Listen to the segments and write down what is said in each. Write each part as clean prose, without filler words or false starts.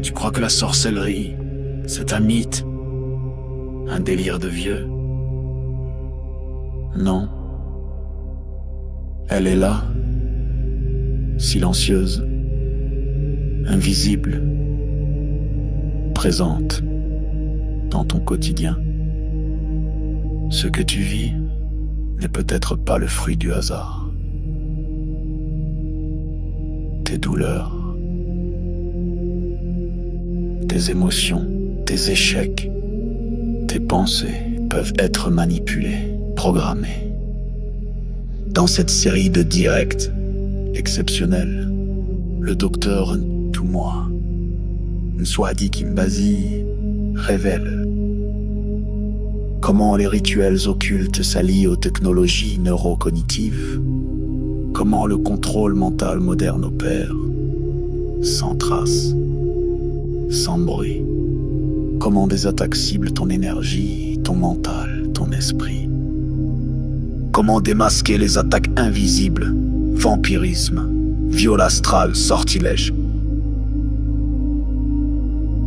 Tu crois que la sorcellerie, c'est un mythe, un délire de vieux? Non. Elle est là, silencieuse, invisible, présente dans ton quotidien. Ce que tu vis n'est peut-être pas le fruit du hasard. Tes douleurs, tes émotions, tes échecs, tes pensées peuvent être manipulées, programmées. Dans cette série de directs exceptionnels, le docteur Toumoua, Nswadi Kimbazi, révèle comment les rituels occultes s'allient aux technologies neurocognitives, comment le contrôle mental moderne opère, sans trace, sans bruit, comment des attaques ciblent ton énergie, ton mental, ton esprit, comment démasquer les attaques invisibles, vampirisme, viol astral, sortilège,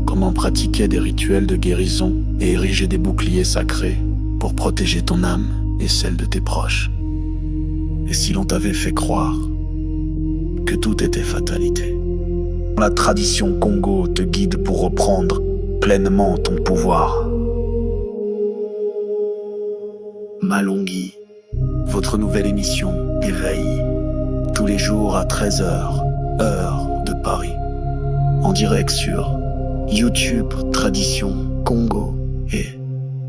comment pratiquer des rituels de guérison et ériger des boucliers sacrés pour protéger ton âme et celle de tes proches. Et si l'on t'avait fait croire que tout était fatalité, la tradition Congo te guide pour reprendre pleinement ton pouvoir. Malongui, votre nouvelle émission Éveil, tous les jours à 13h, heure de Paris, en direct sur YouTube Tradition Congo et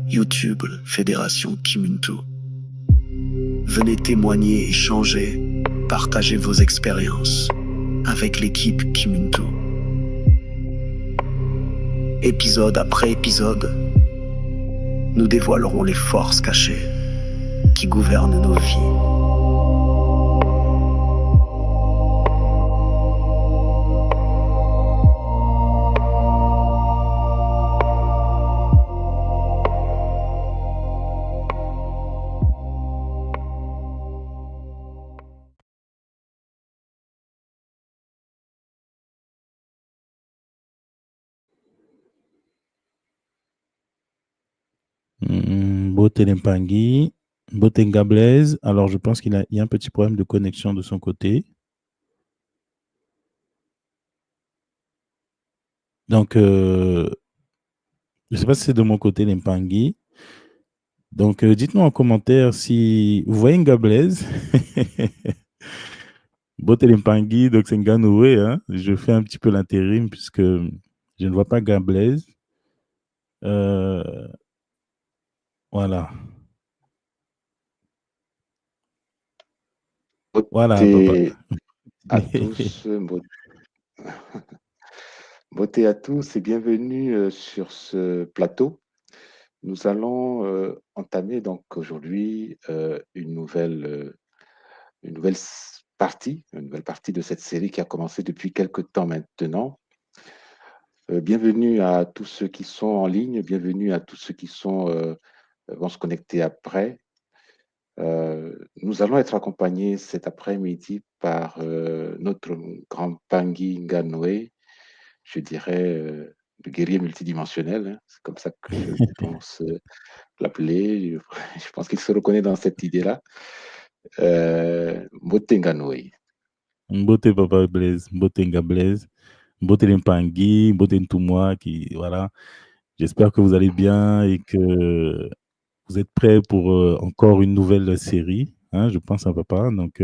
YouTube Fédération Kimuntu. Venez témoigner, échanger, partager vos expériences avec l'équipe Kimuntu. Épisode après épisode, nous dévoilerons les forces cachées qui gouvernent nos vies. Botelempangi, Botenga Blaise. Alors, je pense qu'il y a un petit problème de connexion de son côté. Donc, je ne sais pas si c'est de mon côté, l'Empangui. Donc, dites-moi en commentaire si vous voyez Nga Blaise. Botelempangi, donc c'est Nganoué. Hein? Je fais un petit peu l'intérim puisque je ne vois pas Nga Blaise. Voilà. Voilà, papa. Beauté à tous, beauté à tous et bienvenue sur ce plateau. Nous allons entamer donc aujourd'hui une nouvelle partie de cette série qui a commencé depuis quelque temps maintenant. Bienvenue à tous ceux qui sont en ligne, bienvenue à tous ceux qui vont se connecter après. Nous allons être accompagnés cet après-midi par notre grand Pangui Nganoé, je dirais le guerrier multidimensionnel, hein. C'est comme ça que je pense l'appeler. Je pense qu'il se reconnaît dans cette idée-là. Mbote Nganoé. Mbote Papa Blaise, Mbote Nga Blaise, Mbote Lempangui, Mbote Ntumwa, voilà. J'espère que vous allez bien et que vous êtes prêts pour encore une nouvelle série, hein, je pense à papa. Donc,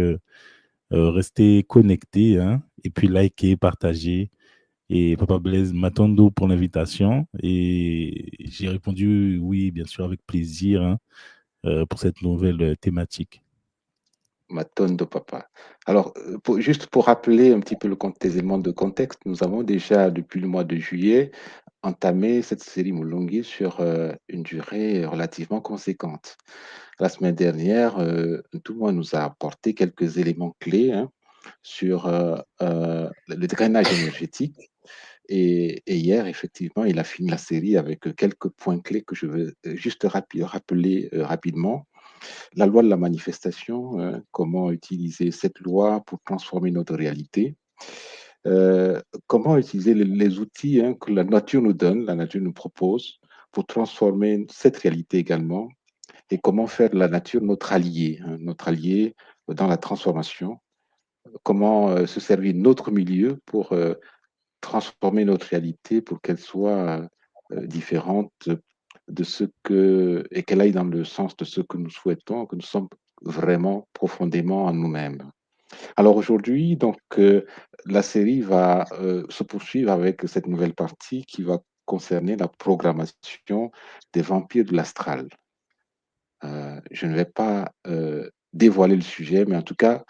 restez connectés, hein, et puis likez, partagez. Et Papa Blaise m'attendait pour l'invitation. Et j'ai répondu oui, bien sûr, avec plaisir, hein, pour cette nouvelle thématique. Matondo Papa. Alors, juste pour rappeler un petit peu les éléments de contexte, nous avons déjà, depuis le mois de juillet, entamé cette série Mulungi sur une durée relativement conséquente. La semaine dernière, tout le monde nous a apporté quelques éléments clés, hein, sur le drainage énergétique. Et hier, effectivement, il a fini la série avec quelques points clés que je veux juste rappeler rapidement. La loi de la manifestation, comment utiliser cette loi pour transformer notre réalité. Comment utiliser les outils que la nature nous donne, la nature nous propose pour transformer cette réalité également, et comment faire de la nature notre allié dans la transformation. Comment se servir de notre milieu pour transformer notre réalité pour qu'elle soit différente de ce que, et qu'elle aille dans le sens de ce que nous souhaitons, que nous sommes vraiment profondément en nous-mêmes. Alors aujourd'hui, donc, la série va se poursuivre avec cette nouvelle partie qui va concerner la programmation des vampires de l'astral. Je ne vais pas dévoiler le sujet, mais en tout cas,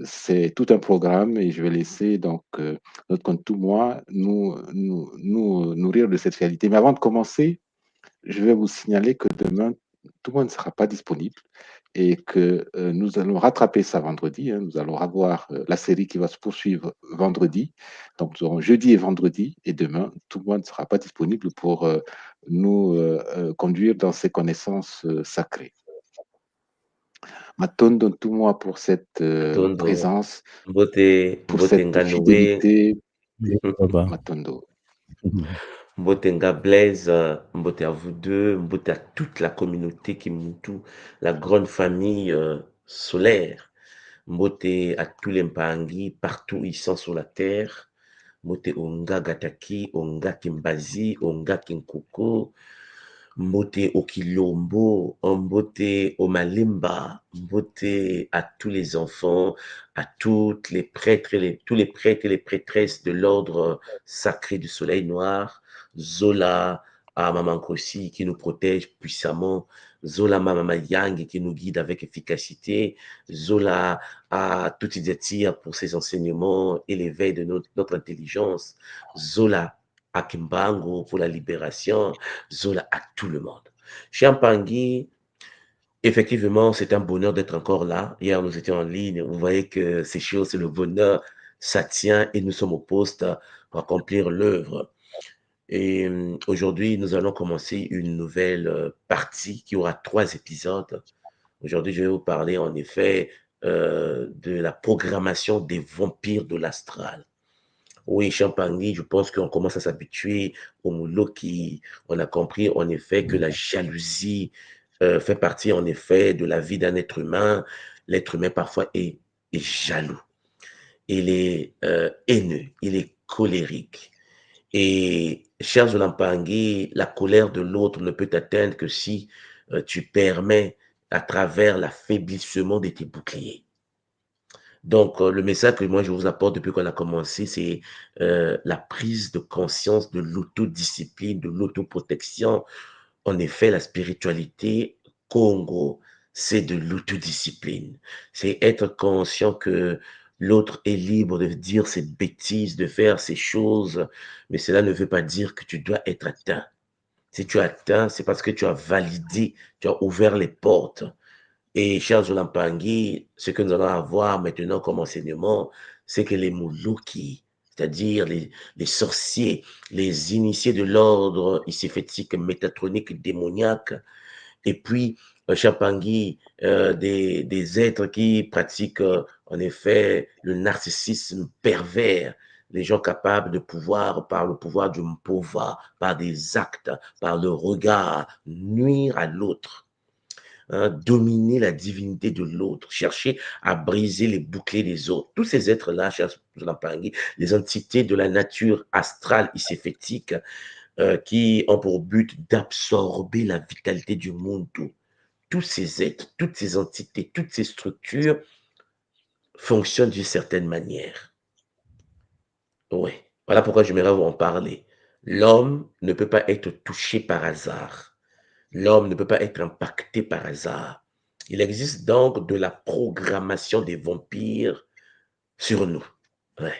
c'est tout un programme et je vais laisser donc notre compte tout moi nous nourrir de cette réalité. Mais avant de commencer, je vais vous signaler que demain, tout le monde ne sera pas disponible et que nous allons rattraper ça vendredi. Nous allons avoir la série qui va se poursuivre vendredi. Donc, nous aurons jeudi et vendredi. Et demain, tout le monde ne sera pas disponible pour nous conduire dans ces connaissances sacrées. Matondo tout moi pour cette Matondo, présence, Mbote, pour Mbote cette Nganoé, fidélité. Papa. Matondo. Mbote Nga Blaise, Mbote à vous deux, Mbote à toute la communauté Kimuntu, la grande famille solaire, Mbote à tous les Mpangi, partout où ils sont sur la terre, Mbote Onga Gataki, Onga Kimbazi, Onga Kinkoko, Mbote au Kilombo, Mbote au Malimba, Mbote à tous les enfants, à toutes les prêtres, tous les prêtres et les prêtresses de l'ordre sacré du soleil noir, Zola à Maman Kossi qui nous protège puissamment, Zola Mama Yang qui nous guide avec efficacité, Zola à Tutideti pour ses enseignements et l'éveil de notre intelligence, Zola à Kimbango pour la libération, Zola à tout le monde. Champangui, effectivement, c'est un bonheur d'être encore là. Hier, nous étions en ligne. Vous voyez que ces choses, c'est le bonheur, ça tient et nous sommes au poste pour accomplir l'œuvre. Et aujourd'hui, nous allons commencer une nouvelle partie qui aura 3 épisodes. Aujourd'hui, je vais vous parler en effet de la programmation des vampires de l'astral. Oui, Champagny, je pense qu'on commence à s'habituer au moulot qui, on a compris en effet que la jalousie fait partie en effet de la vie d'un être humain. L'être humain parfois est jaloux, il est haineux, il est colérique. Et cher Zolampangui, la colère de l'autre ne peut t'atteindre que si tu permets à travers l'affaiblissement de tes boucliers. Donc, le message que moi je vous apporte depuis qu'on a commencé, c'est la prise de conscience de l'autodiscipline, de l'autoprotection. En effet, la spiritualité Congo, c'est de l'autodiscipline. C'est être conscient que l'autre est libre de dire ses bêtises, de faire ses choses, mais cela ne veut pas dire que tu dois être atteint. Si tu es atteint, c'est parce que tu as validé, tu as ouvert les portes. Et cher Zolampangui, ce que nous allons avoir maintenant comme enseignement, c'est que les Moulouki, c'est-à-dire les sorciers, les initiés de l'ordre iséfétique, métatronique, démoniaque, et puis, cher Pangui, des êtres qui pratiquent en effet le narcissisme pervers, les gens capables de pouvoir, par le pouvoir du mpova, par des actes, par le regard, nuire à l'autre. Dominer la divinité de l'autre, chercher à briser les boucliers des autres. Tous ces êtres-là, les entités de la nature astrale iséfétique qui ont pour but d'absorber la vitalité du monde. Tous ces êtres, toutes ces entités, toutes ces structures fonctionnent d'une certaine manière. Oui, voilà pourquoi j'aimerais vous en parler. L'homme ne peut pas être touché par hasard. L'homme ne peut pas être impacté par hasard. Il existe donc de la programmation des vampires sur nous. Ouais.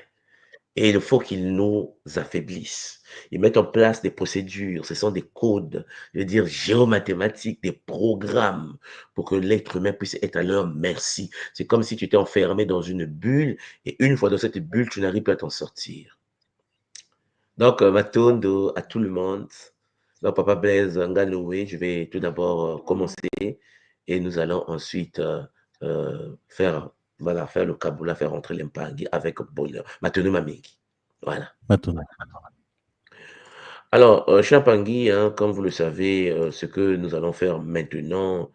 Et il faut qu'ils nous affaiblissent. Ils mettent en place des procédures, ce sont des codes, je veux dire géomathématiques, des programmes pour que l'être humain puisse être à leur merci. C'est comme si tu étais enfermé dans une bulle et une fois dans cette bulle, tu n'arrives pas à t'en sortir. Donc, Matondo à tout le monde. Donc, Papa Blaise Nganoé, je vais tout d'abord commencer et nous allons ensuite faire le Kabula, faire rentrer l'Impangi avec Boiler. Maintenant, Mamingi. Voilà. Maintenant. Alors, cher Pangui, hein, comme vous le savez, ce que nous allons faire maintenant,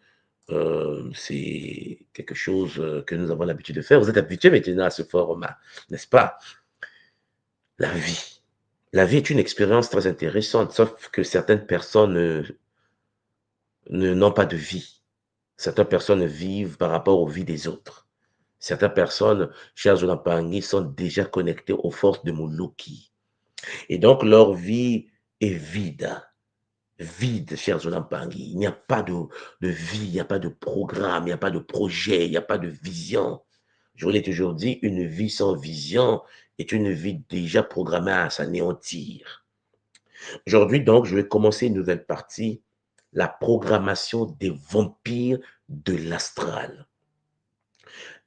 c'est quelque chose que nous avons l'habitude de faire. Vous êtes habitué maintenant à ce format, n'est-ce pas? La vie. La vie est une expérience très intéressante, sauf que certaines personnes n'ont pas de vie. Certaines personnes vivent par rapport aux vies des autres. Certaines personnes, chers Olampangi, sont déjà connectées aux forces de Muluki. Et donc, leur vie est vide. Vide, chers Olampangi. Il n'y a pas de vie, il n'y a pas de programme, il n'y a pas de projet, il n'y a pas de vision. Je vous l'ai toujours dit, une vie sans vision est une vie déjà programmée à s'anéantir. Aujourd'hui, donc, je vais commencer une nouvelle partie, la programmation des vampires de l'astral.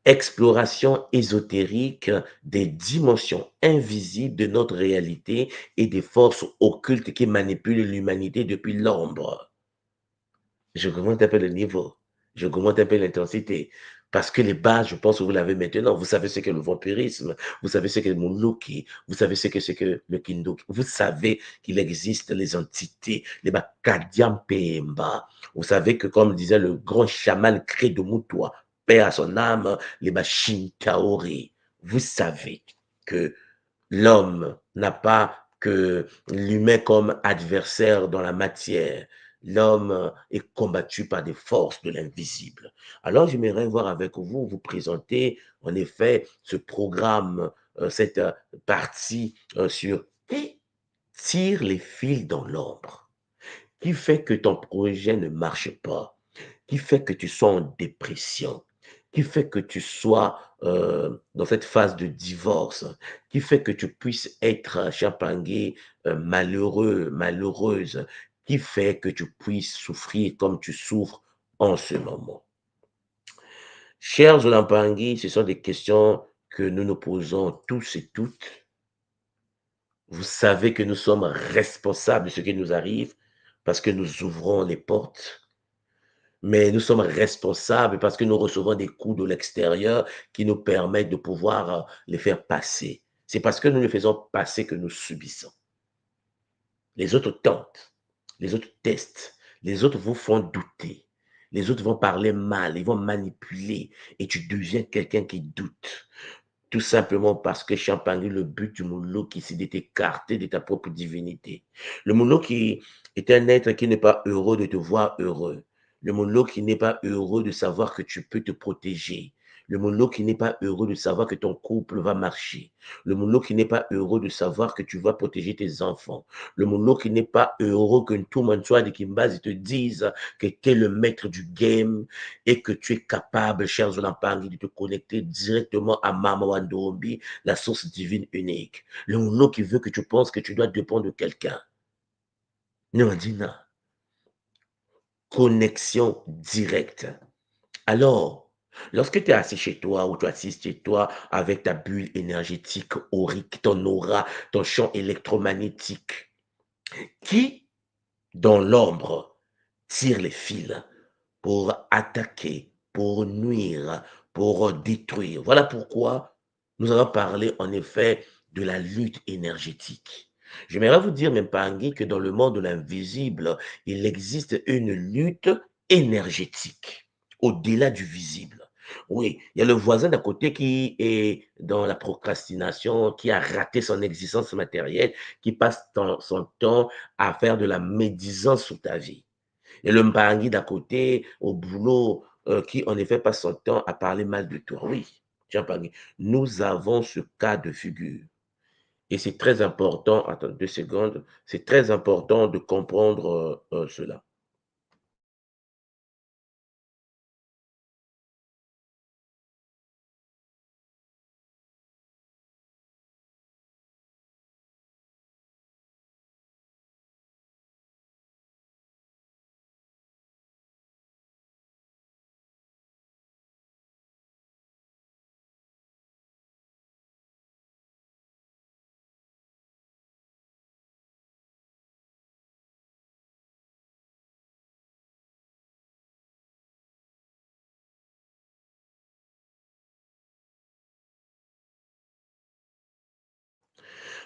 Exploration ésotérique des dimensions invisibles de notre réalité et des forces occultes qui manipulent l'humanité depuis l'ombre. Je augmente un peu le niveau, je augmente un peu l'intensité. Parce que les bases, je pense que vous l'avez maintenant. Vous savez ce que le vampirisme, vous savez ce que le Muluki, vous savez ce que c'est que le Kinduki. Vous savez qu'il existe les entités, les Bakadiam Pemba. Vous savez que, comme disait le grand chaman Credo Mutua, paix à son âme, les Bashinkaori. Vous savez que l'homme n'a pas que l'humain comme adversaire dans la matière. L'homme est combattu par des forces de l'invisible. Alors, j'aimerais voir avec vous, vous présenter en effet ce programme, cette partie sur qui tire les fils dans l'ombre, qui fait que ton projet ne marche pas, qui fait que tu sois en dépression, qui fait que tu sois dans cette phase de divorce, qui fait que tu puisses être, cher Pangé, malheureux, malheureuse, qui fait que tu puisses souffrir comme tu souffres en ce moment. Chers Olampangui, ce sont des questions que nous nous posons tous et toutes. Vous savez que nous sommes responsables de ce qui nous arrive parce que nous ouvrons les portes. Mais nous sommes responsables parce que nous recevons des coups de l'extérieur qui nous permettent de pouvoir les faire passer. C'est parce que nous les faisons passer que nous subissons. Les autres tentent, les autres testent, les autres vous font douter, les autres vont parler mal, ils vont manipuler et tu deviens quelqu'un qui doute. Tout simplement parce que Champagne, le but du Mouloki, c'est de t'écarter de ta propre divinité. Le Mouloki est un être qui n'est pas heureux de te voir heureux. Le Mouloki n'est pas heureux de savoir que tu peux te protéger. Le Mouloki n'est pas heureux de savoir que ton couple va marcher. Le Mouloki n'est pas heureux de savoir que tu vas protéger tes enfants. Le Mouloki n'est pas heureux que tout le monde soit de Kimbaz et te dise que tu es le maître du game et que tu es capable, cher Zolampangui, de te connecter directement à Mama Wandombi, la source divine unique. Le Moulo qui veut que tu penses que tu dois dépendre de quelqu'un. Non, dis non. Connexion directe. Alors, lorsque tu es assis chez toi ou tu es assis chez toi avec ta bulle énergétique aurique, ton aura, ton champ électromagnétique, qui, dans l'ombre, tire les fils pour attaquer, pour nuire, pour détruire. Voilà pourquoi nous allons parler en effet de la lutte énergétique. J'aimerais vous dire, même Pangui, que dans le monde de l'invisible, il existe une lutte énergétique au-delà du visible. Oui, il y a le voisin d'à côté qui est dans la procrastination, qui a raté son existence matérielle, qui passe son temps à faire de la médisance sur ta vie. Et le Mbangi d'à côté, au boulot, qui en effet passe son temps à parler mal de toi. Oui, tiens, Mbangi, nous avons ce cas de figure. Et c'est très important, attends 2 secondes, c'est très important de comprendre cela.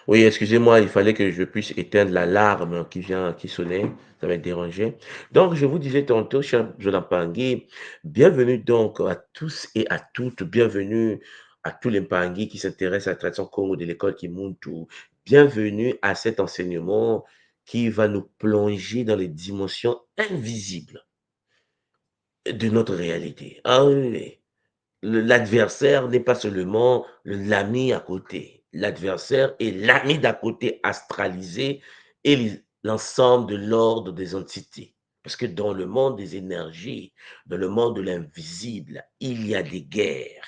Oui, excusez-moi, il fallait que je puisse éteindre l'alarme qui sonnait, ça m'a dérangé. Donc, je vous disais tantôt, cher Jonathan Pangui, bienvenue donc à tous et à toutes, bienvenue à tous les Pangui qui s'intéressent à la tradition Congo de l'école Kimuntu. Bienvenue à cet enseignement qui va nous plonger dans les dimensions invisibles de notre réalité. Ah oui, oui. L'adversaire n'est pas seulement l'ami à côté. L'adversaire est l'ami d'à côté astralisé et l'ensemble de l'ordre des entités. Parce que dans le monde des énergies, dans le monde de l'invisible, il y a des guerres.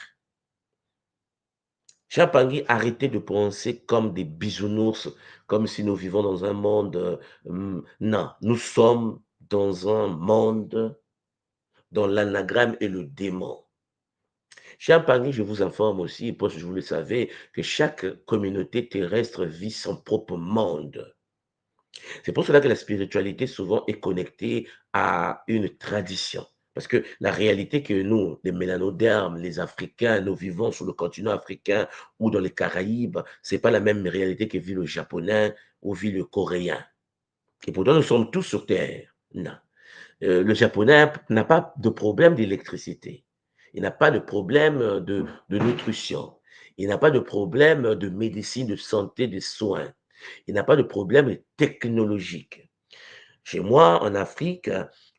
Chapangui, arrêtez de penser comme des bisounours, comme si nous vivons dans un monde. Non, nous sommes dans un monde dont l'anagramme est le démon. Cher Pangui, je vous informe aussi, parce que vous le savez, que chaque communauté terrestre vit son propre monde. C'est pour cela que la spiritualité souvent est connectée à une tradition. Parce que la réalité que nous, les mélanodermes, les Africains, nous vivons sur le continent africain ou dans les Caraïbes, ce n'est pas la même réalité que vit le Japonais ou vit le Coréen. Et pourtant, nous sommes tous sur Terre. Non. Le Japonais n'a pas de problème d'électricité. Il n'a pas de problème de nutrition. Il n'a pas de problème de médecine, de santé, de soins. Il n'a pas de problème technologique. Chez moi, en Afrique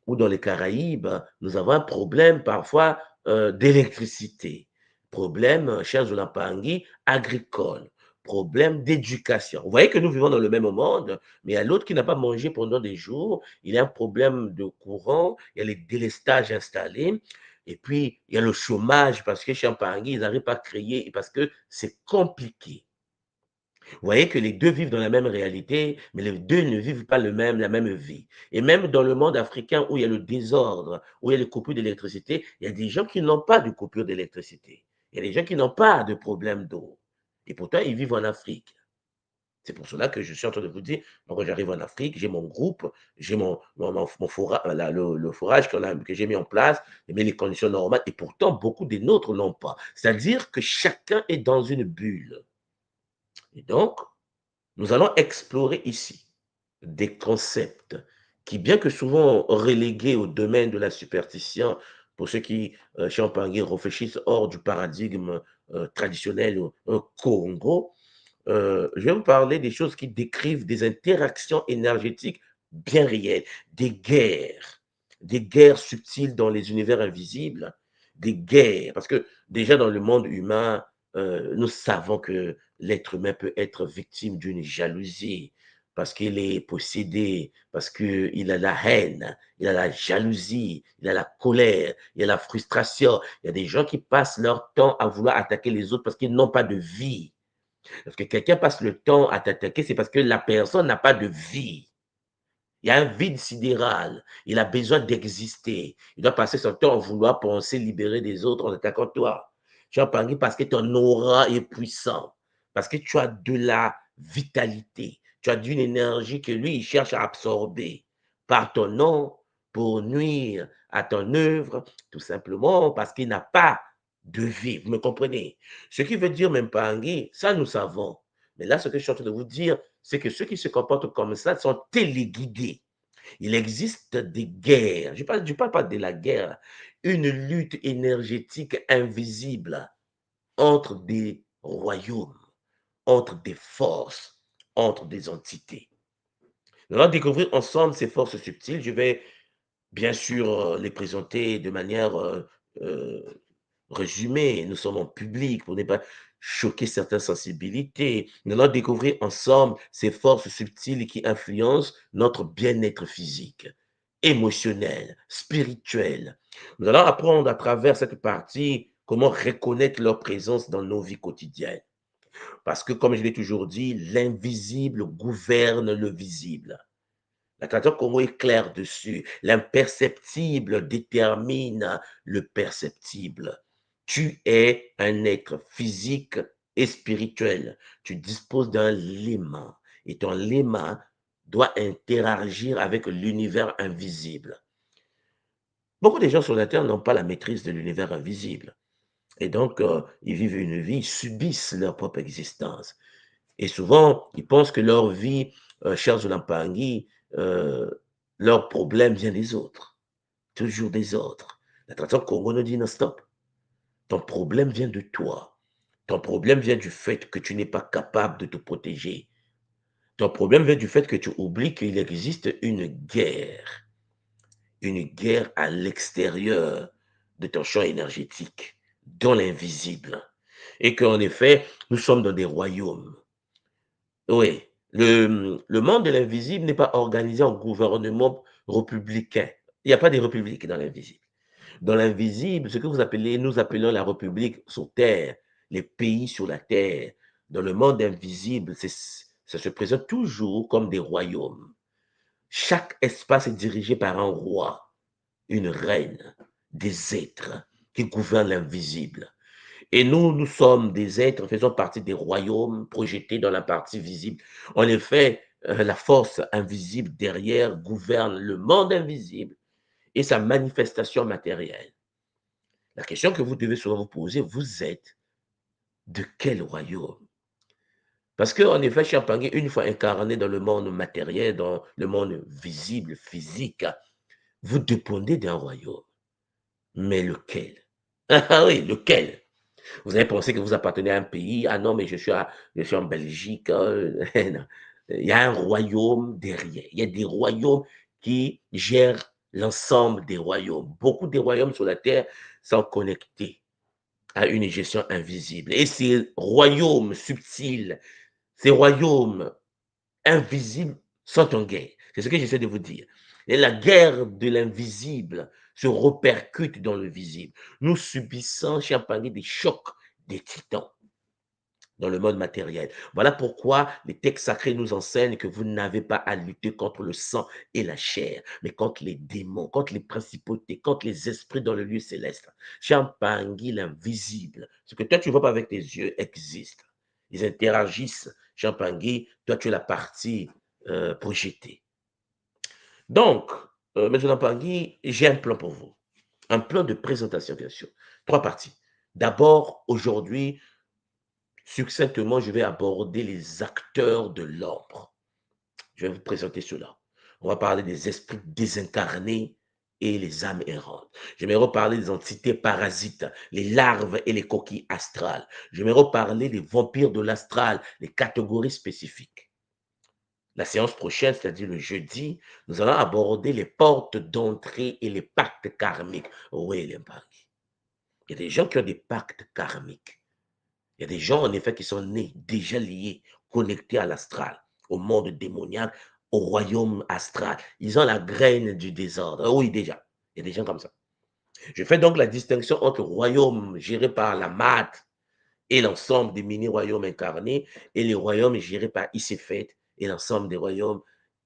ou dans les Caraïbes, nous avons un problème parfois d'électricité. Problème, chers Zolapangui, agricole. Problème d'éducation. Vous voyez que nous vivons dans le même monde, mais il y a l'autre qui n'a pas mangé pendant des jours. Il y a un problème de courant, il y a les délestages installés. Et puis, il y a le chômage parce que chez Pangui, ils n'arrivent pas à créer parce que c'est compliqué. Vous voyez que les deux vivent dans la même réalité, mais les deux ne vivent pas la même vie. Et même dans le monde africain où il y a le désordre, où il y a les coupures d'électricité, il y a des gens qui n'ont pas de coupure d'électricité. Il y a des gens qui n'ont pas de problème d'eau. Et pourtant, ils vivent en Afrique. C'est pour cela que je suis en train de vous dire, quand j'arrive en Afrique, j'ai mon groupe, j'ai mon forage, le forage que j'ai mis en place, mais les conditions normales, et pourtant, beaucoup des nôtres n'ont pas. C'est-à-dire que chacun est dans une bulle. Et donc, nous allons explorer ici des concepts qui, bien que souvent relégués au domaine de la superstition, pour ceux qui, chez Champagne, réfléchissent hors du paradigme traditionnel au Congo, je vais vous parler des choses qui décrivent des interactions énergétiques bien réelles, des guerres subtiles dans les univers invisibles, des guerres, parce que déjà dans le monde humain, nous savons que l'être humain peut être victime d'une jalousie, parce qu'il est possédé, parce qu'il a la haine, il a la jalousie, il a la colère, il a la frustration. Il y a des gens qui passent leur temps à vouloir attaquer les autres parce qu'ils n'ont pas de vie. Parce que quelqu'un passe le temps à t'attaquer, c'est parce que la personne n'a pas de vie. Il y a un vide sidéral. Il a besoin d'exister. Il doit passer son temps à vouloir penser libérer des autres en attaquant toi. Tu as parlé parce que ton aura est puissant. Parce que tu as de la vitalité. Tu as d'une énergie que lui, il cherche à absorber par ton nom pour nuire à ton œuvre, tout simplement parce qu'il n'a pas de vie. Vous me comprenez? Ce qui veut dire même pas ça nous savons. Mais là, ce que je suis en train de vous dire, c'est que ceux qui se comportent comme ça sont téléguidés. Il existe des guerres. Je ne parle pas de la guerre. Une lutte énergétique invisible entre des royaumes, entre des forces, entre des entités. Nous allons découvrir ensemble ces forces subtiles. Je vais bien sûr les présenter de manière euh, résumé, nous sommes en public pour ne pas choquer certaines sensibilités. Nous allons découvrir ensemble ces forces subtiles qui influencent notre bien-être physique, émotionnel, spirituel. Nous allons apprendre à travers cette partie comment reconnaître leur présence dans nos vies quotidiennes. Parce que, comme je l'ai toujours dit, l'invisible gouverne le visible. La tradition Congo est claire dessus. L'imperceptible détermine le perceptible. Tu es un être physique et spirituel. Tu disposes d'un léma et ton léma doit interagir avec l'univers invisible. Beaucoup de gens sur la Terre n'ont pas la maîtrise de l'univers invisible. Et donc, ils vivent une vie, ils subissent leur propre existence. Et souvent, ils pensent que leur vie, Charles Lampangi, leur problème vient des autres. Toujours des autres. La tradition Congo nous dit non, stop. Ton problème vient de toi. Ton problème vient du fait que tu n'es pas capable de te protéger. Ton problème vient du fait que tu oublies qu'il existe une guerre à l'extérieur de ton champ énergétique, dans l'invisible. Et qu'en effet, nous sommes dans des royaumes. Oui, le monde de l'invisible n'est pas organisé en gouvernement républicain. Il n'y a pas de république dans l'invisible. Dans l'invisible, ce que nous appelons la république sur terre, les pays sur la terre, dans le monde invisible, ça se présente toujours comme des royaumes. Chaque espace est dirigé par un roi, une reine, des êtres qui gouvernent l'invisible. Et nous sommes des êtres faisant partie des royaumes projetés dans la partie visible. En effet, la force invisible derrière gouverne le monde invisible et sa manifestation matérielle. La question que vous devez souvent vous poser, vous êtes de quel royaume? Parce qu'en effet, Champagne, une fois incarné dans le monde matériel, dans le monde visible, physique, vous dépendez d'un royaume. Mais lequel? Ah oui, lequel? Vous avez pensé que vous appartenez à un pays. Ah non, mais je suis en Belgique. Non. Il y a un royaume derrière. Il y a des royaumes qui gèrent l'ensemble des royaumes. Beaucoup des royaumes sur la terre sont connectés à une gestion invisible. Et ces royaumes subtils, ces royaumes invisibles sont en guerre. C'est ce que j'essaie de vous dire. Et la guerre de l'invisible se répercute dans le visible. Nous subissons, Champagne, des chocs des titans dans le monde matériel. Voilà pourquoi les textes sacrés nous enseignent que vous n'avez pas à lutter contre le sang et la chair, mais contre les démons, contre les principautés, contre les esprits dans le lieu céleste. Champagne, l'invisible, ce que toi tu ne vois pas avec tes yeux existe. Ils interagissent. Champagne, toi tu es la partie projetée. Donc, M. Champagne, j'ai un plan pour vous. Un plan de présentation, bien sûr. 3 parties. D'abord, aujourd'hui, succinctement, je vais aborder les acteurs de l'ombre. Je vais vous présenter cela. On va parler des esprits désincarnés et les âmes errantes. Je vais reparler des entités parasites, les larves et les coquilles astrales. Je vais reparler des vampires de l'astral, les catégories spécifiques. La séance prochaine, c'est-à-dire le jeudi, nous allons aborder les portes d'entrée et les pactes karmiques. Oui, les pactes. Il y a des gens qui ont des pactes karmiques. Il y a des gens, en effet, qui sont nés, déjà liés, connectés à l'astral, au monde démoniaque, au royaume astral. Ils ont la graine du désordre. Oui, déjà. Il y a des gens comme ça. Je fais donc la distinction entre royaume géré par la MAT et l'ensemble des mini-royaumes incarnés et les royaumes gérés par Isséphète et l'ensemble des royaumes.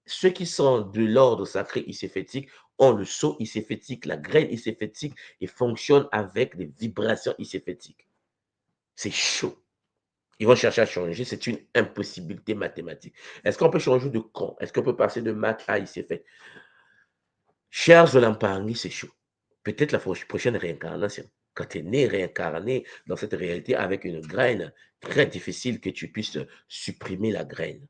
Ceux qui sont de l'ordre sacré iséphétique ont le sceau iséphétique, la graine iséphétique et fonctionnent avec des vibrations iséphétiques. C'est chaud. Ils vont chercher à changer, c'est une impossibilité mathématique. Est-ce qu'on peut changer de camp? Est-ce qu'on peut passer de maths à Isséphète? Cher Zolampangui, c'est chaud. Peut-être la prochaine réincarnation. Quand tu es né réincarné dans cette réalité avec une graine, très difficile que tu puisses supprimer la graine.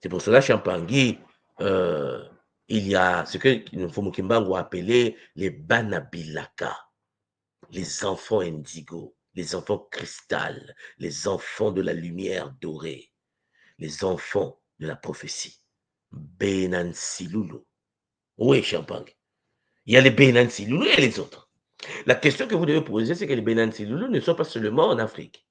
C'est pour cela, Champangui, il y a ce que Nfumukimbangu a appelé les Banabilaka, les enfants indigo, les enfants cristal, les enfants de la lumière dorée, les enfants de la prophétie. Benansi-Loulou. Oui, Champagne. Il y a les Benansi-Loulou et les autres. La question que vous devez poser, c'est que les Benansi-Loulou ne sont pas seulement en Afrique.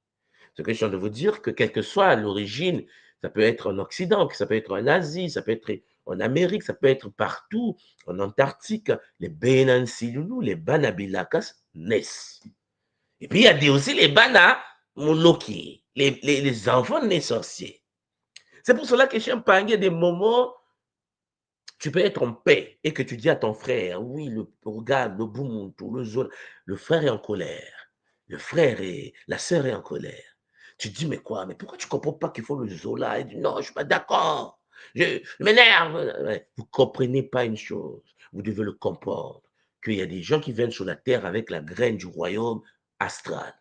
Ce que je suis en train de vous dire, que quelle que soit l'origine, ça peut être en Occident, ça peut être en Asie, ça peut être en Amérique, ça peut être partout, en Antarctique, les Benansi-Loulou, les Banabilakas naissent. Et puis, il y a aussi les Bana Moloki, les enfants nés sorciers. C'est pour cela que Champagne, il y a des moments, tu peux être en paix et que tu dis à ton frère, oui, regarde, le Bumuntu, le Zola, le frère est en colère, la sœur est en colère. Tu dis, mais quoi, mais pourquoi tu ne comprends pas qu'il faut le Zola? Il dit, non, je ne suis pas d'accord, je m'énerve. Vous ne comprenez pas une chose, vous devez le comprendre, qu'il y a des gens qui viennent sur la terre avec la graine du royaume astral.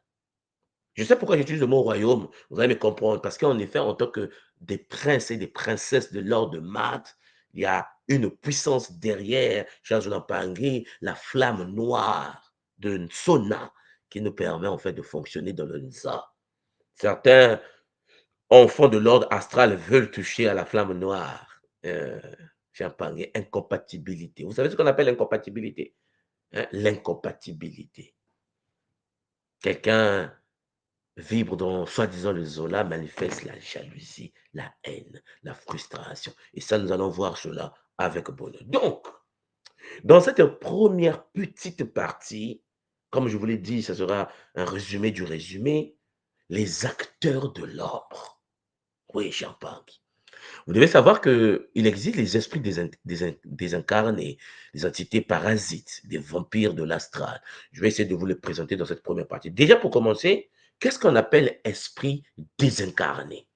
Je sais pourquoi j'utilise le mot royaume, vous allez me comprendre, parce qu'en effet, en tant que des princes et des princesses de l'ordre de Math, il y a une puissance derrière, Charles Lampangui, la flamme noire de Nsona, qui nous permet en fait de fonctionner dans le Nza. Certains enfants de l'ordre astral veulent toucher à la flamme noire. Champagne, incompatibilité. Vous savez ce qu'on appelle l'incompatibilité? Hein? L'incompatibilité. Quelqu'un vibre dans, soi-disant, le Zola, manifeste la jalousie, la haine, la frustration. Et ça, nous allons voir cela avec bonheur. Donc, dans cette première petite partie, comme je vous l'ai dit, ça sera un résumé du résumé, les acteurs de l'ombre. Oui, Champagne. Vous devez savoir qu'il existe les esprits désincarnés, des entités parasites, des vampires de l'astral. Je vais essayer de vous les présenter dans cette première partie. Déjà, pour commencer, qu'est-ce qu'on appelle esprit désincarné?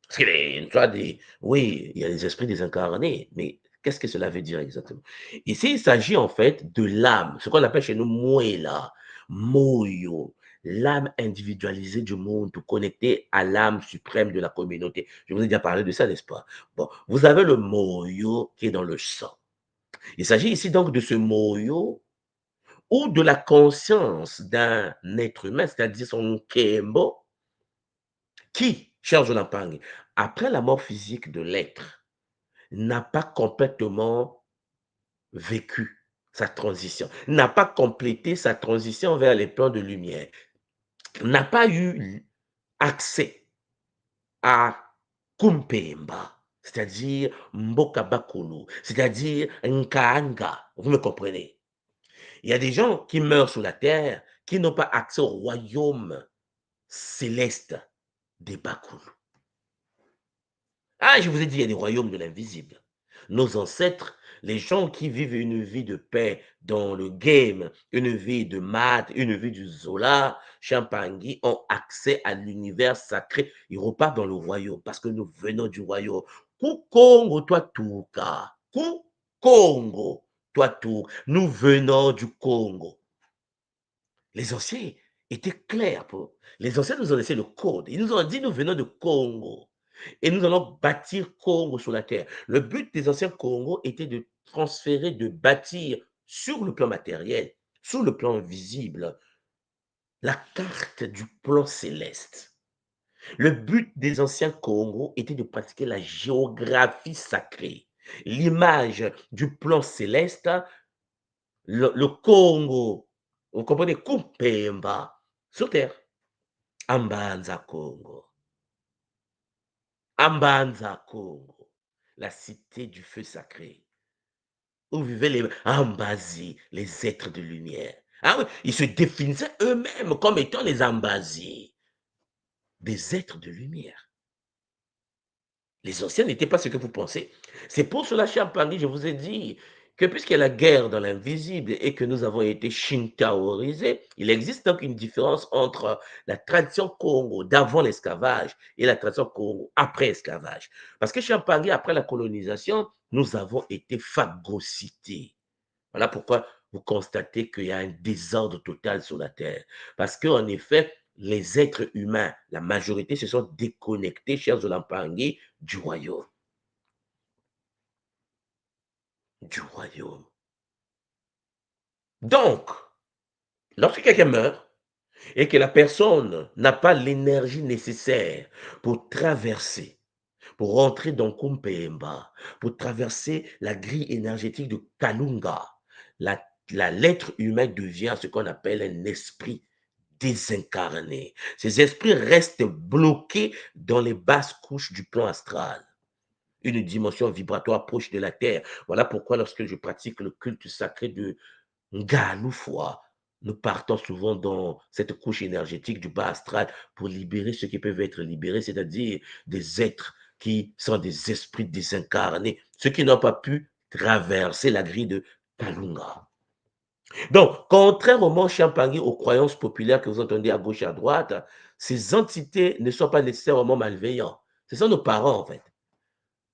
Parce qu'il y a oui, il y a les esprits désincarnés, mais qu'est-ce que cela veut dire exactement? Ici, il s'agit en fait de l'âme, ce qu'on appelle chez nous Moela, Moyo, l'âme individualisée du monde, connectée à l'âme suprême de la communauté. Je vous ai déjà parlé de ça, n'est-ce pas? Bon, vous avez le Moyo qui est dans le sang. Il s'agit ici donc de ce Moyo ou de la conscience d'un être humain, c'est-à-dire son Kembo, qui, cher Jonampang, après la mort physique de l'être, n'a pas complètement vécu sa transition, n'a pas complété sa transition vers les plans de lumière, n'a pas eu accès à Kumpemba, c'est-à-dire Mbokabakulu, c'est-à-dire Nkaanga. Vous me comprenez? Il y a des gens qui meurent sur la terre qui n'ont pas accès au royaume céleste des Bakulu. Ah, je vous ai dit, il y a des royaumes de l'invisible. Nos ancêtres, les gens qui vivent une vie de paix dans le game, une vie de maths, une vie du Zola, Champangui, ont accès à l'univers sacré. Ils repartent dans le royaume parce que nous venons du royaume. Kukongo, toi Touka. Kukongo, toi tout. Nous venons du Congo. Les anciens étaient clairs. Les anciens nous ont laissé le code. Ils nous ont dit, nous venons de Congo. Et nous allons bâtir Congo sur la terre. Le but des anciens Congo était de transférer, de bâtir sur le plan matériel, sur le plan visible, la carte du plan céleste. Le but des anciens Congo était de pratiquer la géographie sacrée. L'image du plan céleste, le Congo, vous comprenez, Kumpemba, sur terre. Ambanza Congo. Ambanza Congo, la cité du feu sacré, où vivaient les Ambazi, les êtres de lumière. Ah oui, ils se définissaient eux-mêmes comme étant les Ambazi, des êtres de lumière. Les anciens n'étaient pas ce que vous pensez. C'est pour cela, Champagny, je vous ai dit que puisqu'il y a la guerre dans l'invisible et que nous avons été shintaorisés, il existe donc une différence entre la tradition Congo d'avant l'esclavage et la tradition Congo après l'esclavage. Parce que Champagny, après la colonisation, nous avons été phagocytés. Voilà pourquoi vous constatez qu'il y a un désordre total sur la Terre. Parce qu'en effet, les êtres humains, la majorité se sont déconnectés, chers Olampangui, du royaume. Du royaume. Donc, lorsque quelqu'un meurt et que la personne n'a pas l'énergie nécessaire pour traverser, pour rentrer dans Kumpemba, pour traverser la grille énergétique de Kalunga, l'être humain devient ce qu'on appelle un esprit désincarné. Ces esprits restent bloqués dans les basses couches du plan astral, une dimension vibratoire proche de la Terre. Voilà pourquoi lorsque je pratique le culte sacré de Ngaloufoua, nous partons souvent dans cette couche énergétique du bas astral pour libérer ceux qui peuvent être libérés, c'est-à-dire des êtres qui sont des esprits désincarnés, ceux qui n'ont pas pu traverser la grille de Kalunga. Donc, contrairement Champagny aux croyances populaires que vous entendez à gauche et à droite, ces entités ne sont pas nécessairement malveillants. Ce sont nos parents, en fait.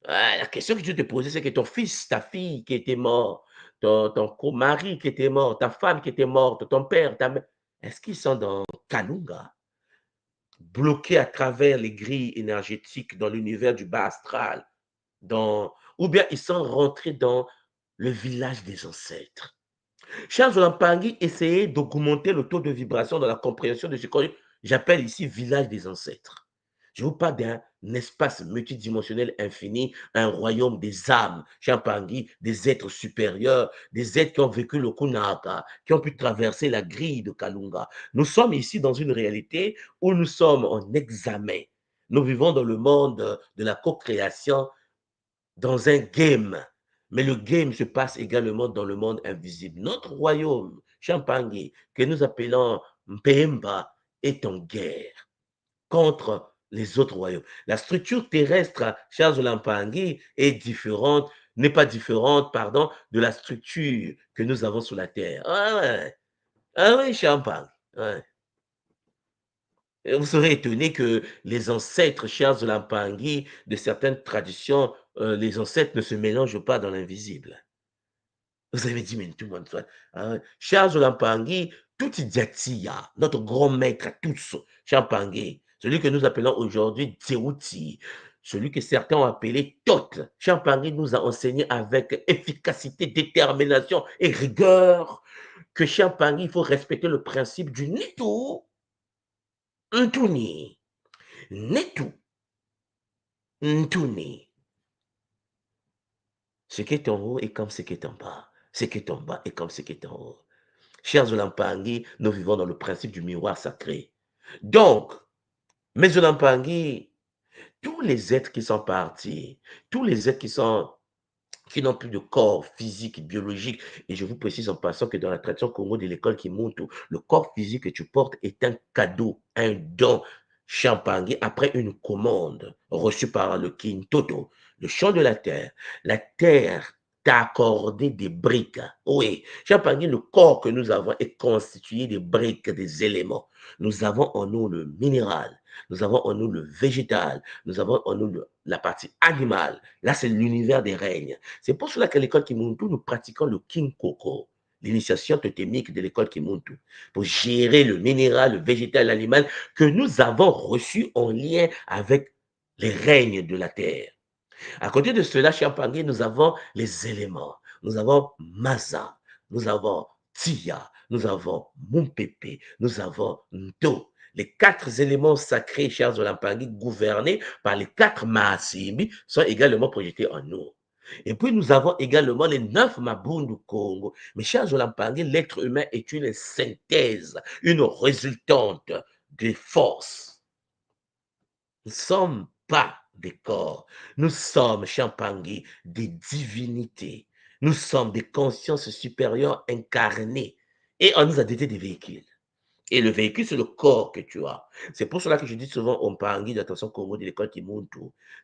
La question que je te posais, c'est que ton fils, ta fille qui était mort, ton mari qui était mort, ta femme qui était morte, ton père, ta mère, est-ce qu'ils sont dans Kalunga? bloqués à travers les grilles énergétiques dans l'univers du bas astral, ou bien ils sont rentrés dans le village des ancêtres. Charles Lampangi essayait d'augmenter le taux de vibration dans la compréhension de ce que j'appelle ici village des ancêtres. Je vous parle d'un espace multidimensionnel infini, un royaume des âmes, Champangui, des êtres supérieurs, des êtres qui ont vécu le Kunaka, qui ont pu traverser la grille de Kalunga. Nous sommes ici dans une réalité où nous sommes en examen. Nous vivons dans le monde de la co-création, dans un game. Mais le game se passe également dans le monde invisible. Notre royaume, Champangui, que nous appelons Mpemba, est en guerre contre les autres royaumes. La structure terrestre, Charles Lampangi, est différente, n'est pas différente, pardon, de la structure que nous avons sur la Terre. Ah oui, Champangui. Ouais. Et vous serez étonné que les ancêtres Charles Lampangi, de certaines traditions, les ancêtres ne se mélangent pas dans l'invisible. Vous avez dit, mais tout le monde. Charles Lampangi, tout Diatia, notre grand maître à tous, Champangui, celui que nous appelons aujourd'hui Tséouti, celui que certains ont appelé Tot. Champangui nous a enseigné avec efficacité, détermination et rigueur que Champangui, il faut respecter le principe du Nitu, Ntuni, Nitu, Ntuni. Ce qui est en haut est comme ce qui est en bas. Ce qui est en bas est comme ce qui est en haut. Chers Olampangi, nous vivons dans le principe du miroir sacré. Donc, mes Olampangi, tous les êtres qui sont partis, tous les êtres qui n'ont plus de corps physique, biologique, et je vous précise en passant que dans la tradition Congo de l'école qui monte, le corps physique que tu portes est un cadeau, un don Champangui après une commande reçue par le King Toto, le champ de la terre. La terre t'a accordé des briques. Oui, Champangui, le corps que nous avons est constitué des briques, des éléments. Nous avons en nous le minéral, nous avons en nous le végétal, nous avons en nous la partie animale. Là, c'est l'univers des règnes. C'est pour cela qu'à l'école Kimuntu, nous pratiquons le King Koko, l'initiation totémique de l'école Kimuntu, pour gérer le minéral, le végétal, l'animal que nous avons reçu en lien avec les règnes de la terre. À côté de cela, chez Champangui, nous avons les éléments. Nous avons Maza, nous avons Tia, nous avons Mumpepe, nous avons Ndo. Les 4 éléments sacrés, chers Olampangui, gouvernés par les 4 Maasimbi, sont également projetés en nous. Et puis nous avons également les 9 Mabundu du Congo. Mais chers Olampangui, l'être humain est une synthèse, une résultante des forces. Nous ne sommes pas des corps. Nous sommes, Champangui, des divinités. Nous sommes des consciences supérieures incarnées. Et on nous a doté des véhicules. Et le véhicule, c'est le corps que tu as. C'est pour cela que je dis souvent au Mpangui d'attention Congo de l'école Kimuntu,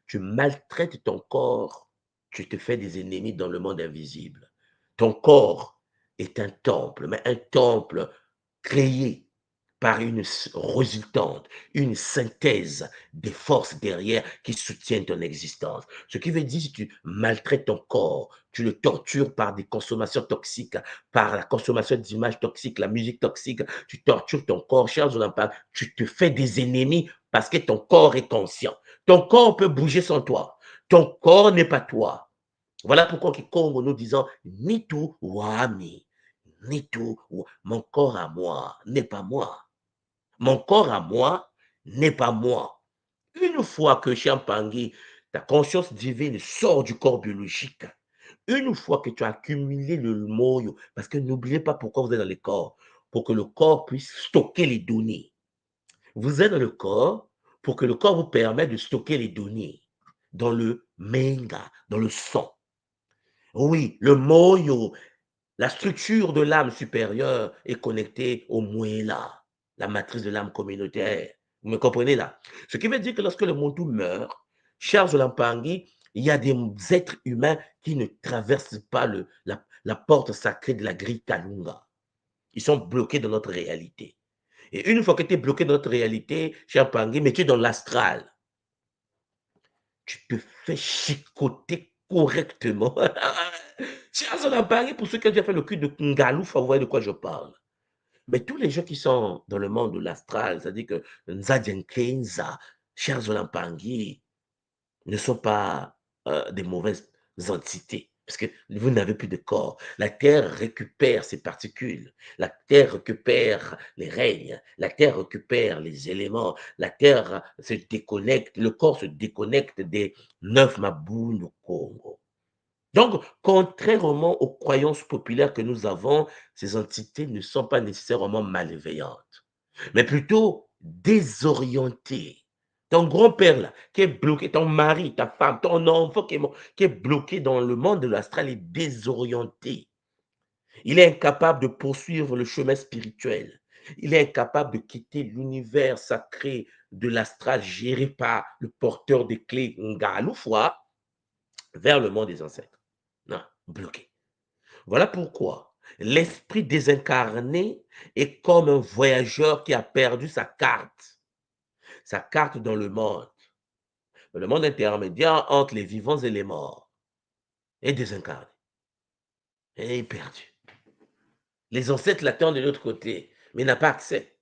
tu maltraites ton corps, tu te fais des ennemis dans le monde invisible. Ton corps est un temple, mais un temple créé par une résultante, une synthèse des forces derrière qui soutiennent ton existence. Ce qui veut dire, si tu maltraites ton corps, tu le tortures par des consommations toxiques, par la consommation d'images toxiques, la musique toxique, tu tortures ton corps, chers Olympiques, tu te fais des ennemis parce que ton corps est conscient. Ton corps peut bouger sans toi. Ton corps n'est pas toi. Voilà pourquoi Congo nous disons ni tout wami, ni tout, mon corps à moi n'est pas moi. Mon corps à moi n'est pas moi. Une fois que Champangui, ta conscience divine sort du corps biologique, une fois que tu as accumulé le moyo, parce que n'oubliez pas pourquoi vous êtes dans le corps, pour que le corps puisse stocker les données. Vous êtes dans le corps pour que le corps vous permette de stocker les données dans le menga, dans le sang. Oui, le moyo, la structure de l'âme supérieure est connectée au moela, la matrice de l'âme communautaire. Vous me comprenez là? Ce qui veut dire que lorsque le Muntu meurt, Charles Lampangi, il y a des êtres humains qui ne traversent pas la porte sacrée de la grille Kalunga. Ils sont bloqués dans notre réalité. Et une fois que tu es bloqué dans notre réalité, Lampangi, mais tu es dans l'astral. Tu te fais chicoter correctement. Charles Lampangi, pour ceux qui ont déjà fait le culte de Ngalou, vous voyez de quoi je parle. Mais tous les gens qui sont dans le monde de l'astral, c'est-à-dire que Nzadjenkenza, chers Olampangui, ne sont pas des mauvaises entités, parce que vous n'avez plus de corps. La Terre récupère ses particules, la Terre récupère les règnes, la Terre récupère les éléments, la Terre se déconnecte, le corps se déconnecte des 9 Mabou du Congo. Donc, contrairement aux croyances populaires que nous avons, ces entités ne sont pas nécessairement malveillantes, mais plutôt désorientées. Ton grand-père, là, qui est bloqué, ton mari, ta femme, ton enfant qui est bloqué dans le monde de l'astral est désorienté. Il est incapable de poursuivre le chemin spirituel. Il est incapable de quitter l'univers sacré de l'astral géré par le porteur des clés Ngaloufwa vers le monde des ancêtres. Non, bloqué. Voilà pourquoi l'esprit désincarné est comme un voyageur qui a perdu sa carte dans le monde intermédiaire entre les vivants et les morts, est désincarné, et est perdu. Les ancêtres l'attendent de l'autre côté, mais il n'a pas accès.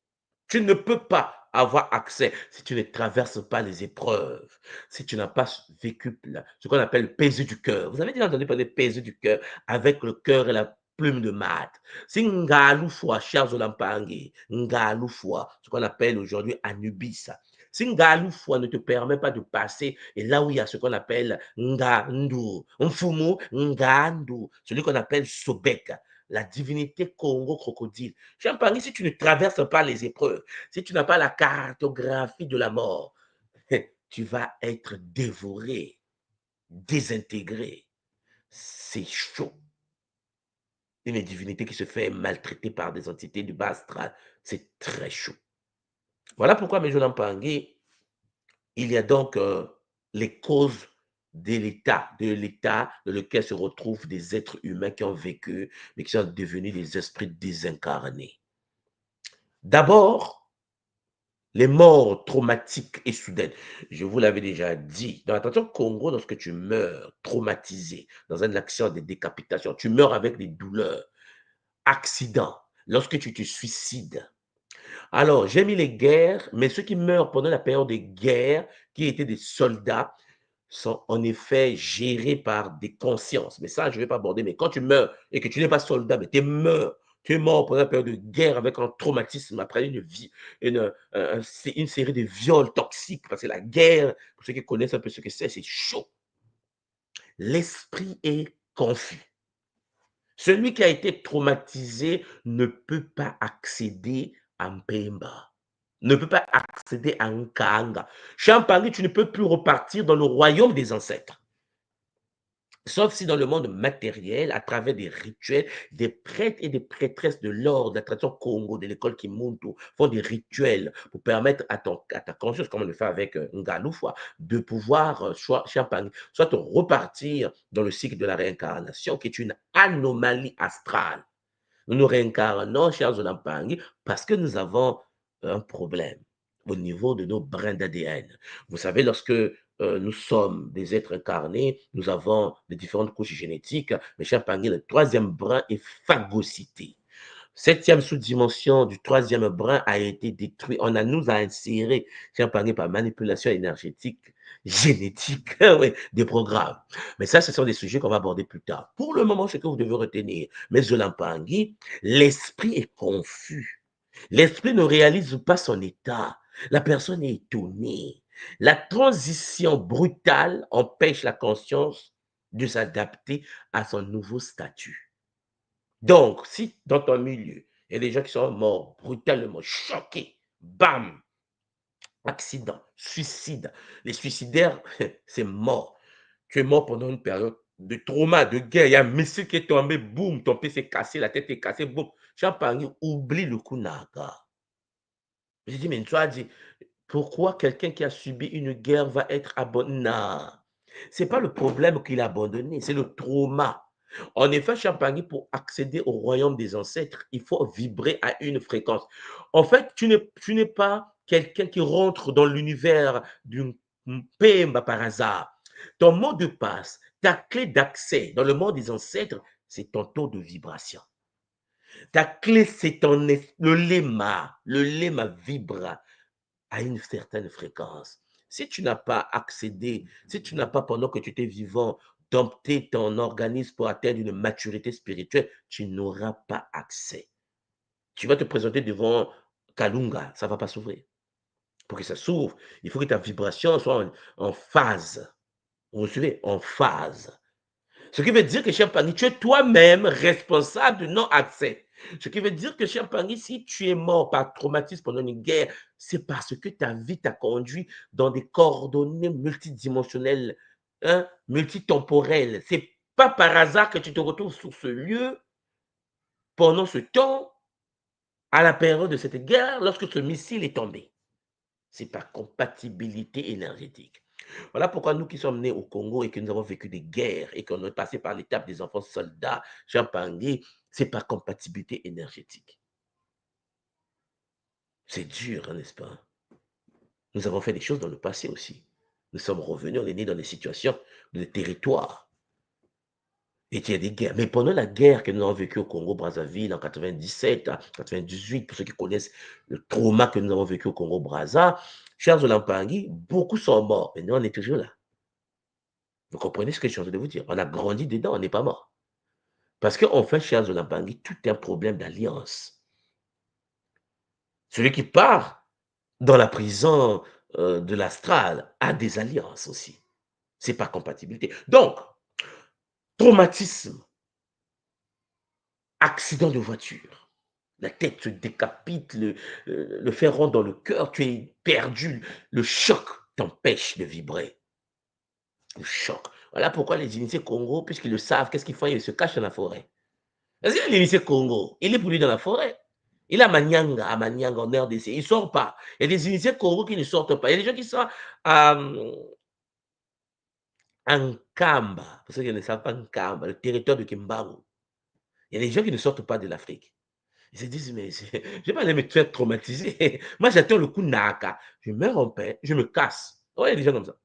Tu ne peux pas avoir accès si tu ne traverses pas les épreuves, si tu n'as pas vécu ce qu'on appelle le pesé du cœur. Vous avez déjà entendu parler de pesé du cœur avec le cœur et la plume de mat. Si Ngaloufwa, chers Olampangi, Ngaloufwa, ce qu'on appelle aujourd'hui Anubis, si Ngaloufwa ne te permet pas de passer, et là où il y a ce qu'on appelle Ngandu, Mfumu, Ngandu, celui qu'on appelle Sobek, la divinité Congo-crocodile. Champagne, si tu ne traverses pas les épreuves, si tu n'as pas la cartographie de la mort, tu vas être dévoré, désintégré. C'est chaud. Une divinité qui se fait maltraiter par des entités du bas astral, c'est très chaud. Voilà pourquoi, mes jeunes Pangui, il y a donc les causes de l'état dans lequel se retrouvent des êtres humains qui ont vécu, mais qui sont devenus des esprits désincarnés. D'abord, les morts traumatiques et soudaines. Je vous l'avais déjà dit, dans la tradition Congo, lorsque tu meurs traumatisé dans un accident de décapitation, tu meurs avec des douleurs, accident, lorsque tu te suicides. Alors, j'ai mis les guerres, mais ceux qui meurent pendant la période des guerres, qui étaient des soldats, sont en effet gérés par des consciences. Mais ça, je ne vais pas aborder. Mais quand tu meurs et que tu n'es pas soldat, mais tu es mort pendant la période de guerre avec un traumatisme après une série de viols toxiques, parce que la guerre, pour ceux qui connaissent un peu ce que c'est chaud. L'esprit est confus. Celui qui a été traumatisé ne peut pas accéder à Mpemba, ne peut pas accéder à Nkanga. Champagne, tu ne peux plus repartir dans le royaume des ancêtres. Sauf si dans le monde matériel, à travers des rituels, des prêtres et des prêtresses de l'ordre, de la tradition Congo, de l'école Kimuntu, font des rituels pour permettre à ta conscience, comme on le fait avec Ngaloufwa, de pouvoir, soit repartir dans le cycle de la réincarnation, qui est une anomalie astrale. Nous nous réincarnons, chers Olampangi, parce que nous avons un problème au niveau de nos brins d'ADN. Vous savez, lorsque nous sommes des êtres incarnés, nous avons les différentes couches génétiques, mais chers Pangi, le troisième brin est phagocyté. Septième sous-dimension du troisième brin a été détruit. Nous a inséré, chers Pangi, par manipulation énergétique, génétique, oui, des programmes. Mais ça, ce sont des sujets qu'on va aborder plus tard. Pour le moment, ce que vous devez retenir, mais Zolampangi, l'esprit est confus. L'esprit ne réalise pas son état. La personne est étonnée. La transition brutale empêche la conscience de s'adapter à son nouveau statut. Donc, si dans ton milieu, il y a des gens qui sont morts brutalement, choqués, bam, accident, suicide. Les suicidaires, c'est mort. Tu es mort pendant une période de trauma, de guerre. Il y a un missile qui est tombé, boum, ton pied s'est cassé, la tête est cassée, boum. Champagne, oublie le Kunaga. J'ai dit, mais tu as dit, pourquoi quelqu'un qui a subi une guerre va être abandonné? Non, ce n'est pas le problème qu'il a abandonné, c'est le trauma. En effet, Champagne, pour accéder au royaume des ancêtres, il faut vibrer à une fréquence. En fait, tu n'es pas quelqu'un qui rentre dans l'univers d'une Pemba par hasard. Ton mot de passe, ta clé d'accès dans le monde des ancêtres, c'est ton taux de vibration. Ta clé, c'est le léma. Le léma vibre à une certaine fréquence. Si tu n'as pas accédé, si tu n'as pas, pendant que tu étais vivant, dompté ton organisme pour atteindre une maturité spirituelle, tu n'auras pas accès. Tu vas te présenter devant Kalunga, ça ne va pas s'ouvrir. Pour que ça s'ouvre, il faut que ta vibration soit en phase. Vous suivez? En phase. Ce qui veut dire que, cher Pangui, tu es toi-même responsable du non-accès. Ce qui veut dire que, cher Pangui, si tu es mort par traumatisme pendant une guerre, c'est parce que ta vie t'a conduit dans des coordonnées multidimensionnelles, hein, multitemporelles. Ce n'est pas par hasard que tu te retrouves sur ce lieu pendant ce temps, à la période de cette guerre, lorsque ce missile est tombé. C'est par compatibilité énergétique. Voilà pourquoi nous qui sommes nés au Congo et que nous avons vécu des guerres et qu'on est passé par l'étape des enfants soldats, Jean Pangui, c'est par compatibilité énergétique. C'est dur, n'est-ce pas? Nous avons fait des choses dans le passé aussi. Nous sommes revenus, on est nés dans des situations, de territoires. Et il y a des guerres. Mais pendant la guerre que nous avons vécue au Congo-Brazzaville en 97, 98, pour ceux qui connaissent le trauma que nous avons vécu au Congo-Brazza, chers Olampangui, beaucoup sont morts. Mais nous, on est toujours là. Vous comprenez ce que je suis en train de vous dire? On a grandi dedans, on n'est pas mort. Parce qu'en fait, chers Olampangui, tout est un problème d'alliance. Celui qui part dans la prison de l'astral a des alliances aussi. C'est par compatibilité. Donc, traumatisme, accident de voiture, la tête se décapite, le fer rentre dans le cœur, tu es perdu, le choc t'empêche de vibrer. Le choc. Voilà pourquoi les initiés Congo, puisqu'ils le savent, qu'est-ce qu'ils font? Ils se cachent dans la forêt. Parce que l'initié Congo, il est pour lui dans la forêt. Il est à Manyanga en RDC. Il ne sort pas. Il y a des initiés Congo qui ne sortent pas. Il y a des gens qui sont en Kamba, parce qu'ils ne savent pas Nkamba, le territoire de Kimbangu. Il y a des gens qui ne sortent pas de l'Afrique. Ils se disent, mais je ne vais pas aller me faire traumatiser. Moi, j'attends le coup Naka. Je meurs en paix, je me casse. Oui, il y a des gens comme ça.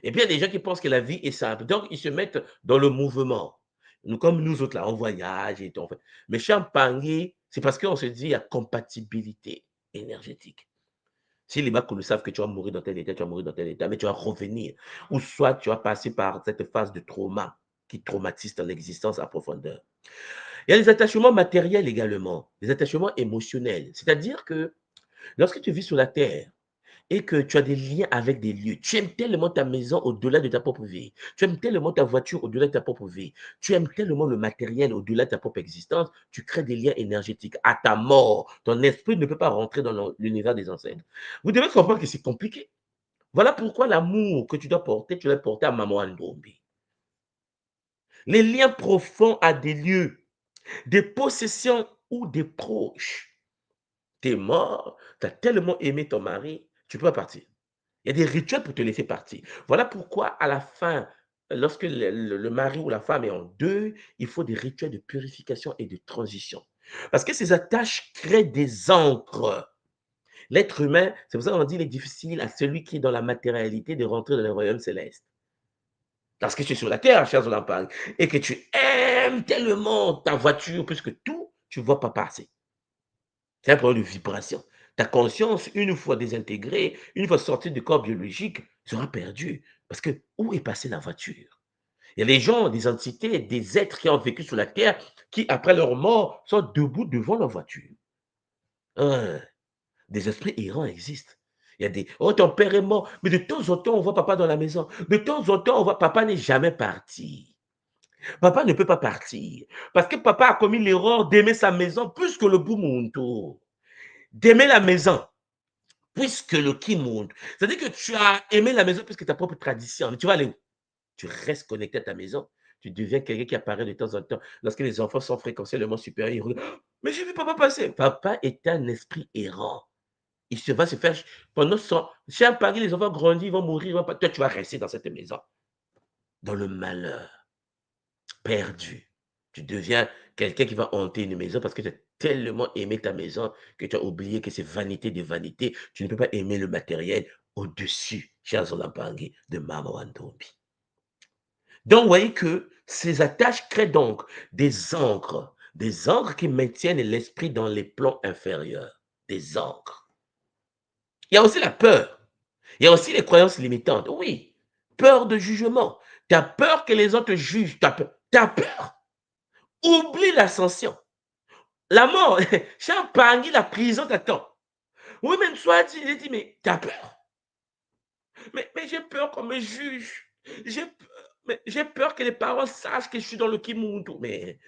Et puis, il y a des gens qui pensent que la vie est simple. Donc, ils se mettent dans le mouvement. Nous, comme nous autres, là, on voyage et tout. Mais Champagny, c'est parce qu'on se dit, il y a compatibilité énergétique. Si les Bakou le savent que tu vas mourir dans tel état, tu vas mourir dans tel état, mais tu vas revenir. Ou soit tu vas passer par cette phase de trauma qui traumatise ton existence à profondeur. Il y a les attachements matériels également, les attachements émotionnels. C'est-à-dire que lorsque tu vis sur la terre et que tu as des liens avec des lieux, tu aimes tellement ta maison au-delà de ta propre vie, tu aimes tellement ta voiture au-delà de ta propre vie, tu aimes tellement le matériel au-delà de ta propre existence, tu crées des liens énergétiques. À ta mort, ton esprit ne peut pas rentrer dans l'univers des ancêtres. Vous devez comprendre que c'est compliqué. Voilà pourquoi l'amour que tu dois porter, tu dois porter à Maman Ndombi. Les liens profonds à des lieux, des possessions ou des proches. Tu es mort, tu as tellement aimé ton mari, tu peux pas partir. Il y a des rituels pour te laisser partir. Voilà pourquoi, à la fin, lorsque le mari ou la femme est en deuil, il faut des rituels de purification et de transition. Parce que ces attaches créent des ancres. L'être humain, c'est pour ça qu'on dit qu'il est difficile à celui qui est dans la matérialité de rentrer dans le royaume céleste. Lorsque tu es sur la terre, chers Olampang, et que tu aimes tellement ta voiture plus que tout, tu ne vois pas passer. C'est un problème de vibration. Ta conscience, une fois désintégrée, une fois sortie du corps biologique, sera perdue. Parce que où est passée la voiture? Il y a des gens, des entités, des êtres qui ont vécu sur la terre, qui, après leur mort, sont debout devant leur voiture. Des esprits errants existent. Il y a des, oh, ton père est mort, mais de temps en temps, on voit papa dans la maison. De temps en temps, on voit papa n'est jamais parti. Papa ne peut pas partir. Parce que papa a commis l'erreur d'aimer sa maison plus que le Bumuntu. D'aimer la maison plus que le Kimundu. C'est-à-dire que tu as aimé la maison plus que ta propre tradition. Mais tu vas aller où? Tu restes connecté à ta maison. Tu deviens quelqu'un qui apparaît de temps en temps. Lorsque les enfants sont fréquentiellement supérieurs, ils regardent, oh, mais j'ai vu papa passer. Papa est un esprit errant. Il va se faire pendant son. Chez un Paris, les enfants grandissent, ils vont mourir. Toi, tu vas rester dans cette maison. Dans le malheur. Perdu. Tu deviens quelqu'un qui va hanter une maison parce que tu as tellement aimé ta maison que tu as oublié que c'est vanité de vanité. Tu ne peux pas aimer le matériel au-dessus, chers Olampangui, de Mama Wandombi. Donc, vous voyez que ces attaches créent donc des ancres. Des ancres qui maintiennent l'esprit dans les plans inférieurs. Des ancres. Il y a aussi la peur. Il y a aussi les croyances limitantes. Oui, peur de jugement. Tu as peur que les autres jugent. Tu as peur. T'as peur. Oublie l'ascension. La mort, Champagne, la prison t'attend. Oui, même soit, il dit, mais tu as peur. Mais j'ai peur qu'on me juge. J'ai peur que les parents sachent que je suis dans le Kimuntu. Mais,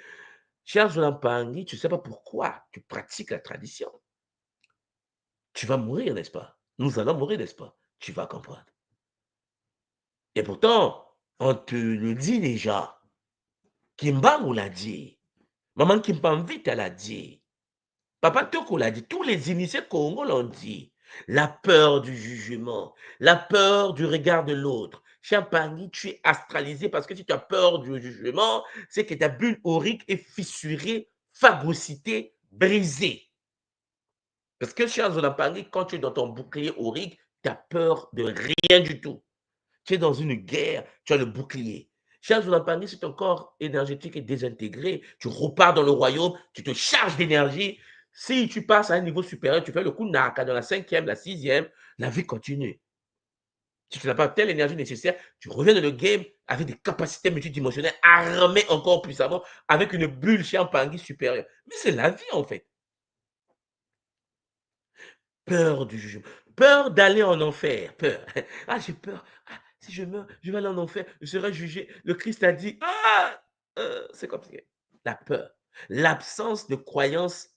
cher Zolampangui, tu ne sais pas pourquoi tu pratiques la tradition. Tu vas mourir, n'est-ce pas? Nous allons mourir, n'est-ce pas? Tu vas comprendre. Et pourtant, on te le dit déjà. Kimbangu l'a dit. Maman Kimpamvite l'a dit. Papa Toko l'a dit. Tous les initiés Congo l'ont dit. La peur du jugement, la peur du regard de l'autre. Champagne, tu es astralisé parce que si tu as peur du jugement, c'est que ta bulle aurique est fissurée, phagocytée, brisée. Parce que, cher Zolampangui, quand tu es dans ton bouclier aurique, tu as peur de rien du tout. Tu es dans une guerre, tu as le bouclier. Cher Zolampangui, si ton corps énergétique est désintégré, tu repars dans le royaume, tu te charges d'énergie. Si tu passes à un niveau supérieur, tu fais le coup Naka dans la 5e, la 6e, la vie continue. Si tu n'as pas telle énergie nécessaire, tu reviens dans le game avec des capacités multidimensionnelles, armées encore puissamment, avec une bulle Champagne supérieure. Mais c'est la vie en fait. Peur du jugement, peur d'aller en enfer, peur. Ah, j'ai peur. Ah, si je meurs, je vais aller en enfer, je serai jugé. Le Christ a dit, c'est compliqué. La peur, l'absence de croyance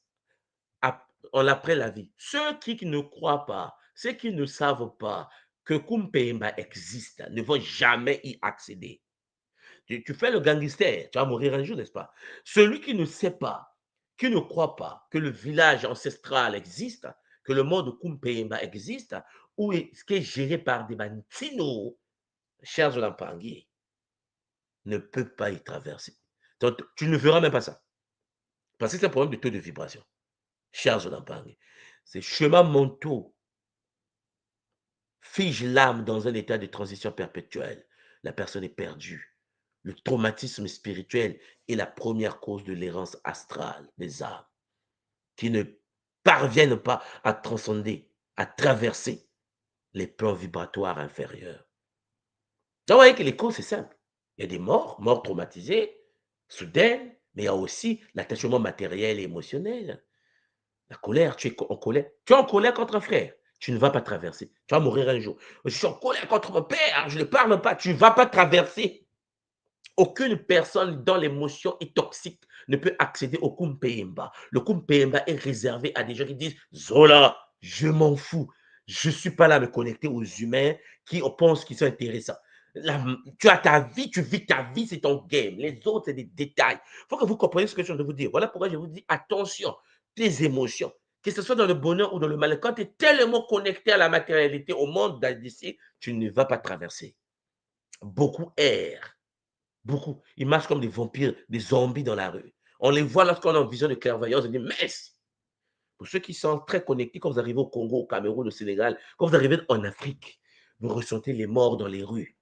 en après la vie. Ceux qui ne croient pas, ceux qui ne savent pas que Kumpemba existe, ne vont jamais y accéder. Tu fais le gangster, tu vas mourir un jour, n'est-ce pas? Celui qui ne sait pas, qui ne croit pas que le village ancestral existe, que le monde Kumpemba existe, ou ce qui est géré par des Bantino, cher Zolampangui, ne peut pas y traverser. Donc, tu ne verras même pas ça. Parce que c'est un problème de taux de vibration. Cher Zolampangui, ces chemins mentaux figent l'âme dans un état de transition perpétuelle. La personne est perdue. Le traumatisme spirituel est la première cause de l'errance astrale des âmes qui ne parviennent pas à transcender, à traverser les plans vibratoires inférieurs. Vous voyez que les causes, c'est simple. Il y a des morts traumatisées, soudaines, mais il y a aussi l'attachement matériel et émotionnel. La colère, tu es en colère. Tu es en colère contre un frère. Tu ne vas pas traverser. Tu vas mourir un jour. Je suis en colère contre mon père. Je ne parle pas. Tu ne vas pas traverser. Aucune personne dans l'émotion et toxique ne peut accéder au Kumpemba. Le Kumpemba est réservé à des gens qui disent « Zola, je m'en fous. Je ne suis pas là à me connecter aux humains qui pensent qu'ils sont intéressants. » Tu as ta vie, tu vis ta vie, c'est ton game. Les autres, c'est des détails. Il faut que vous compreniez ce que je viens de vous dire. Voilà pourquoi je vous dis attention, tes émotions, que ce soit dans le bonheur ou dans le mal, quand tu es tellement connecté à la matérialité, au monde d'ici, tu ne vas pas traverser. Beaucoup errent. Beaucoup. Ils marchent comme des vampires, des zombies dans la rue. On les voit lorsqu'on a une vision de clairvoyance. On dit, messe. Pour ceux qui sont très connectés, quand vous arrivez au Congo, au Cameroun, au Sénégal, quand vous arrivez en Afrique, vous ressentez les morts dans les rues.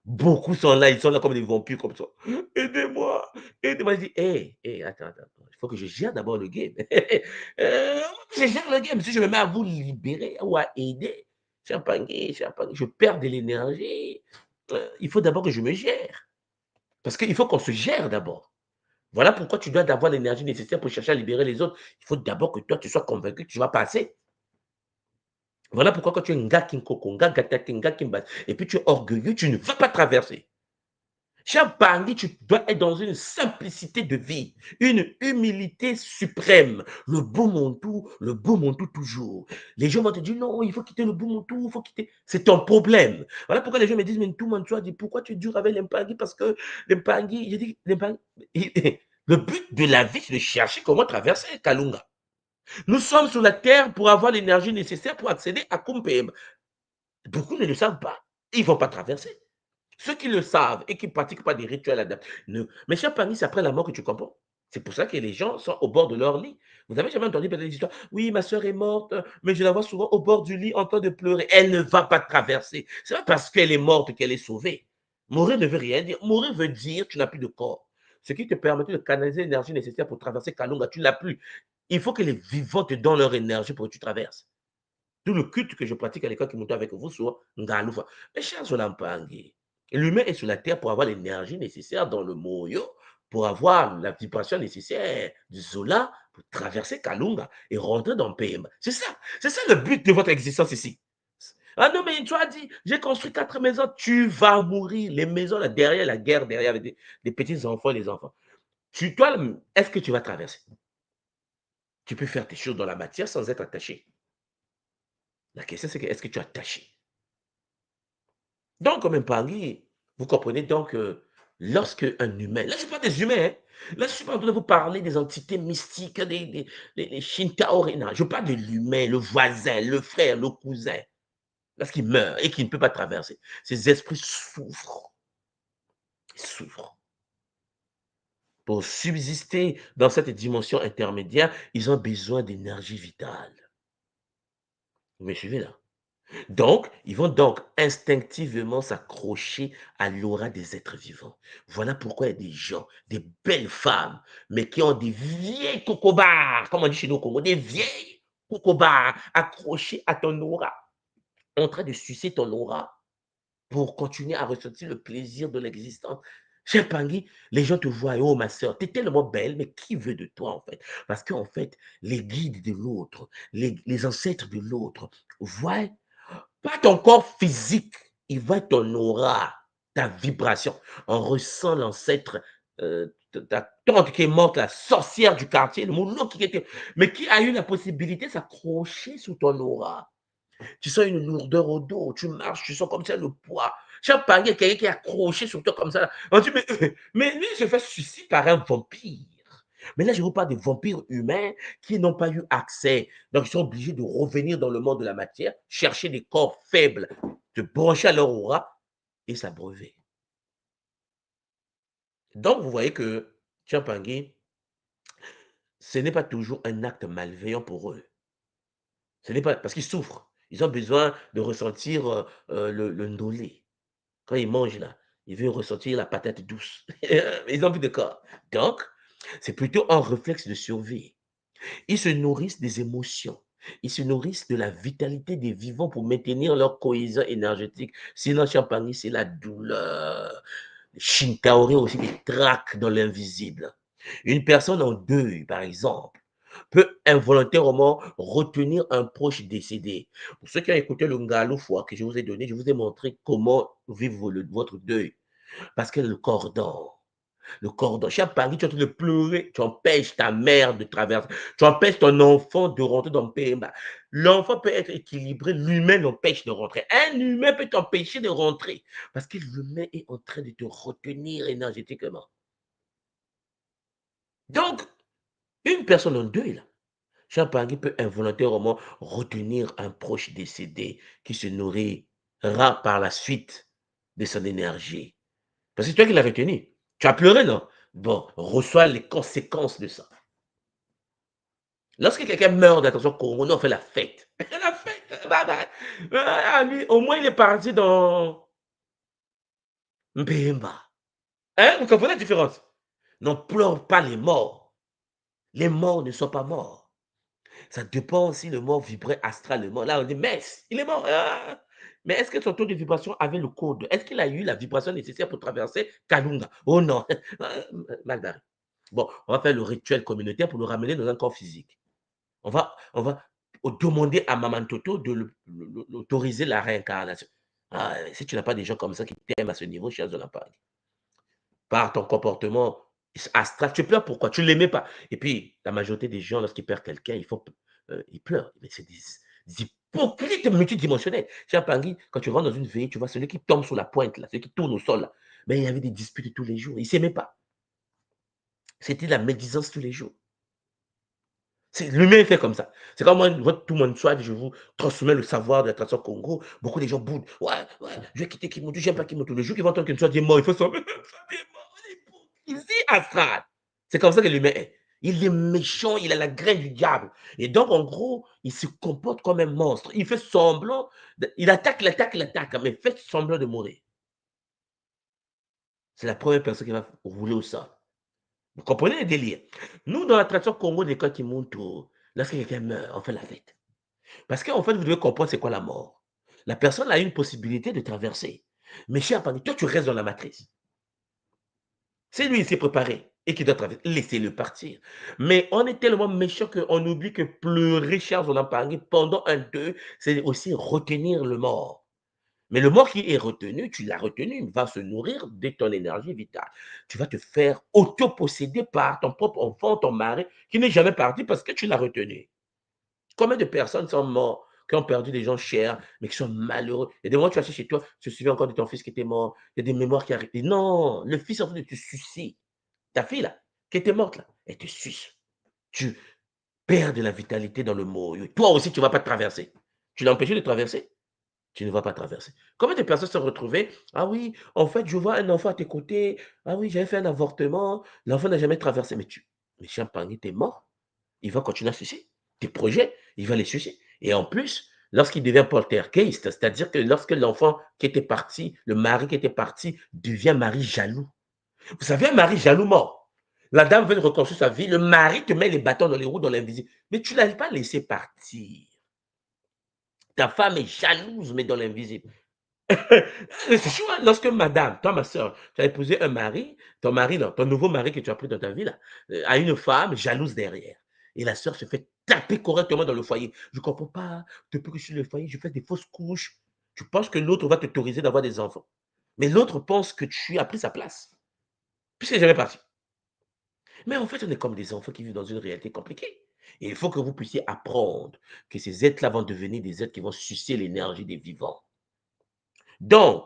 Beaucoup sont là, ils sont là comme des vampires, comme ça. Aidez-moi, aidez-moi. Je dis, attends. Il faut que je gère d'abord le game. Je gère le game. Si je me mets à vous libérer ou à aider, champagne, je perds de l'énergie. Il faut d'abord que je me gère. Parce qu'il faut qu'on se gère d'abord. Voilà pourquoi tu dois avoir l'énergie nécessaire pour chercher à libérer les autres. Il faut d'abord que toi, tu sois convaincu que tu vas passer. Voilà pourquoi quand tu es un gars qui et puis tu es orgueilleux, tu ne vas pas traverser. Champagne, tu dois être dans une simplicité de vie, une humilité suprême. Le beau montou toujours. Les gens vont te dire non, il faut quitter le beau montou, il faut quitter. C'est ton problème. Voilà pourquoi les gens me disent, mais tout le monde, tu as dit, pourquoi tu es dur avec l'Empangui? Parce que l'Empangui, je dis, le but de la vie, c'est de chercher comment traverser Kalunga. Nous sommes sur la terre pour avoir l'énergie nécessaire pour accéder à Kumpemba. Beaucoup ne le savent pas. Ils ne vont pas traverser. Ceux qui le savent et qui ne pratiquent pas des rituels adaptés. Mais cher Pani, c'est après la mort que tu comprends. C'est pour ça que les gens sont au bord de leur lit. Vous n'avez jamais entendu parler des histoires. Oui, ma soeur est morte, mais je la vois souvent au bord du lit en train de pleurer. Elle ne va pas traverser. C'est pas parce qu'elle est morte qu'elle est sauvée. Mourir ne veut rien dire. Mourir veut dire que tu n'as plus de corps. ce qui te permettait de canaliser l'énergie nécessaire pour traverser Kalunga, tu ne l'as plus. Il faut que les vivants te donnent leur énergie pour que tu traverses. Tout le culte que je pratique à l'école qui monte avec vous sur Ngaloufa. Mes chers Olampangi, l'humain est sur la terre pour avoir l'énergie nécessaire dans le moyo, pour avoir la vibration nécessaire du Zola, pour traverser Kalunga et rentrer dans PM. C'est ça le but de votre existence ici. Ah non, mais tu as dit, j'ai construit 4 maisons, tu vas mourir. Les maisons là, derrière la guerre, derrière avec des petits-enfants et les enfants. Toi, est-ce que tu vas traverser? Tu peux faire tes choses dans la matière sans être attaché. La question, c'est que est-ce que tu es attaché? Donc, comme un pari, vous comprenez donc que lorsque un humain, là, je ne suis pas des humains, hein. Là, je ne suis pas en train de vous parler des entités mystiques, des Shintaori, non. Je parle de l'humain, le voisin, le frère, le cousin, lorsqu'il meurt et qu'il ne peut pas traverser. Ces esprits souffrent. Ils souffrent. Pour subsister dans cette dimension intermédiaire, ils ont besoin d'énergie vitale. Vous me suivez là? Donc, ils vont donc instinctivement s'accrocher à l'aura des êtres vivants. Voilà pourquoi il y a des gens, des belles femmes, mais qui ont des vieilles cocobars, comme on dit chez nous au Congo, des vieilles cocobars accrochées à ton aura, en train de sucer ton aura pour continuer à ressentir le plaisir de l'existence. Cher Pangui, les gens te voient, oh ma soeur, tu es tellement belle, mais qui veut de toi en fait? Parce qu'en fait, les guides de l'autre, les ancêtres de l'autre voient pas ton corps physique, il voit ton aura, ta vibration. On ressent l'ancêtre, ta tante qui est morte, la sorcière du quartier, le moulon qui était, mais qui a eu la possibilité de s'accrocher sous ton aura. Tu sens une lourdeur au dos, tu marches, tu sens comme ça le poids. Chaque panier, quelqu'un qui est accroché sur toi comme ça. On dit, mais lui, il se fait suicider par un vampire. Mais là, je vous parle des vampires humains qui n'ont pas eu accès. Donc, ils sont obligés de revenir dans le monde de la matière, chercher des corps faibles, de brancher à leur aura et s'abreuver. Donc, vous voyez que Chiampangui, ce n'est pas toujours un acte malveillant pour eux. Ce n'est pas parce qu'ils souffrent. Ils ont besoin de ressentir le ndolé. Quand ils mangent là, ils veulent ressentir la patate douce. Ils ont plus de corps. Donc, c'est plutôt un réflexe de survie. Ils se nourrissent des émotions. Ils se nourrissent de la vitalité des vivants pour maintenir leur cohésion énergétique. Sinon, Champagny, c'est la douleur. Shintaori aussi des traques dans l'invisible. Une personne en deuil, par exemple, peut involontairement retenir un proche décédé. Pour ceux qui ont écouté le Ngaloufwa que je vous ai donné, je vous ai montré comment vivre votre deuil. Parce que le cordon, chaque Paris, tu es en train de pleurer, tu empêches ta mère de traverser, tu empêches ton enfant de rentrer dans le PMA. L'enfant peut être équilibré, l'humain l'empêche de rentrer. Un humain peut t'empêcher de rentrer parce que l'humain est en train de te retenir énergétiquement. Donc, une personne en deuil, là, Champagny peut involontairement retenir un proche décédé qui se nourrira par la suite de son énergie. Parce que c'est toi qui l'as retenu. Tu as pleuré, non? Bon, reçois les conséquences de ça. Lorsque quelqu'un meurt d'attention corona, on fait la fête. La fête. Lui, au moins, il est parti dans Mbemba. Hein? Vous comprenez la différence? Non, pleure pas les morts. Les morts ne sont pas morts. Ça dépend si le mort vibrait astralement. Là, on dit, mais il est mort. Ah. Mais est-ce que son taux de vibration avait le code? Est-ce qu'il a eu la vibration nécessaire pour traverser Kalunga? Oh non, mal barré. Bon, on va faire le rituel communautaire pour le ramener dans un corps physique. On va demander à Maman Toto de l'autoriser la réincarnation. Ah, si tu n'as pas des gens comme ça qui t'aiment à ce niveau, cher Zolampag, par ton comportement astral, tu pleures pourquoi? Tu ne l'aimais pas. Et puis, la majorité des gens, lorsqu'ils perdent quelqu'un, ils pleurent. Mais c'est des hypocrites multidimensionnels. Cher Pangui, quand tu rentres dans une veille, tu vois celui qui tombe sur la pointe, là, celui qui tourne au sol. Là. Mais il y avait des disputes tous les jours. Ils ne s'aimaient pas. C'était la médisance tous les jours. L'humain fait comme ça. C'est comme moi, tout mon soir, je vous transmets le savoir de la tradition Congo. Beaucoup de gens boudent. Ouais, je vais quitter Kimoto, j'aime pas Kimoto. Le jour qu'ils vont entendre qu'une soit est mort, il faut sembler. L'hypocrisie astrale. C'est comme ça que l'humain est. Il est méchant, il a la graine du diable. Et donc, en gros, il se comporte comme un monstre. Il fait semblant, il attaque, mais il fait semblant de mourir. C'est la première personne qui va rouler au sol. Vous comprenez le délire? Nous, dans la tradition Congo, des cas qui montent, lorsque quelqu'un meurt, on fait la fête. Parce qu'en fait, vous devez comprendre c'est quoi la mort. La personne a une possibilité de traverser. Mais cher Pani, toi, tu restes dans la matrice. C'est lui, il s'est préparé et qui doit traverser. Laissez-le partir. Mais on est tellement méchant qu'on oublie que pleurer, cher Zolampangi, pendant un deuil, c'est aussi retenir le mort. Mais le mort qui est retenu, tu l'as retenu, il va se nourrir de ton énergie vitale. Tu vas te faire auto-posséder par ton propre enfant, ton mari, qui n'est jamais parti parce que tu l'as retenu. Combien de personnes sont mortes, qui ont perdu des gens chers, mais qui sont malheureux? Il y a des moments où tu assis chez toi, tu te souviens encore de ton fils qui était mort, il y a des mémoires qui arrivent. Non, le fils est en train de te sucer. Ta fille, là, qui était morte, là, elle te suce. Tu perds de la vitalité dans le mot. Toi aussi, tu ne vas pas te traverser. Tu l'as empêché de traverser? Tu ne vas pas traverser. Combien de personnes se sont retrouvées? Ah oui, en fait, je vois un enfant à tes côtés. Ah oui, j'avais fait un avortement. L'enfant n'a jamais traversé. Mais Champagne, t'es mort. Il va continuer à sucer. Tes projets, il va les sucer. Et en plus, lorsqu'il devient poltergeist, c'est-à-dire que lorsque l'enfant qui était parti, le mari qui était parti, devient mari jaloux. Vous savez, un mari jaloux mort. La dame veut reconstruire sa vie. Le mari te met les bâtons dans les roues, dans l'invisible. Mais tu ne l'as pas laissé partir. Ta femme est jalouse, mais dans l'invisible. C'est chaud, hein. Lorsque madame, toi, ma soeur, tu as épousé un mari, ton mari, là, ton nouveau mari que tu as pris dans ta vie, là, a une femme jalouse derrière. Et la soeur se fait taper correctement dans le foyer. Je ne comprends pas, depuis que je suis dans le foyer, je fais des fausses couches. Tu penses que l'autre va t'autoriser d'avoir des enfants. Mais l'autre pense que tu as pris sa place. Puisqu'il n'est jamais parti. Mais en fait, on est comme des enfants qui vivent dans une réalité compliquée. Et il faut que vous puissiez apprendre que ces êtres-là vont devenir des êtres qui vont sucer l'énergie des vivants. Donc,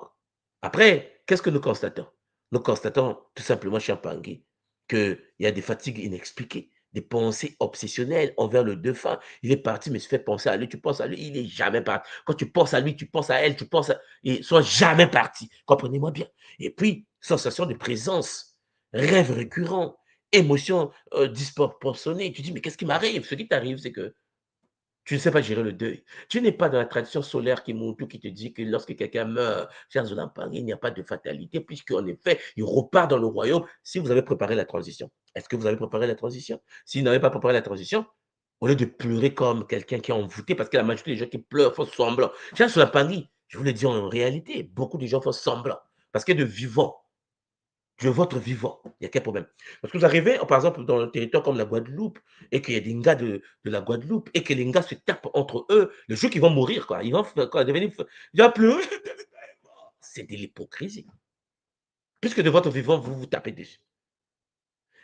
après, qu'est-ce que nous constatons? Nous constatons tout simplement, cher Pangui, qu'il y a des fatigues inexpliquées, des pensées obsessionnelles envers le défunt. Il est parti, mais se fait penser à lui, tu penses à lui, il n'est jamais parti. Quand tu penses à lui, tu penses à elle, tu penses à... Ils ne sont jamais partis. Comprenez-moi bien. Et puis, sensation de présence, rêve récurrent, émotions disproportionnées. Tu dis, mais qu'est-ce qui m'arrive? Ce qui t'arrive, c'est que tu ne sais pas gérer le deuil. Tu n'es pas dans la tradition solaire qui te dit que lorsque quelqu'un meurt, cher Zolampang, il n'y a pas de fatalité, puisqu'en effet, il repart dans le royaume si vous avez préparé la transition. Est-ce que vous avez préparé la transition? Si vous n'avez pas préparé la transition, au lieu de pleurer comme quelqu'un qui est envoûté, parce que la majorité des gens qui pleurent font semblant. Cher Zolampang, je vous le dis en réalité, beaucoup de gens font semblant, parce que de vivants, je veux votre vivant. Il n'y a quel problème. Parce que vous arrivez, par exemple, dans un territoire comme la Guadeloupe, et qu'il y a des gars de la Guadeloupe, et que les gars se tapent entre eux, le jour qu'ils vont mourir, quoi. Ils vont devenir. Ils vont pleurer. C'est de l'hypocrisie. Puisque de votre vivant, vous vous tapez dessus.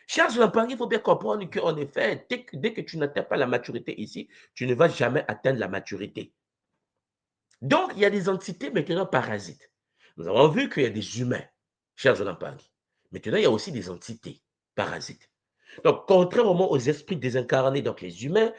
Charles Lampang, il faut bien comprendre qu'en effet, dès que tu n'atteins pas la maturité ici, tu ne vas jamais atteindre la maturité. Donc, il y a des entités maintenant parasites. Nous avons vu qu'il y a des humains, Charles Lampang. Maintenant, il y a aussi des entités parasites. Donc, contrairement aux esprits désincarnés, donc les humains,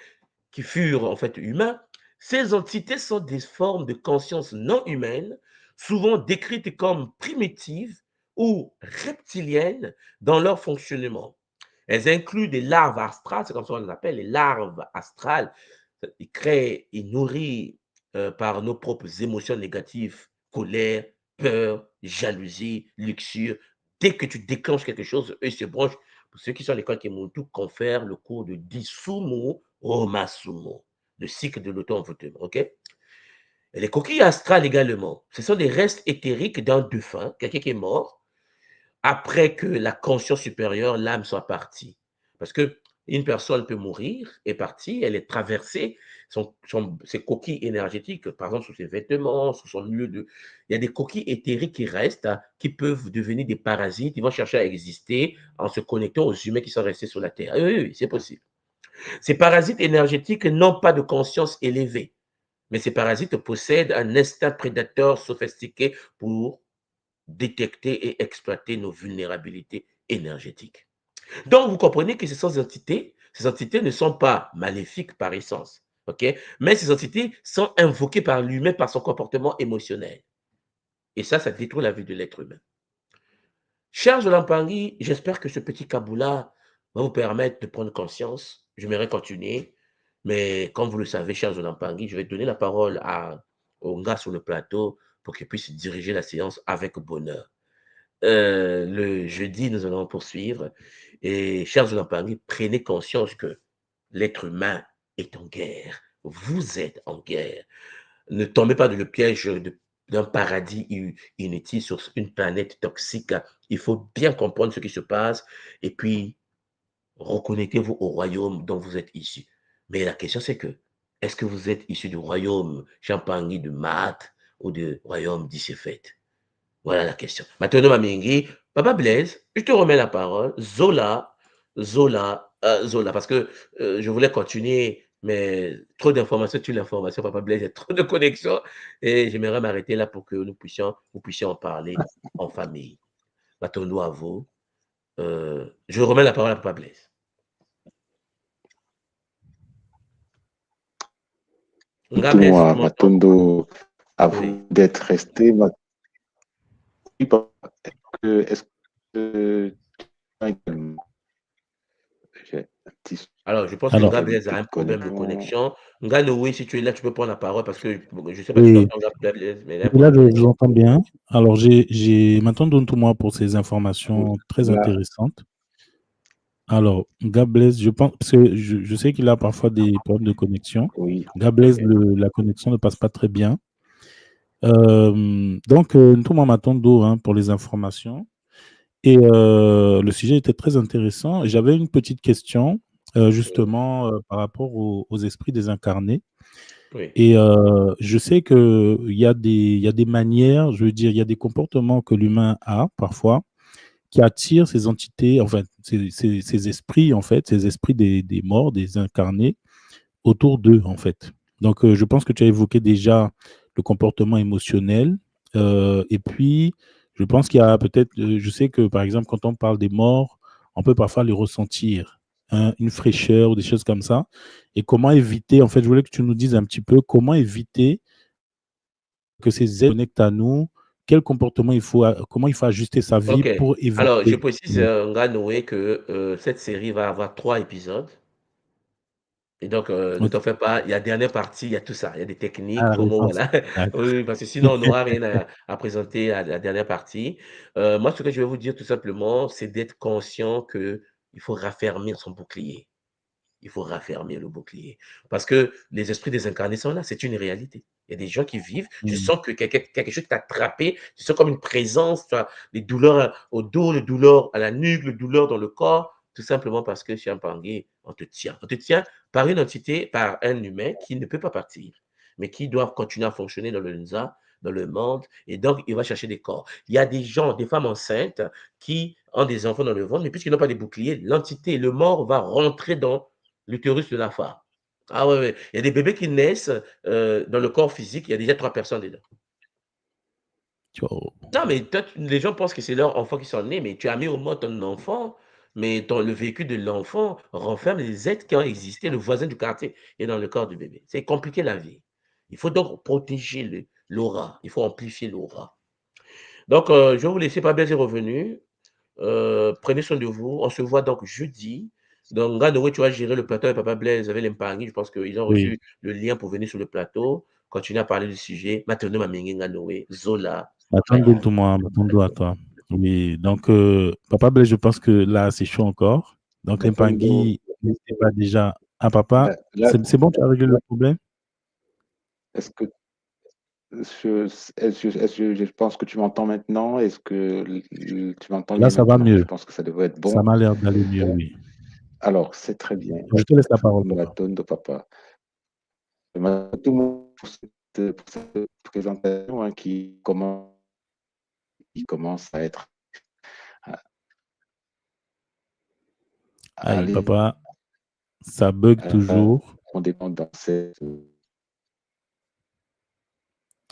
qui furent en fait humains, ces entités sont des formes de conscience non humaine, souvent décrites comme primitives ou reptiliennes dans leur fonctionnement. Elles incluent des larves astrales, c'est comme ça qu'on les appelle, les larves astrales, créées et nourries par nos propres émotions négatives, colère, peur, jalousie, luxure. Dès que tu déclenches quelque chose, eux se branchent. Pour ceux qui sont à l'école Kemuntu, confèrent le cours de Disumo Omasumo, le cycle de l'auto-envoûtement. OK? Et les coquilles astrales également, ce sont des restes éthériques d'un défunt, quelqu'un qui est mort, après que la conscience supérieure, l'âme, soit partie. Parce que une personne peut mourir, est partie, elle est traversée, ses coquilles énergétiques, par exemple sous ses vêtements, sous son lieu de... Il y a des coquilles éthériques qui restent, hein, qui peuvent devenir des parasites, ils vont chercher à exister en se connectant aux humains qui sont restés sur la Terre. Oui, oui, oui, c'est possible. Ces parasites énergétiques n'ont pas de conscience élevée, mais ces parasites possèdent un instinct prédateur sophistiqué pour détecter et exploiter nos vulnérabilités énergétiques. Donc, vous comprenez que ces entités ne sont pas maléfiques par essence, ok? Mais ces entités sont invoquées par l'humain par son comportement émotionnel. Et ça détruit la vie de l'être humain. Cher Jolampangui, j'espère que ce petit kaboula va vous permettre de prendre conscience. J'aimerais continuer, mais comme vous le savez, cher Jolampangui, je vais donner la parole au gars sur le plateau pour qu'il puisse diriger la séance avec bonheur. Le jeudi, nous allons poursuivre. Et chers Olampangi, prenez conscience que l'être humain est en guerre. Vous êtes en guerre. Ne tombez pas dans le piège d'un paradis inutile sur une planète toxique. Il faut bien comprendre ce qui se passe et puis reconnectez-vous au royaume dont vous êtes issu. Mais la question, c'est que, est-ce que vous êtes issu du royaume Champagny de Math ou du royaume d'Issefet? Voilà la question. Maintenant, Mamingi, Papa Blaise, je te remets la parole. Zola, parce que je voulais continuer, mais trop d'informations sur l'information, Papa Blaise, il y a trop de connexions, et j'aimerais m'arrêter là pour que vous puissiez en parler en famille. Maintenant, à vous. Je remets la parole à Papa Blaise. Dites-moi, Matondo, à vous Oui. d'être resté. Est-ce que j'ai un petit Alors, je pense que Ngablaise a un problème de connexion. Ngano, oui, si tu es là, tu peux prendre la parole parce que je ne sais pas si tu entends Ngablaise, mais là, je vous entends bien. Alors, j'ai maintenant donne-moi pour ces informations très intéressantes. Alors, Ngablaise, je pense, parce que je sais qu'il a parfois des problèmes de connexion. Oui. Ngablaise, la connexion ne passe pas très bien. Donc, Ntouma Matondo pour les informations. Et le sujet était très intéressant. J'avais une petite question, justement, par rapport aux esprits désincarnés. Oui. Et je sais qu'il y a des manières, je veux dire, il y a des comportements que l'humain a parfois qui attirent ces entités, enfin, ces esprits, en fait, ces esprits des morts, des incarnés, autour d'eux, en fait. Donc, je pense que tu as évoqué déjà le comportement émotionnel. Et puis, je pense qu'il y a peut-être, je sais que, par exemple, quand on parle des morts, on peut parfois les ressentir, une fraîcheur ou des choses comme ça. Et comment éviter, en fait, je voulais que tu nous dises un petit peu comment éviter que ces êtres connectent à nous, quel comportement comment il faut ajuster sa vie Ok. pour éviter. Alors, je précise, Nganoé, que cette série va avoir 3 épisodes. Et donc, ne t'en fais pas, il y a dernière partie, il y a tout ça, il y a des techniques, comment, voilà. Oui, parce que sinon, on n'aura rien à présenter à la dernière partie. Moi, ce que je vais vous dire tout simplement, c'est d'être conscient qu'il faut raffermir son bouclier. Il faut raffermir le bouclier. Parce que les esprits désincarnés sont là, c'est une réalité. Il y a des gens qui vivent, tu sens que quelque chose t'a attrapé, tu sens comme une présence, tu as des douleurs au dos, les douleurs à la nuque, les douleurs dans le corps, tout simplement parce que chez un pangué, on te tient. On te tient par une entité, par un humain qui ne peut pas partir, mais qui doit continuer à fonctionner dans le NSA, dans le monde, et donc il va chercher des corps. Il y a des gens, des femmes enceintes qui ont des enfants dans le ventre, mais puisqu'ils n'ont pas de bouclier, l'entité, le mort va rentrer dans l'utérus de la femme. Ah ouais, ouais. Il y a des bébés qui naissent dans le corps physique, il y a déjà 3 personnes dedans. Non, mais les gens pensent que c'est leur enfant qui sont nés, mais tu as mis au monde ton enfant, mais le véhicule de l'enfant renferme les êtres qui ont existé, le voisin du quartier est dans le corps du bébé. C'est compliqué la vie. Il faut donc protéger l'aura, il faut amplifier l'aura. Donc, je vais vous laisser, pas bien, c'est revenu. Prenez soin de vous. On se voit donc jeudi. Donc, Nganoé, tu vas gérer le plateau avec Papa Blaise, avec l'Empangui. Je pense qu'ils ont reçu le lien pour venir sur le plateau. Continuer à parler du sujet. Maintenant, Mamingi Nganoé, Zola. Attends à toi. Oui, donc, Papa Blaise, je pense que là, c'est chaud encore. Donc, l'Empangui, n'hésitez pas déjà. Ah, papa, c'est bon, tu as réglé le problème? Est-ce que je pense que tu m'entends maintenant? Est-ce que tu m'entends Là, bien ça va maintenant? mieux. Je pense que ça devrait être bon. Ça m'a l'air d'aller mieux, oui. Alors, c'est très bien. Je te laisse la parole, papa. Tout le monde pour cette présentation qui commence à être. Aïe, papa, ça bug toujours. On dépend dans cette.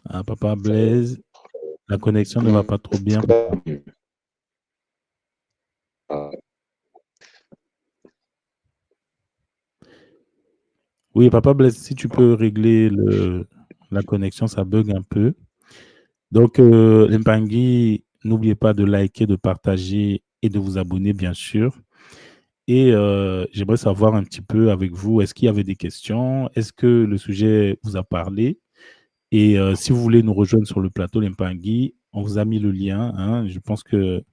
Ah, Papa Blaise, la connexion ne va pas trop bien. Oui, Papa Blaise, si tu peux régler la connexion, ça bug un peu. Donc, l'Empangui, n'oubliez pas de liker, de partager et de vous abonner, bien sûr. Et j'aimerais savoir un petit peu avec vous, est-ce qu'il y avait des questions? Est-ce que le sujet vous a parlé? Et si vous voulez nous rejoindre sur le plateau l'Empangui, on vous a mis le lien. Je pense que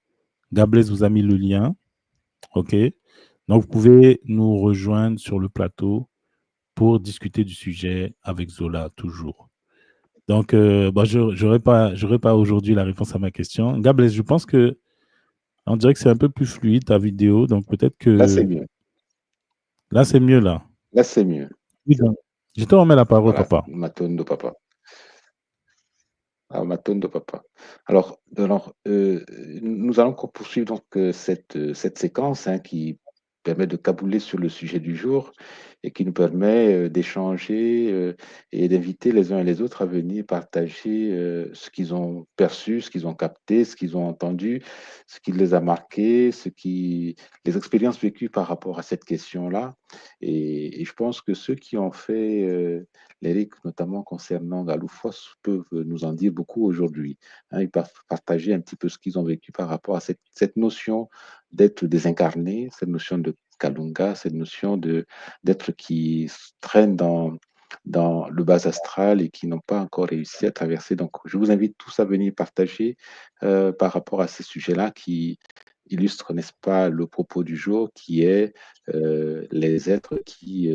Gables vous a mis le lien. OK? Donc, vous pouvez nous rejoindre sur le plateau pour discuter du sujet avec Zola, toujours. Donc, je n'aurai pas aujourd'hui la réponse à ma question. Gabriel, je pense que on dirait que c'est un peu plus fluide ta vidéo, donc peut-être Là, c'est que mieux. là, c'est mieux là. Là, c'est mieux. Oui, donc, je te remets la parole, Voilà, papa. Matondo Papa. Ah, Matondo Papa. Alors nous allons poursuivre donc cette séquence hein, qui permet de cabouler sur le sujet du jour et qui nous permet d'échanger et d'inviter les uns et les autres à venir partager ce qu'ils ont perçu, ce qu'ils ont capté, ce qu'ils ont entendu, ce qui les a marqués, les expériences vécues par rapport à cette question-là. Et je pense que ceux qui ont fait l'ERIC, notamment concernant Galoufos, peuvent nous en dire beaucoup aujourd'hui. Hein, ils peuvent partager un petit peu ce qu'ils ont vécu par rapport à cette notion d'être désincarné, cette notion de Kalunga, cette notion d'être qui traîne dans le bas astral et qui n'ont pas encore réussi à traverser. Donc, je vous invite tous à venir partager par rapport à ces sujets-là qui illustrent, n'est-ce pas, le propos du jour, qui est les êtres qui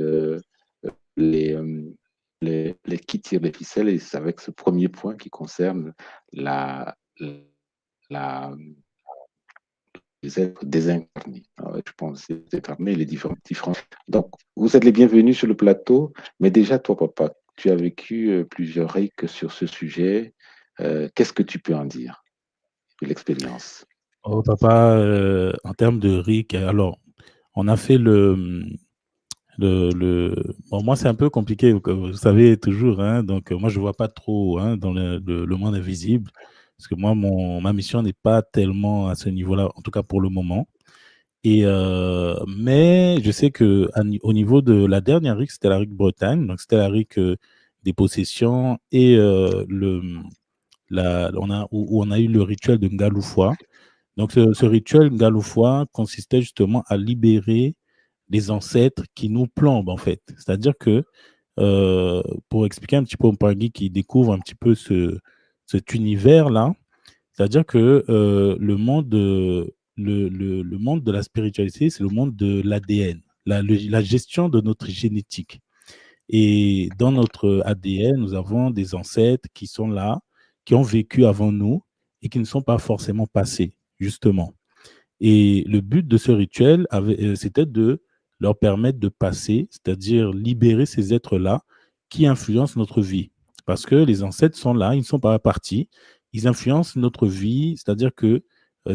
les, qui tirent les ficelles, et c'est avec ce premier point qui concerne la, la, les êtres désincarnés. Alors, je pense que c'est désincarnés, les différents. Donc, vous êtes les bienvenus sur le plateau, mais déjà, toi, papa, tu as vécu plusieurs RIC sur ce sujet. Qu'est-ce que tu peux en dire de l'expérience? Oh, papa, en termes de RIC, alors, on a fait Bon, moi, c'est un peu compliqué, vous savez, toujours, hein, donc moi, je ne vois pas trop hein, dans le monde invisible, parce que moi, ma mission n'est pas tellement à ce niveau-là, en tout cas pour le moment. Mais je sais qu'au niveau de la dernière RIC, c'était la RIC Bretagne, donc c'était la RIC des possessions et où on a eu le rituel de Ngaloufoua. Donc, ce rituel Ngaloufoua consistait justement à libérer les ancêtres qui nous plombent, en fait. C'est-à-dire que, pour expliquer un petit peu aux Mpangui qui découvre un petit peu cet univers-là, c'est-à-dire que le monde de la spiritualité, c'est le monde de l'ADN, la gestion de notre génétique. Et dans notre ADN, nous avons des ancêtres qui sont là, qui ont vécu avant nous et qui ne sont pas forcément passés, justement. Et le but de ce rituel, c'était de leur permettre de passer, c'est-à-dire libérer ces êtres-là qui influencent notre vie. Parce que les ancêtres sont là, ils ne sont pas partis, ils influencent notre vie, c'est-à-dire que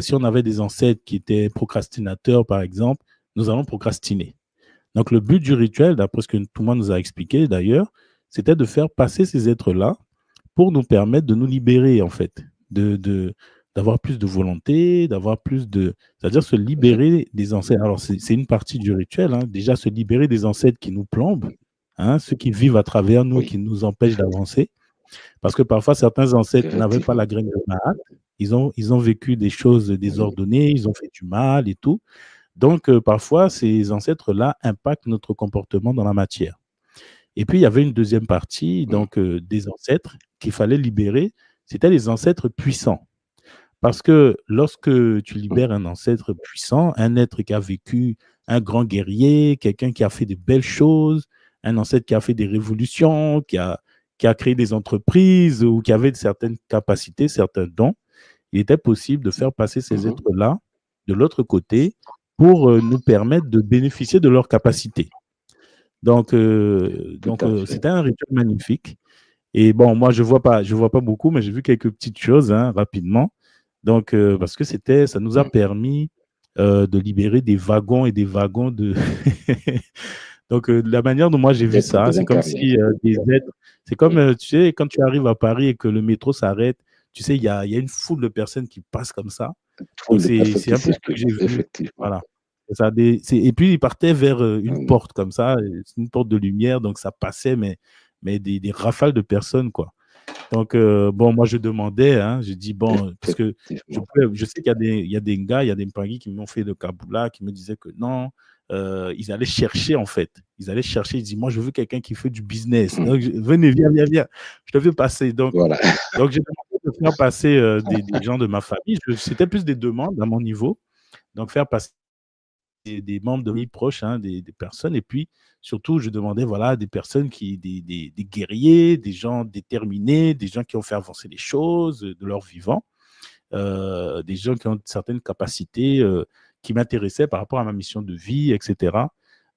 si on avait des ancêtres qui étaient procrastinateurs, par exemple, nous allons procrastiner. Donc le but du rituel, d'après ce que tout le monde nous a expliqué d'ailleurs, c'était de faire passer ces êtres-là pour nous permettre de nous libérer, en fait, d'avoir plus de volonté, d'avoir plus de... C'est-à-dire se libérer des ancêtres. Alors, c'est une partie du rituel, hein, déjà se libérer des ancêtres qui nous plombent, hein, ceux qui vivent à travers nous, Oui, qui nous empêchent d'avancer. Parce que parfois, certains ancêtres n'avaient pas effectivement. la graine de Mahat. Ils ont vécu des choses désordonnées, ils ont fait du mal et tout. Donc, parfois, ces ancêtres-là impactent notre comportement dans la matière. Et puis, il y avait une deuxième partie, donc des ancêtres qu'il fallait libérer. C'était les ancêtres puissants. Parce que lorsque tu libères un ancêtre puissant, un être qui a vécu, un grand guerrier, quelqu'un qui a fait de belles choses, un ancêtre qui a fait des révolutions, qui a créé des entreprises ou qui avait certaines capacités, certains dons, il était possible de faire passer ces êtres-là de l'autre côté pour nous permettre de bénéficier de leurs capacités. Donc, c'était un rituel magnifique. Et bon, moi, je vois pas beaucoup, mais j'ai vu quelques petites choses hein, rapidement. Donc, parce que ça nous a permis de libérer des wagons et des wagons de. Donc, la manière dont moi j'ai vu ça, c'est comme si des êtres. C'est comme, tu sais, quand tu arrives à Paris et que le métro s'arrête, tu sais, il y a une foule de personnes qui passent comme ça. Donc, c'est un peu ce que j'ai vu. Effectivement. Voilà. Et puis, ils partaient vers une porte comme ça, une porte de lumière, donc ça passait, mais des rafales de personnes, quoi. Donc, bon, moi, je demandais, hein, je dis, bon, parce que je sais qu'il y a des gars, il y a des Mpangui qui m'ont fait le Kaboula, qui me disaient que non, ils allaient chercher, en fait. Ils allaient chercher, ils disent, moi, je veux quelqu'un qui fait du business. Donc, venez, viens, je te fais passer. Donc, voilà. Donc j'ai demandé de faire passer des gens de ma famille. C'était plus des demandes à mon niveau. Donc, faire passer des membres de mes proches, hein, des personnes. Et puis, surtout, je demandais voilà, des personnes, des guerriers, des gens déterminés, des gens qui ont fait avancer les choses de leur vivant, des gens qui ont certaines capacités qui m'intéressaient par rapport à ma mission de vie, etc.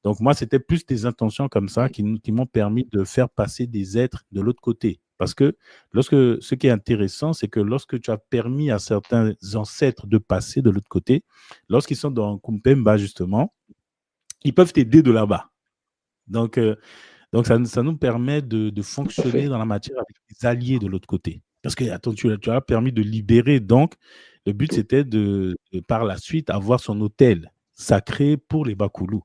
Donc, moi, c'était plus des intentions comme ça qui m'ont permis de faire passer des êtres de l'autre côté. Parce que ce qui est intéressant, c'est que lorsque tu as permis à certains ancêtres de passer de l'autre côté, lorsqu'ils sont dans Kumpemba, justement, ils peuvent t'aider de là-bas. Donc ça nous permet de fonctionner dans la matière avec des alliés de l'autre côté. Parce que, attends, tu as permis de libérer. Donc, le but, c'était de, par la suite, avoir son hôtel sacré pour les Bakoulous.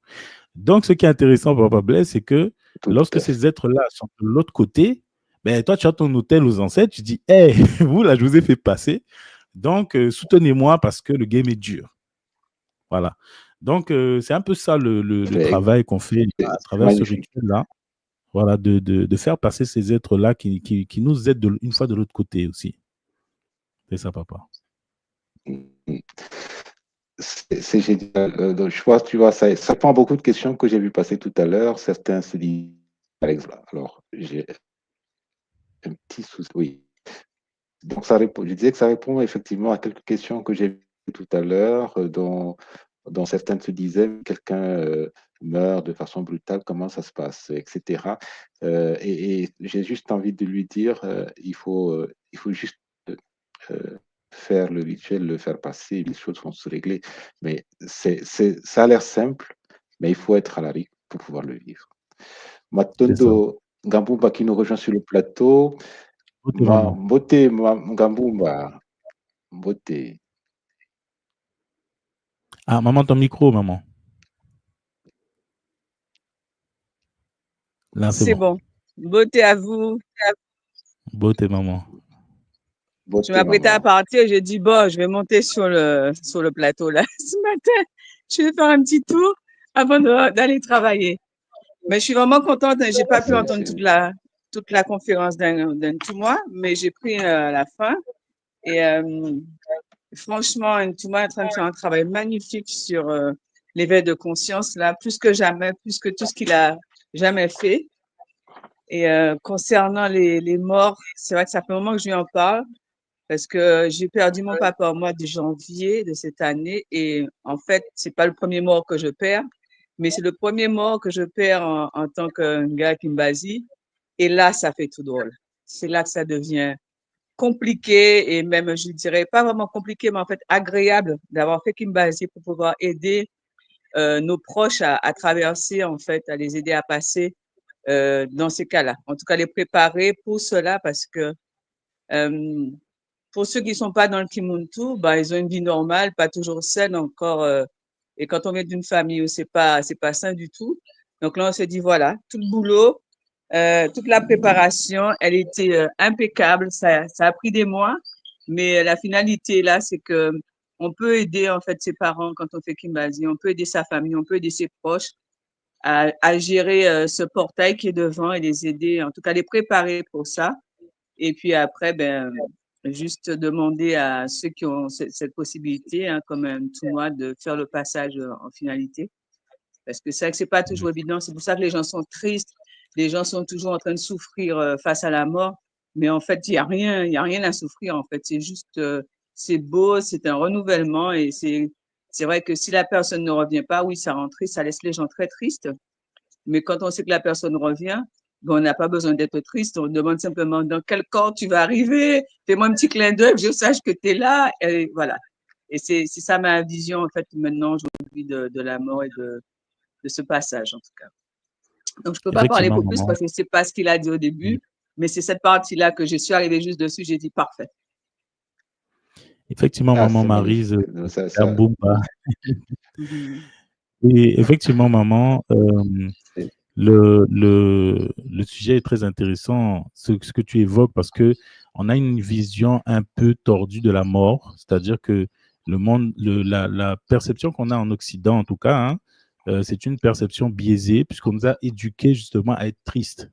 Donc, ce qui est intéressant, Papa Blaise, c'est que lorsque ces êtres-là sont de l'autre côté, ben, toi, tu as ton hôtel aux ancêtres, tu dis, hey, vous, là, je vous ai fait passer. Donc, soutenez-moi parce que le game est dur. Voilà. Donc, c'est un peu ça le travail qu'on fait à travers ce rituel-là. Voilà, de faire passer ces êtres-là qui nous aident une fois de l'autre côté aussi. C'est ça, papa. C'est génial. Donc, je vois, tu vois, ça répond à beaucoup de questions que j'ai vu passer tout à l'heure. Certains se disent, par exemple, alors, j'ai un petit souci. Oui. Donc, je disais que ça répond effectivement à quelques questions que j'ai vues tout à l'heure, dont certaines se disaient, quelqu'un meurt de façon brutale, comment ça se passe, etc. Et j'ai juste envie de lui dire, il faut juste faire le rituel, le faire passer, les choses vont se régler. Mais ça a l'air simple, mais il faut être à la rythme pour pouvoir le vivre. Matondo Gambumba qui nous rejoint sur le plateau. Mbote Gambumba. Mbote. Ah, maman, ton micro, maman. Là, c'est bon. Beauté à vous. Beauté, maman. Je m'apprêtais à partir, j'ai dit, bon, je vais monter sur le plateau là ce matin. Je vais faire un petit tour avant d'aller travailler. Mais je suis vraiment contente. J'ai pas pu entendre toute la conférence d'un tout mois, mais j'ai pris la fin. Et franchement, Ntouma est en train de faire un travail magnifique sur l'éveil de conscience là, plus que jamais, plus que tout ce qu'il a jamais fait. Et concernant les morts, c'est vrai que ça fait un moment que je lui en parle parce que j'ai perdu mon papa au mois de janvier de cette année et en fait, c'est pas le premier mort que je perds, mais c'est le premier mort que je perds en tant que gars Kimbazi. Et là, ça fait tout drôle. C'est là que ça devient compliqué et même, je dirais, pas vraiment compliqué, mais en fait agréable d'avoir fait Kimbazi pour pouvoir aider nos proches à traverser, en fait, à les aider à passer dans ces cas-là. En tout cas, les préparer pour cela parce que pour ceux qui sont pas dans le Kimuntu, bah, ils ont une vie normale, pas toujours saine encore. Et quand on vient d'une famille où c'est pas sain du tout. Donc là, on s'est dit, voilà, tout le boulot, toute la préparation, elle était impeccable. Ça a pris des mois, mais la finalité là, c'est que on peut aider en fait ses parents quand on fait Kimbazi, on peut aider sa famille, on peut aider ses proches à gérer ce portail qui est devant et les aider, en tout cas les préparer pour ça. Et puis après, ben, juste demander à ceux qui ont cette possibilité, hein, comme un tournoi, de faire le passage en finalité. Parce que c'est vrai que c'est pas toujours évident. C'est pour ça que les gens sont tristes. Les gens sont toujours en train de souffrir face à la mort. Mais en fait, il y a rien à souffrir. En fait, c'est juste, c'est beau, c'est un renouvellement et c'est vrai que si la personne ne revient pas, oui, ça rend triste, ça laisse les gens très tristes. Mais quand on sait que la personne revient, ben, on n'a pas besoin d'être triste. On demande simplement dans quel corps tu vas arriver. Fais-moi un petit clin d'œil, que je sache que tu es là. Et voilà. Et c'est ça ma vision, en fait, maintenant, aujourd'hui, de la mort et de ce passage, en tout cas. Donc, je peux pas parler beaucoup plus parce que c'est pas ce qu'il a dit au début, mais c'est cette partie-là que je suis arrivée juste dessus. J'ai dit parfait. Effectivement, maman Maryse, Gambumba. Et effectivement, maman, le sujet est très intéressant, ce que tu évoques, parce que on a une vision un peu tordue de la mort, c'est-à-dire que le monde, la perception qu'on a en Occident, en tout cas, hein, c'est une perception biaisée, puisqu'on nous a éduqués justement à être tristes.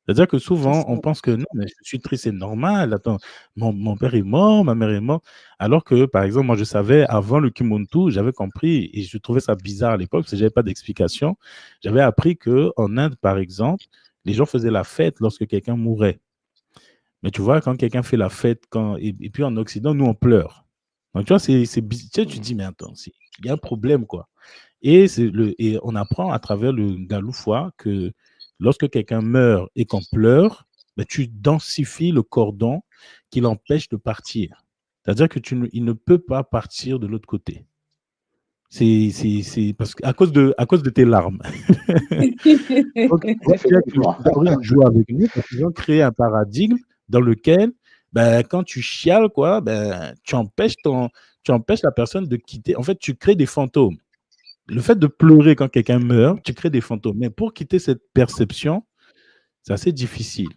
C'est-à-dire que C'est souvent, ça. on pense que non, mais je suis triste, c'est normal. Attends, mon père est mort, ma mère est morte. Alors que, par exemple, moi, je savais avant le Kimuntu, j'avais compris et je trouvais ça bizarre à l'époque parce que je n'avais pas d'explication. J'avais appris qu'en Inde, par exemple, les gens faisaient la fête lorsque quelqu'un mourait. Mais tu vois, quand quelqu'un fait la fête, et puis en Occident, nous, on pleure. Donc, tu vois, tu sais, tu te dis, mais attends, il y a un problème, quoi. Et on apprend à travers le Galoufoua que lorsque quelqu'un meurt et qu'on pleure, ben, tu densifies le cordon qui l'empêche de partir. C'est-à-dire il ne peut pas partir de l'autre côté. C'est parce qu'à à cause de tes larmes. Donc, on voit bien que Effectivement. les Ivoiriens jouent avec nous parce qu'ils ont créé un paradigme dans lequel, ben, quand tu chiales, quoi, ben, tu empêches la personne de quitter. En fait, tu crées des fantômes. Le fait de pleurer quand quelqu'un meurt, tu crées des fantômes. Mais pour quitter cette perception, c'est assez difficile.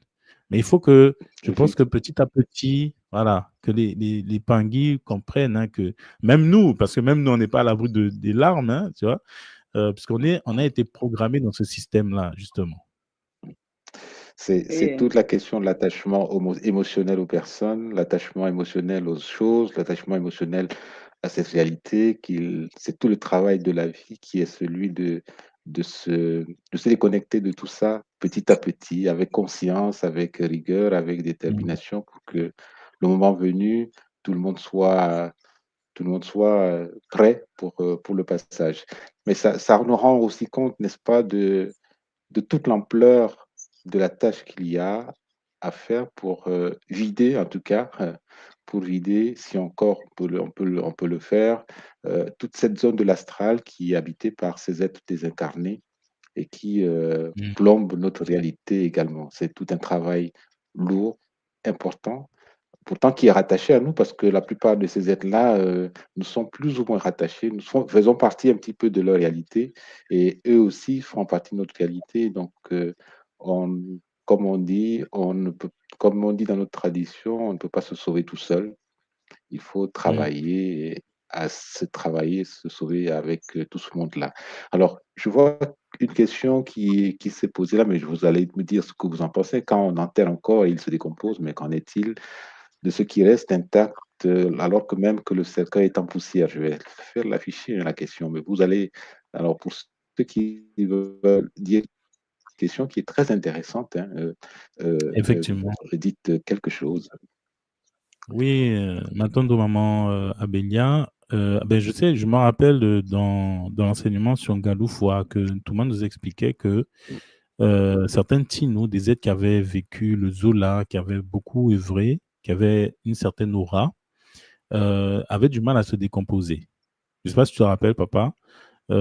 Mais il faut que, je pense que Effectivement. petit à petit, voilà, que les Pangui comprennent hein, que même nous, parce que même nous, on n'est pas à l'abri des larmes, hein, tu vois, on a été programmés dans ce système-là, justement. C'est Et, toute la question de l'attachement émotionnel aux personnes, l'attachement émotionnel aux choses, l'attachement émotionnel à cette réalité. C'est tout le travail de la vie qui est celui de se déconnecter de tout ça petit à petit, avec conscience, avec rigueur, avec Mm. détermination, pour que le moment venu, tout le monde soit, prêt pour le passage. Mais ça nous rend aussi compte, n'est-ce pas, de toute l'ampleur de la tâche qu'il y a à faire pour vider, en tout cas, pour vider, si encore on peut le faire, toute cette zone de l'astral qui est habitée par ces êtres désincarnés et qui Mm. plombe notre réalité également. C'est tout un travail lourd, important, pourtant qui est rattaché à nous parce que la plupart de ces êtres-là nous sont plus ou moins rattachés, faisons partie un petit peu de leur réalité et eux aussi font partie de notre réalité. Donc, on, comme on dit, comme on dit dans notre tradition, on ne peut pas se sauver tout seul. Il faut Mm. travailler travailler, se sauver avec tout ce monde-là. Alors, je vois une question qui s'est posée là, mais vous allez me dire ce que vous en pensez. Quand on enterre un corps, il se décompose, mais qu'en est-il de ce qui reste intact, alors que même que le cercueil est en poussière? Je vais faire l'afficher la question, mais vous allez, alors pour ceux qui veulent dire une question qui est très intéressante, hein, Effectivement. dites quelque chose. Oui, Matondo Maman Abélia, ben je sais, je me rappelle dans l'enseignement sur Galoufwa que tout le monde nous expliquait que certains Tinos, des êtres qui avaient vécu le Zola, qui avaient beaucoup œuvré, qui avaient une certaine aura, avaient du mal à se décomposer. Je ne sais pas si tu te rappelles, papa, Tout il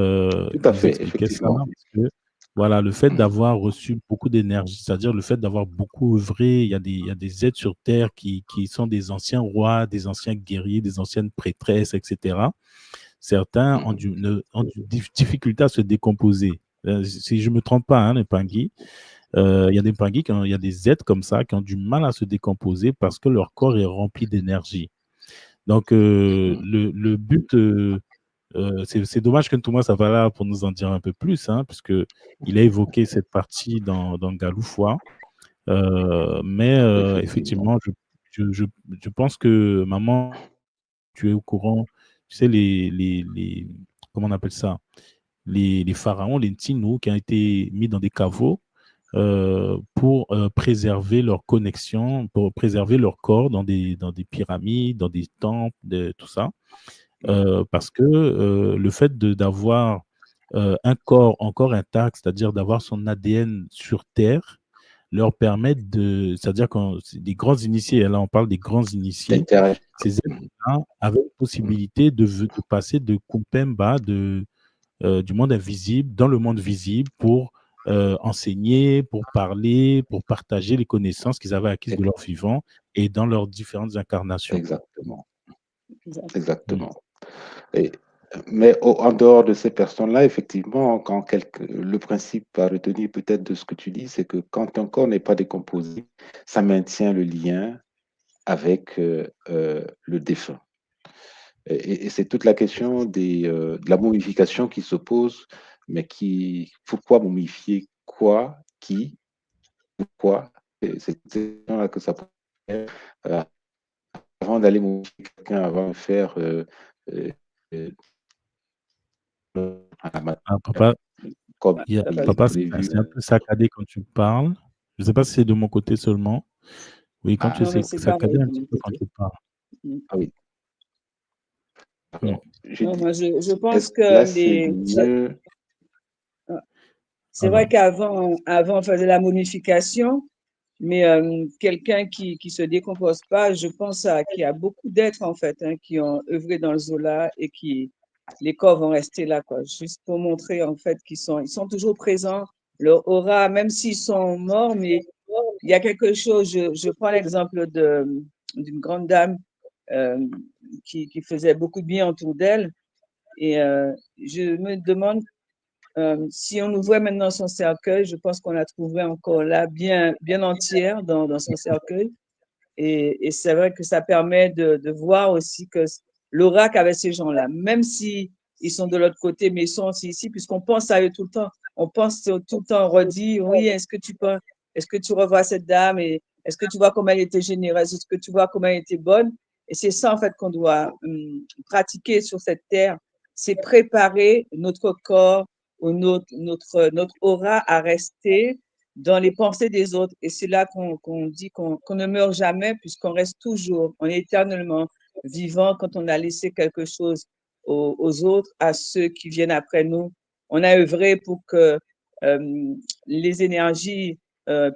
à nous fait, expliquait ça, effectivement. parce que voilà, le fait d'avoir reçu beaucoup d'énergie, c'est-à-dire le fait d'avoir beaucoup œuvré, il y a des êtres sur Terre qui sont des anciens rois, des anciens guerriers, des anciennes prêtresses, etc. Certains ont du difficulté à se décomposer. Si je ne me trompe pas, hein, les Pangui, il y a des Pangui, il y a des êtres comme ça qui ont du mal à se décomposer parce que leur corps est rempli d'énergie. Donc, le but, c'est dommage que Thomas Savala pour nous en dire un peu plus, hein, parce que il a évoqué cette partie dans Galoufwa. Mais Effectivement. effectivement, je pense que maman, tu es au courant, tu sais, comment on appelle ça? Les pharaons, les Ntino, qui ont été mis dans des caveaux pour préserver leur connexion, pour préserver leur corps dans des pyramides, dans des temples, tout ça. Parce que le fait d'avoir un corps encore intact, c'est-à-dire d'avoir son ADN sur Terre, leur permet c'est-à-dire quand des grands initiés, là on parle des grands initiés, D'intérêt. ces êtres-là avaient la possibilité de passer de Kumpemba, du monde invisible, dans le monde visible pour enseigner, pour parler, pour partager les connaissances qu'ils avaient acquises de leur vivant et dans leurs différentes incarnations. Exactement. exact. Mm. Exactement. Et, mais en dehors de ces personnes-là, effectivement, le principe à retenir peut-être de ce que tu dis, c'est que quand un corps n'est pas décomposé, ça maintient le lien avec le défunt. Et c'est toute la question de la momification qui se pose, mais pourquoi momifier quoi, qui, quoi? C'est cette question-là que ça peut faire, avant d'aller modifier quelqu'un, avant de faire euh, euh, à la matière, Ah, papa, comme Papa, il est papa, prévu. c'est un peu saccadé quand tu parles. Je ne sais pas si c'est de mon côté seulement. Oui, quand tu Ah, non, mais sais c'est saccadé pareil un de petit mon peu quand côté. tu parles. ah oui, Mm. alors, je Non, dis, moi, je pense est-ce que que là, c'est mieux? c'est vrai qu'avant, on faisait la momification, mais quelqu'un qui se décompose pas, je pense qu'il y a beaucoup d'êtres, en fait, hein, qui ont œuvré dans le Zola et les corps vont rester là, quoi, juste pour montrer, en fait, ils sont toujours présents. Leur aura, même s'ils sont morts, mais il y a quelque chose, je prends l'exemple d'une grande dame euh, qui faisait beaucoup de bien autour d'elle. Et je me demande si on ouvrait maintenant son cercueil, je pense qu'on la trouverait encore là, bien entière dans son cercueil. Et c'est vrai que ça permet de voir aussi que l'aura qu'avaient ces gens-là, même si ils sont de l'autre côté, mais ils sont aussi ici, puisqu'on pense à eux tout le temps. On pense tout le temps, on redit, oui, est-ce que tu revois cette dame et est-ce que tu vois comment elle était généreuse, est-ce que tu vois comment elle était bonne? Et c'est ça, en fait, qu'on doit pratiquer sur cette terre, c'est préparer notre corps ou notre aura à rester dans les pensées des autres. Et c'est là qu'on dit qu'on ne meurt jamais, puisqu'on reste toujours, on est éternellement vivant quand on a laissé quelque chose aux autres, à ceux qui viennent après nous. On a œuvré pour que les énergies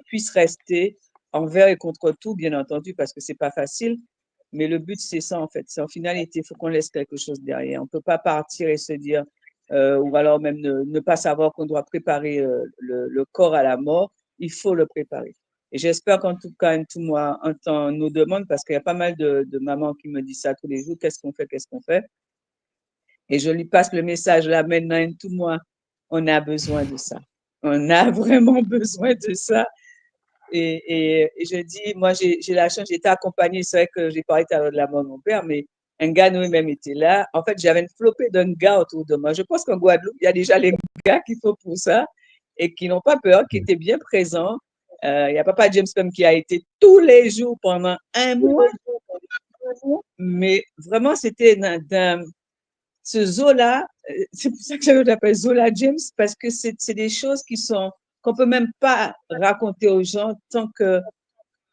puissent rester envers et contre tout, bien entendu, parce que c'est pas facile. Mais le but, c'est ça, en fait. C'est en finalité, il faut qu'on laisse quelque chose derrière. On ne peut pas partir et se dire, ou alors même ne pas savoir qu'on doit préparer le corps à la mort. Il faut le préparer. Et j'espère qu'en tout cas, tout moi entend nos demandes, parce qu'il y a pas mal de mamans qui me disent ça tous les jours. Qu'est-ce qu'on fait? Qu'est-ce qu'on fait? Et je lui passe le message là maintenant, tout moi, on a besoin de ça. On a vraiment besoin de ça. Et je dis, moi, j'ai la chance, j'ai été accompagnée, c'est vrai que j'ai parlé tout à l'heure de la mort de mon père, mais un gars lui-même était là. En fait, j'avais une flopée d'un gars autour de moi. Je pense qu'en Guadeloupe, il y a déjà les gars qu'il faut pour ça et qui n'ont pas peur, qui étaient bien présents. Il y a Papa James Pem qui a été tous les jours pendant un mois, mais vraiment, c'était ce Zola, c'est pour ça que je l'appelle Zola James, parce que c'est des choses qu'on peut même pas raconter aux gens tant que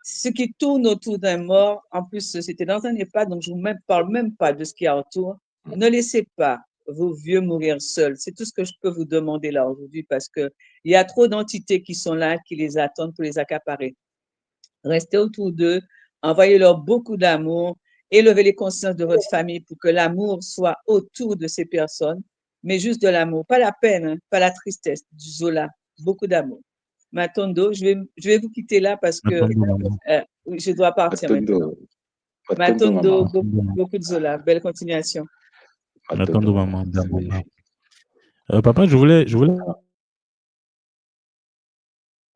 ce qui tourne autour d'un mort, en plus, c'était dans un EHPAD, donc je ne parle même pas de ce qu'il y a autour. Ne laissez pas vos vieux mourir seuls. C'est tout ce que je peux vous demander là aujourd'hui, parce qu'il y a trop d'entités qui sont là, qui les attendent pour les accaparer. Restez autour d'eux, envoyez-leur beaucoup d'amour, élevez les consciences de votre famille pour que l'amour soit autour de ces personnes, mais juste de l'amour, pas la peine, hein, pas la tristesse, du Zola, beaucoup d'amour. Matondo, je vais vous quitter là parce que Matondo, maman. oui, je dois partir maintenant. Matondo, maman. Matondo, beaucoup de Zola. Belle continuation. Matondo, maman. Papa, je voulais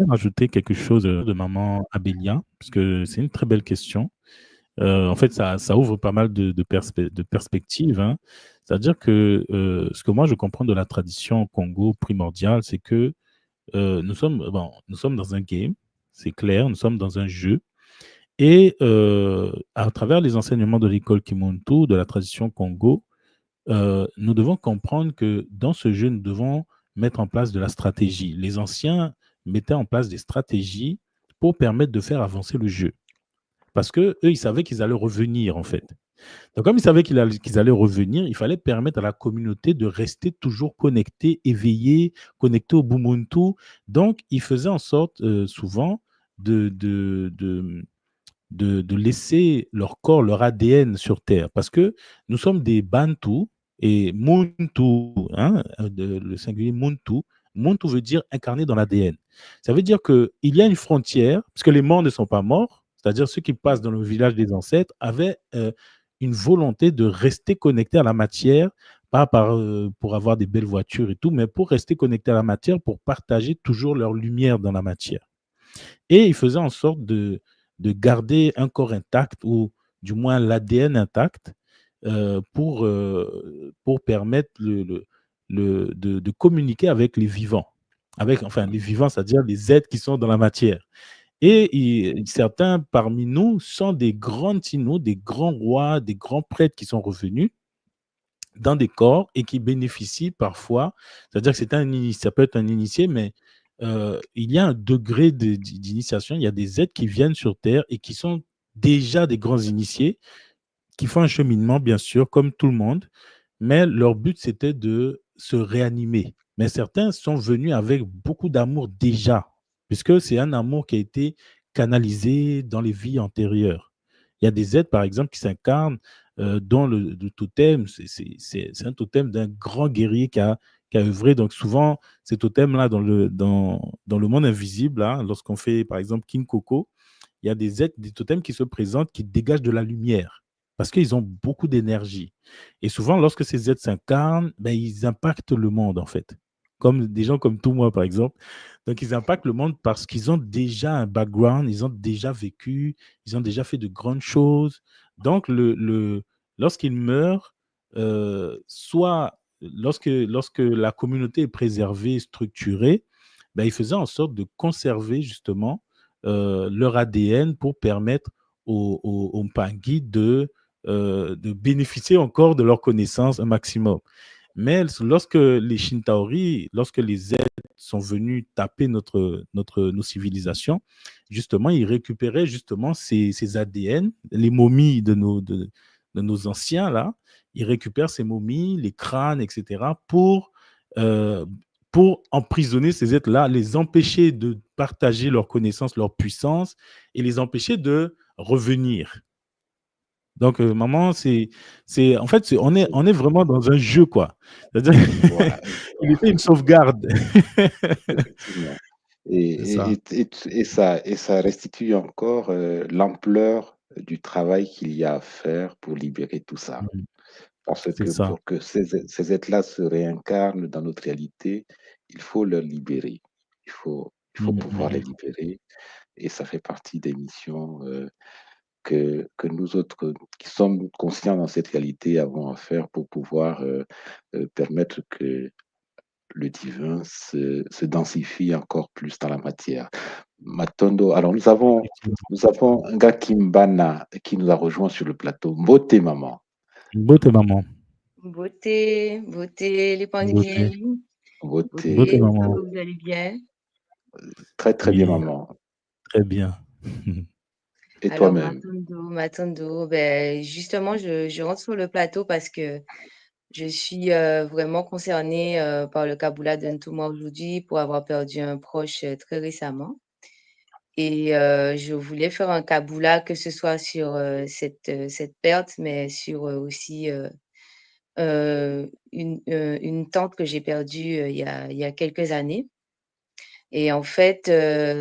rajouter quelque chose de maman Abélia, parce que c'est une très belle question. En fait, ça ouvre pas mal de perspectives, hein. C'est-à-dire que ce que moi je comprends de la tradition Congo primordiale, c'est que nous sommes dans un game, c'est clair, nous sommes dans un jeu. Et à travers les enseignements de l'école Kimuntu, de la tradition Congo, nous devons comprendre que dans ce jeu, nous devons mettre en place de la stratégie. Les anciens mettaient en place des stratégies pour permettre de faire avancer le jeu. Parce qu'eux, ils savaient qu'ils allaient revenir, en fait. Donc, comme ils savaient qu'ils allaient revenir, il fallait permettre à la communauté de rester toujours connectée, éveillée, connectée au Bumuntu. Donc, ils faisaient en sorte, souvent, de laisser leur corps, leur ADN sur Terre. Parce que nous sommes des Bantus et Muntu, hein, le singulier Muntu. Muntu veut dire incarné dans l'ADN. Ça veut dire qu'il y a une frontière, parce que les morts ne sont pas morts, c'est-à-dire ceux qui passent dans le village des ancêtres avaient une volonté de rester connectés à la matière, pas pour avoir des belles voitures et tout, mais pour rester connectés à la matière, pour partager toujours leur lumière dans la matière. Et ils faisaient en sorte de garder un corps intact, ou du moins l'ADN intact, pour permettre de communiquer avec les vivants. Les vivants, c'est-à-dire les êtres qui sont dans la matière. Et certains parmi nous sont des grands signaux, des grands rois, des grands prêtres qui sont revenus dans des corps et qui bénéficient parfois, c'est-à-dire que ça peut être un initié, mais il y a un degré d'initiation, il y a des êtres qui viennent sur Terre et qui sont déjà des grands initiés, qui font un cheminement, bien sûr, comme tout le monde, mais leur but, c'était de se réanimer. Mais certains sont venus avec beaucoup d'amour déjà, puisque c'est un amour qui a été canalisé dans les vies antérieures. Il y a des êtres, par exemple, qui s'incarnent dont le totem, c'est un totem d'un grand guerrier qui a œuvré. Donc souvent, ces totems-là, dans le monde invisible, hein, lorsqu'on fait, par exemple, King Coco, il y a des êtres, des totems qui se présentent, qui dégagent de la lumière, parce qu'ils ont beaucoup d'énergie. Et souvent, lorsque ces êtres s'incarnent, ben, ils impactent le monde, en fait. Comme des gens comme tout moi, par exemple. Donc, ils impactent le monde parce qu'ils ont déjà un background, ils ont déjà vécu, ils ont déjà fait de grandes choses. Donc, lorsqu'ils meurent, soit lorsque la communauté est préservée, structurée, ben, ils faisaient en sorte de conserver justement leur ADN pour permettre aux Mpangui de bénéficier encore de leurs connaissances un maximum. Mais lorsque les Shintaori, lorsque les êtres sont venus taper nos civilisations, justement, ils récupéraient justement ces ADN, les momies de nos anciens, là, ils récupèrent ces momies, les crânes, etc., euh, pour emprisonner ces êtres-là, les empêcher de partager leurs connaissances, leur puissance, et les empêcher de revenir. Donc, maman, en fait, on est vraiment dans un jeu, quoi. C'est-à-dire, Voilà, il était une sauvegarde. effectivement. C'est ça. Et ça restitue encore l'ampleur du travail qu'il y a à faire pour libérer tout ça. Mhm. Parce C'est que ça. pour que ces êtres-là se réincarnent dans notre réalité, il faut leur libérer. Il faut pouvoir les Mhm. libérer. Et ça fait partie des missions que nous autres qui sommes conscients dans cette réalité avons à faire pour pouvoir permettre que le divin se densifie encore plus dans la matière. Matondo, alors Effectivement. nous avons un gars Kimbana qui nous a rejoint sur le plateau. Mbote maman. Beauté, maman. Beauté, beauté, les Beauté. penguins, Mbote, Beauté, beauté, j'espère maman. que vous allez bien. très très bien Oui, maman. très bien. Et Alors, toi-même? Matondo, ben, justement, je rentre sur le plateau parce que je suis vraiment concernée par le Kabbalah de Ntouma aujourd'hui pour avoir perdu un proche très récemment. Et je voulais faire un Kabbalah, que ce soit sur cette perte, mais sur aussi une tante que j'ai perdue il y a quelques années. Et en fait,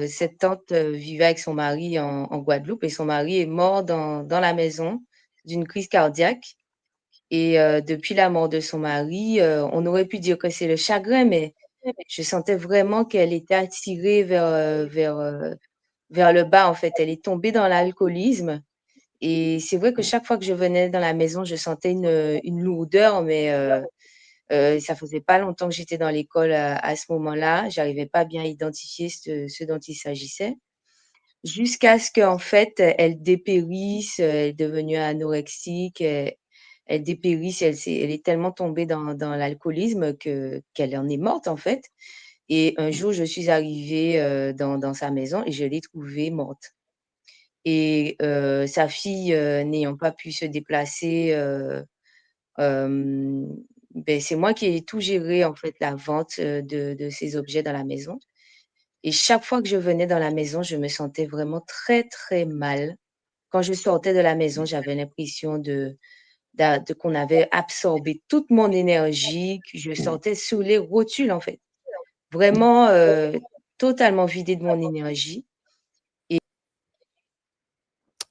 cette tante vivait avec son mari en Guadeloupe et son mari est mort dans la maison d'une crise cardiaque. Et depuis la mort de son mari, on aurait pu dire que c'est le chagrin, mais je sentais vraiment qu'elle était attirée vers le bas, en fait. Elle est tombée dans l'alcoolisme et c'est vrai que chaque fois que je venais dans la maison, je sentais une lourdeur, mais ça faisait pas longtemps que j'étais dans l'école à ce moment-là. J'arrivais pas bien à identifier ce dont il s'agissait. Jusqu'à ce qu'en fait, elle dépérisse, elle est devenue anorexique, elle dépérisse, elle est tellement tombée dans l'alcoolisme qu'elle en est morte, en fait. Et un jour, je suis arrivée dans sa maison et je l'ai trouvée morte. Et sa fille, n'ayant pas pu se déplacer, hem, beh, c'est moi qui ai tout géré, en fait, la vente de ces objets dans la maison. Et chaque fois que je venais dans la maison, je me sentais vraiment très, très mal. Quand je sortais de la maison, j'avais l'impression de qu'on avait absorbé toute mon énergie, que je sortais sous les rotules, en fait. Vraiment, totalement vidée de mon énergie.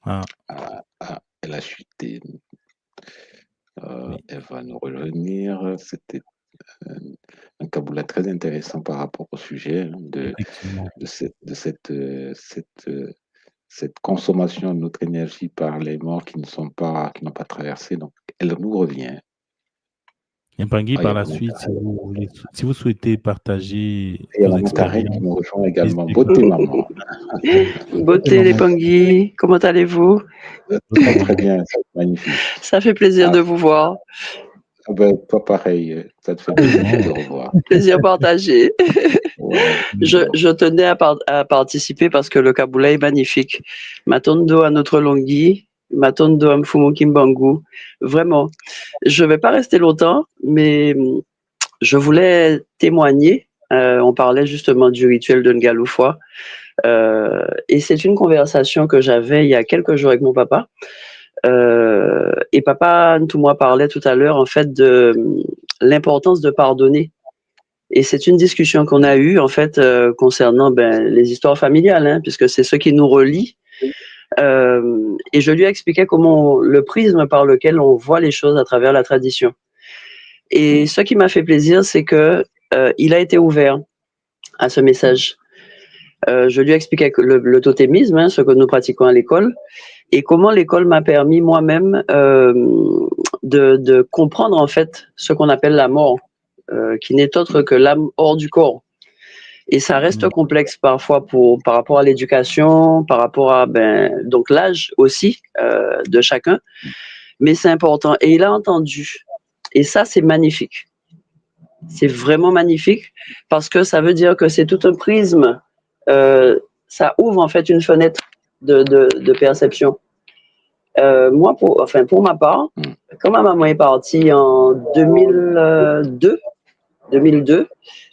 Ah, Elle a chuté. oui, Elle va nous revenir. C'était un Kabbalah très intéressant par rapport au sujet hein, effectivement. cette consommation de notre énergie par les morts qui n'ont pas traversé. Donc, elle nous revient. Mpangui, Ah, il y a par la maman suite, Karen. Si vous souhaitez partager Et il y a vos maman Karen qui expériences, nous rejoint également. n'hésitez pas. Beauté maman. Beauté Beauté les maman, Pangui, comment allez-vous? beauté Très très maman. bien, c'est magnifique. Ça fait plaisir Ah, de vous voir. ben, toi pareil, ça te fait plaisir de te revoir. Plaisir partagé. Ouais. Je tenais à participer parce que le Kaboula est magnifique. Matondo à notre Longhi, Matondo à Mfumu Kimbangu. Vraiment. Je vais pas rester longtemps, mais je voulais témoigner. On parlait justement du rituel de Ngaloufwa. Et c'est une conversation que j'avais il y a quelques jours avec mon papa. Et papa Ntouma parlait tout à l'heure en fait de l'importance de pardonner. Et c'est une discussion qu'on a eue en fait concernant les histoires familiales, hein, puisque c'est ce qui nous relie. Et je lui ai expliqué comment le prisme par lequel on voit les choses à travers la tradition. Et ce qui m'a fait plaisir, c'est que il a été ouvert à ce message. Je lui ai expliqué le totémisme, hein, ce que nous pratiquons à l'école, et comment l'école m'a permis moi-même de comprendre en fait ce qu'on appelle la mort, qui n'est autre que l'âme hors du corps. Et ça reste complexe parfois par rapport à l'éducation, par rapport à donc l'âge aussi de chacun, mais c'est important. Et il a entendu. Et ça, c'est magnifique. C'est vraiment magnifique parce que ça veut dire que c'est tout un prisme. Ça ouvre en fait une fenêtre de perception. Moi, pour ma part, quand ma maman est partie en 2002,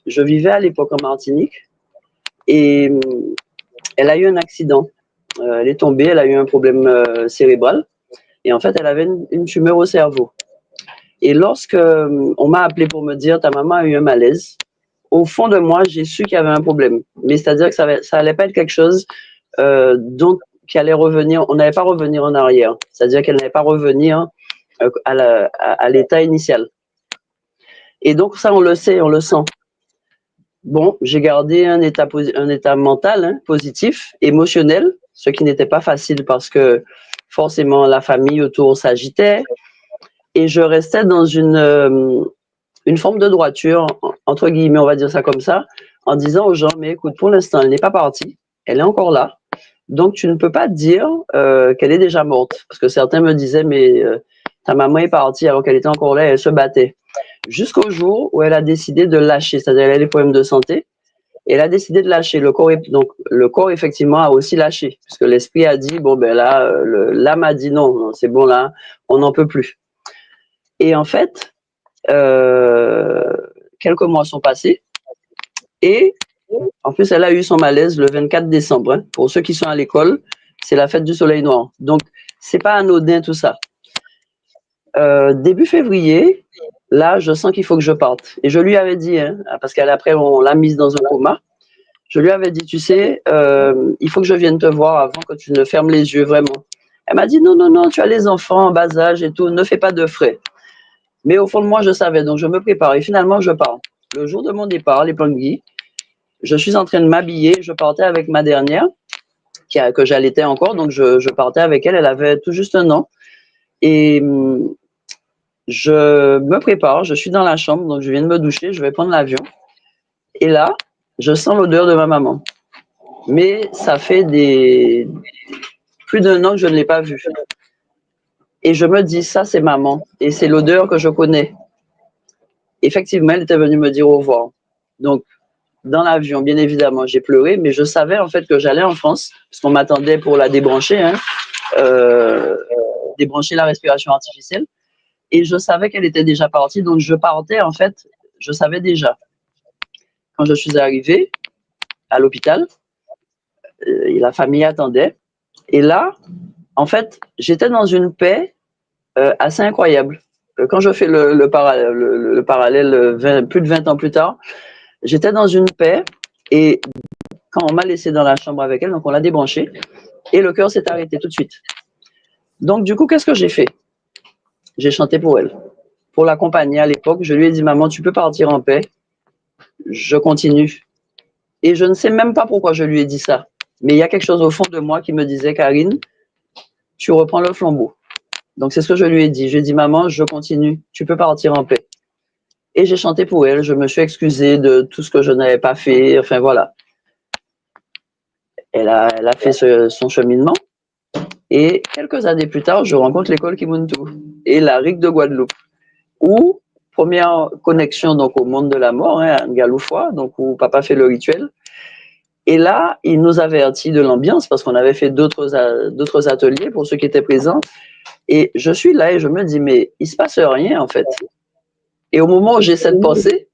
je vivais à l'époque en Martinique et elle a eu un accident. Elle est tombée, elle a eu un problème cérébral et en fait, elle avait une tumeur au cerveau. Et lorsque on m'a appelé pour me dire ta maman a eu un malaise, au fond de moi, j'ai su qu'il y avait un problème. Mais c'est-à-dire que ça allait pas être quelque chose qui allait revenir. On n'allait pas revenir en arrière. C'est-à-dire qu'elle n'allait pas revenir à l'état initial. Et donc ça, on le sait, on le sent. Bon, j'ai gardé un état mental positif, émotionnel, ce qui n'était pas facile parce que forcément la famille autour s'agitait et je restais dans une forme de droiture, entre guillemets, on va dire ça comme ça, en disant aux gens, mais écoute, pour l'instant, elle n'est pas partie, elle est encore là, donc tu ne peux pas dire qu'elle est déjà morte, parce que certains me disaient, mais ta maman est partie alors qu'elle était encore là, elle se battait. Jusqu'au jour où elle a décidé de lâcher, c'est-à-dire elle a des problèmes de santé, et elle a décidé de lâcher. Donc le corps effectivement a aussi lâché, puisque l'esprit a dit bon ben là, l'âme a dit non, c'est bon là, on n'en peut plus. Et en fait, quelques mois sont passés, et en plus elle a eu son malaise le 24 décembre. Hein. Pour ceux qui sont à l'école, c'est la fête du soleil noir. Donc c'est pas anodin tout ça. Début février, là, je sens qu'il faut que je parte. Et je lui avais dit, hein, parce qu'après, on l'a mise dans un coma, je lui avais dit, tu sais, il faut que je vienne te voir avant que tu ne fermes les yeux, vraiment. Elle m'a dit, non, non, non, tu as les enfants en bas âge et tout, ne fais pas de frais. Mais au fond de moi, je savais, donc je me prépare. Et finalement, je pars. Le jour de mon départ, les Pangui, je suis en train de m'habiller, je partais avec ma dernière, que j'allaitais encore, donc je partais avec elle, elle avait tout juste 1 an. Et je me prépare, je suis dans la chambre, donc je viens de me doucher, je vais prendre l'avion. Et là, je sens l'odeur de ma maman. Mais ça fait plus d'1 an que je ne l'ai pas vue. Et je me dis, ça c'est maman. Et c'est l'odeur que je connais. Effectivement, elle était venue me dire au revoir. Donc, dans l'avion, bien évidemment, j'ai pleuré, mais je savais en fait que j'allais en France, parce qu'on m'attendait pour la débrancher, débrancher la respiration artificielle. Et je savais qu'elle était déjà partie, donc je partais, en fait, je savais déjà. Quand je suis arrivée à l'hôpital, la famille attendait. Et là, en fait, j'étais dans une paix assez incroyable. Quand je fais le parallèle plus de 20 ans plus tard, j'étais dans une paix et quand on m'a laissé dans la chambre avec elle, donc on l'a débranchée et le cœur s'est arrêté tout de suite. Donc du coup, qu'est-ce que j'ai fait? J'ai chanté pour elle. Pour l'accompagner à l'époque, je lui ai dit, maman, tu peux partir en paix. Je continue. Et je ne sais même pas pourquoi je lui ai dit ça. Mais il y a quelque chose au fond de moi qui me disait, Karine, tu reprends le flambeau. Donc c'est ce que je lui ai dit. Je lui ai dit, maman, je continue. Tu peux partir en paix. Et j'ai chanté pour elle, je me suis excusée de tout ce que je n'avais pas fait, enfin voilà. Elle a fait son cheminement. Et quelques années plus tard, je rencontre l'école Kimuntu et la RIC de Guadeloupe, où, première connexion donc au monde de la mort, hein, à Ngaloufoua, donc où papa fait le rituel. Et là, il nous avertit de l'ambiance parce qu'on avait fait d'autres ateliers pour ceux qui étaient présents. Et je suis là et je me dis, mais il se passe rien en fait. Et au moment où j'ai cette pensée,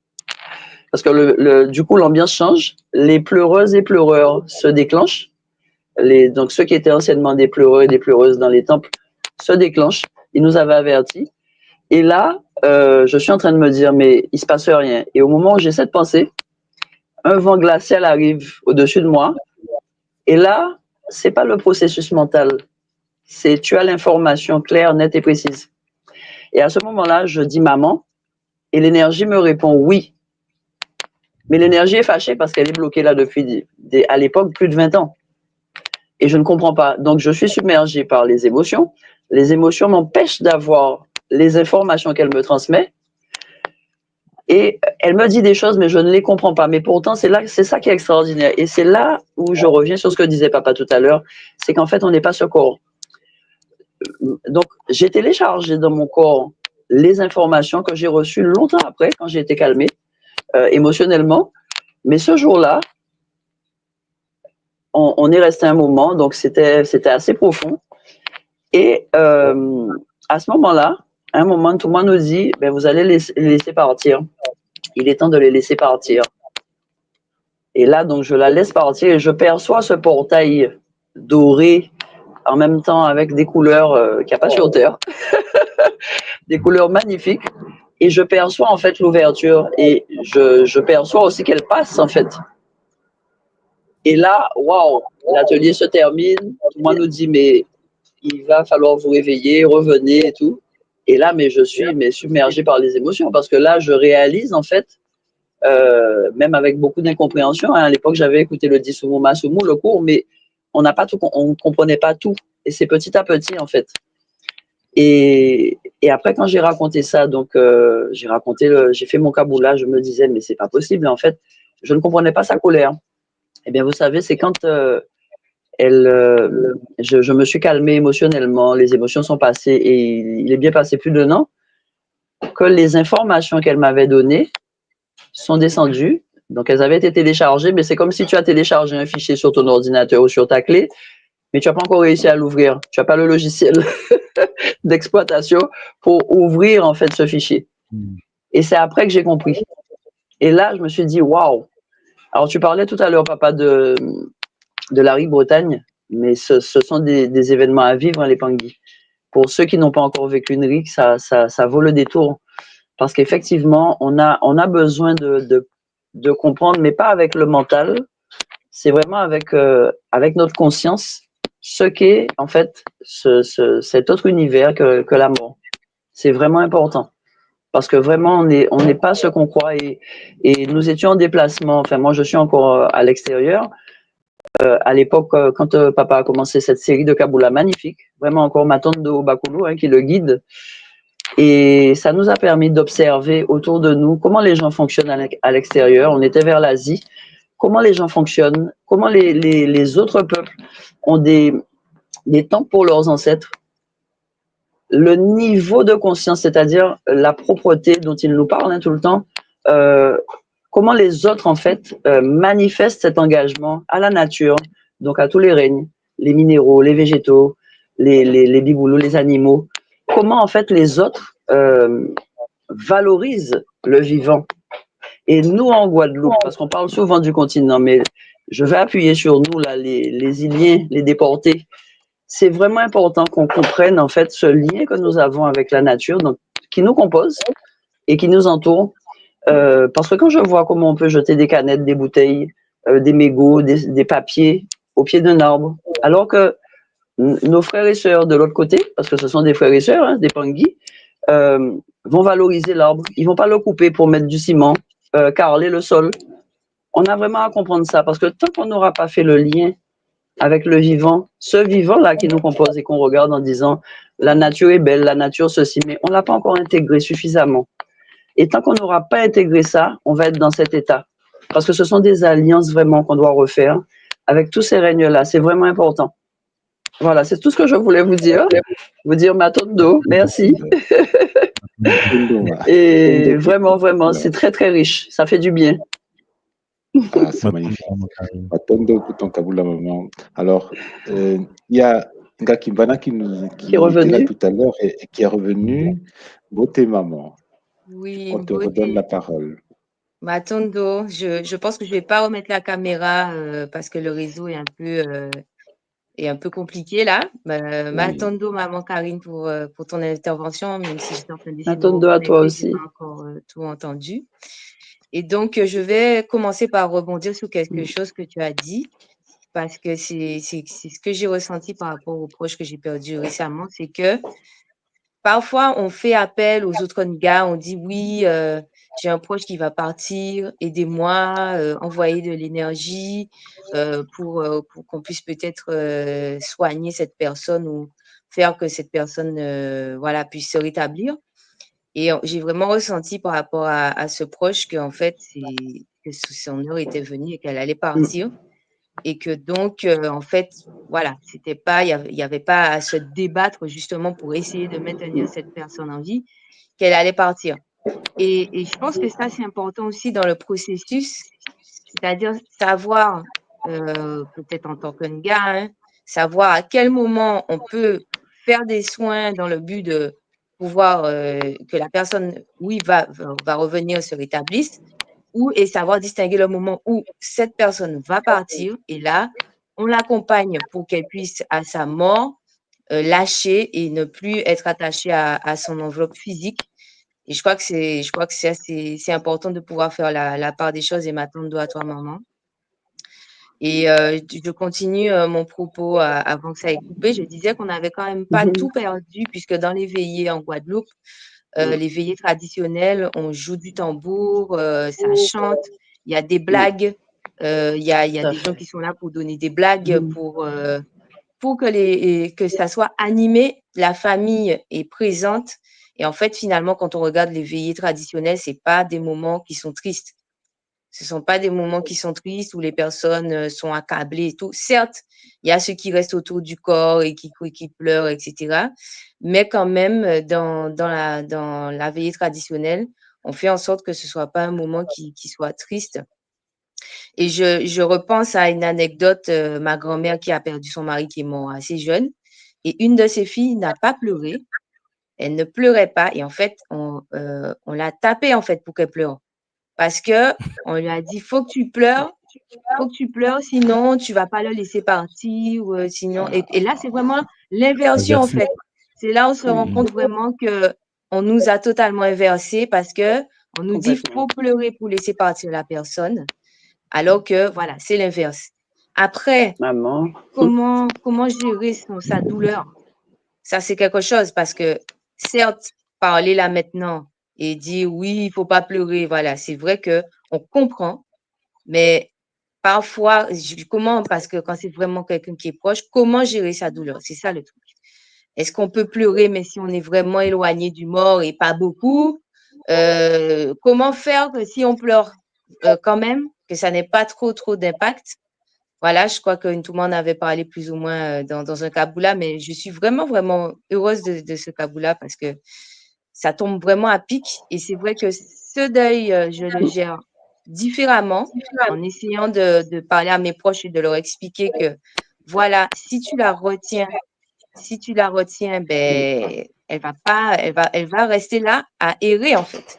parce que du coup l'ambiance change, les pleureuses et pleureurs se déclenchent. Donc ceux qui étaient anciennement des pleureux et des pleureuses dans les temples se déclenchent. Ils nous avaient avertis. Et là, je suis en train de me dire, mais il se passe rien. Et au moment où j'ai cette pensée, un vent glacial arrive au-dessus de moi. Et là, c'est pas le processus mental. C'est tu as l'information claire, nette et précise. Et à ce moment-là, je dis maman, et l'énergie me répond oui. Mais l'énergie est fâchée parce qu'elle est bloquée là depuis, à l'époque, plus de 20 ans. Et je ne comprends pas. Donc, je suis submergée par les émotions. Les émotions m'empêchent d'avoir les informations qu'elle me transmet. Et elle me dit des choses, mais je ne les comprends pas. Mais pourtant, c'est ça qui est extraordinaire. Et c'est là où je reviens sur ce que disait papa tout à l'heure. C'est qu'en fait, on n'est pas ce corps. Donc, j'ai téléchargé dans mon corps les informations que j'ai reçues longtemps après, quand j'ai été calmée émotionnellement. Mais ce jour-là, on est resté un moment, donc c'était assez profond. Et à ce moment-là, à un moment, tout le monde nous dit, ben, vous allez les laisser partir. Il est temps de les laisser partir. Et là, donc, je la laisse partir et je perçois ce portail doré en même temps avec des couleurs qu'il n'y a pas sur Terre, des couleurs magnifiques. Et je perçois en fait l'ouverture et je perçois aussi qu'elle passe en fait. Et là, waouh, l'atelier se termine. Tout le monde nous dit, mais il va falloir vous réveiller, revenez et tout. Et là, mais je suis submergée par les émotions parce que là, je réalise en fait, même avec beaucoup d'incompréhension, hein, à l'époque, j'avais écouté le Disumu Masumu, le cours, mais on ne comprenait pas tout. Et c'est petit à petit en fait. Et après, quand j'ai raconté ça, donc j'ai fait mon kaboula, je me disais, mais c'est pas possible. En fait, je ne comprenais pas sa colère. Eh bien, vous savez, c'est quand je me suis calmée émotionnellement, les émotions sont passées et il est bien passé plus d'un an que les informations qu'elle m'avait données sont descendues. Donc, elles avaient été téléchargées, mais c'est comme si tu as téléchargé un fichier sur ton ordinateur ou sur ta clé, mais tu n'as pas encore réussi à l'ouvrir. Tu n'as pas le logiciel d'exploitation pour ouvrir en fait ce fichier. Et c'est après que j'ai compris. Et là, je me suis dit, waouh. Alors, tu parlais tout à l'heure, papa, de la RIC Bretagne, mais ce sont des événements à vivre, hein, les Pangui. Pour ceux qui n'ont pas encore vécu une RIC, ça vaut le détour. Parce qu'effectivement, on a besoin de comprendre, mais pas avec le mental. C'est vraiment avec notre conscience, ce qu'est en fait cet autre univers que la mort. C'est vraiment important. Parce que vraiment, on n'est pas ce qu'on croit. Et nous étions en déplacement. Enfin, moi, je suis encore à l'extérieur. À l'époque, quand papa a commencé cette série de Kaboula magnifique, vraiment encore Matondo Bakulu, hein, qui le guide. Et ça nous a permis d'observer autour de nous comment les gens fonctionnent à l'extérieur. On était vers l'Asie. Comment les gens fonctionnent, comment les autres peuples ont des temples pour leurs ancêtres. Le niveau de conscience, c'est-à-dire la propreté dont ils nous parlent, hein, tout le temps, comment les autres, en fait, manifestent cet engagement à la nature, donc à tous les règnes, les minéraux, les végétaux, les biboulous, les animaux. Comment, en fait, les autres valorisent le vivant. Et nous, en Guadeloupe, parce qu'on parle souvent du continent, mais je vais appuyer sur nous, là, les Iliens, les déportés. C'est vraiment important qu'on comprenne, en fait, ce lien que nous avons avec la nature, donc, qui nous compose et qui nous entoure. Parce que quand je vois comment on peut jeter des canettes, des bouteilles, des mégots, des papiers au pied d'un arbre, alors que nos frères et sœurs de l'autre côté, parce que ce sont des frères et sœurs, hein, des Pangui, vont valoriser l'arbre. Ils vont pas le couper pour mettre du ciment, carreler le sol. On a vraiment à comprendre ça, parce que tant qu'on n'aura pas fait le lien avec le vivant, ce vivant-là qui nous compose et qu'on regarde en disant la nature est belle, la nature ceci, mais on l'a pas encore intégré suffisamment. Et tant qu'on n'aura pas intégré ça, on va être dans cet état. Parce que ce sont des alliances vraiment qu'on doit refaire avec tous ces règnes-là. C'est vraiment important. Voilà, c'est tout ce que je voulais vous dire. Vous dire Matondo, merci. Et vraiment, vraiment, c'est très, très riche. Ça fait du bien. Ah, c'est magnifique. Matondo Kuton Kabula maman. Alors, il y a Ngakimbana qui est revenu était là tout à l'heure et qui est revenu. Beauté maman. Oui, On te redonne la parole. Matondo, je pense que je vais pas remettre la caméra parce que le réseau est un peu compliqué là. Matondo, maman Karine, pour ton intervention, même si j'étais en train d'essayer de me Matondo à toi aussi. j'ai pas encore tout entendu. Et donc, je vais commencer par rebondir sur quelque chose que tu as dit, parce que c'est ce que j'ai ressenti par rapport aux proches que j'ai perdus récemment, c'est que parfois, on fait appel aux autres gars, on dit oui, j'ai un proche qui va partir, aidez-moi, envoyez de l'énergie pour qu'on puisse peut-être soigner cette personne ou faire que cette personne puisse se rétablir. Et j'ai vraiment ressenti par rapport à ce proche qu'en fait, que son heure était venue et qu'elle allait partir. Et que donc, en fait, voilà, c'était pas, il y avait pas à se débattre justement pour essayer de maintenir cette personne en vie, qu'elle allait partir. Et je pense que ça, c'est important aussi dans le processus, c'est-à-dire savoir, peut-être en tant que gars, hein, savoir à quel moment on peut faire des soins dans le but de pouvoir que la personne, oui, va revenir, se rétablisse, et savoir distinguer le moment où cette personne va partir et là, on l'accompagne pour qu'elle puisse, à sa mort, lâcher et ne plus être attachée à son enveloppe physique. Et je crois que c'est important de pouvoir faire la part des choses et m'attendre à toi, maman. Et je continue mon propos avant que ça ait coupé. Je disais qu'on n'avait quand même pas tout perdu puisque dans les veillées en Guadeloupe, les veillées traditionnelles, on joue du tambour, ça chante, il y a des blagues, il y a des gens qui sont là pour donner des blagues, pour que ça soit animé, la famille est présente. Et en fait, finalement, quand on regarde les veillées traditionnelles, c'est pas des moments qui sont tristes. Ce sont pas des moments qui sont tristes où les personnes sont accablées et tout. Certes, il y a ceux qui restent autour du corps et qui pleurent, etc. Mais quand même, dans la veillée traditionnelle, on fait en sorte que ce soit pas un moment qui soit triste. Et je repense à une anecdote, ma grand-mère qui a perdu son mari qui est mort assez jeune. Et une de ses filles n'a pas pleuré. Elle ne pleurait pas. Et en fait, on l'a tapée en fait pour qu'elle pleure. Parce que on lui a dit, faut que tu pleures, sinon tu vas pas le laisser partir, ou sinon. Et là, c'est vraiment l'inversion en fait. C'est là où on se rend compte vraiment que on nous a totalement inversé parce que on nous dit faut pleurer pour laisser partir la personne, alors que voilà, c'est l'inverse. Après, maman, comment gérer sa douleur? Ça, c'est quelque chose parce que certes, parler là maintenant et dire oui, il faut pas pleurer, voilà, c'est vrai que on comprend, mais parfois, parce que quand c'est vraiment quelqu'un qui est proche, comment gérer sa douleur? C'est ça le truc. Est-ce qu'on peut pleurer, mais si on est vraiment éloigné du mort et pas beaucoup? Comment faire que si on pleure quand même, que ça n'ait pas trop d'impact? Voilà, je crois que tout le monde avait parlé plus ou moins dans un kaboula, mais je suis vraiment, vraiment heureuse de ce kaboula parce que ça tombe vraiment à pic. Et c'est vrai que ce deuil, je le gère différemment en essayant de parler à mes proches et de leur expliquer que, voilà, si tu la retiens, ben, elle va rester là à errer, en fait.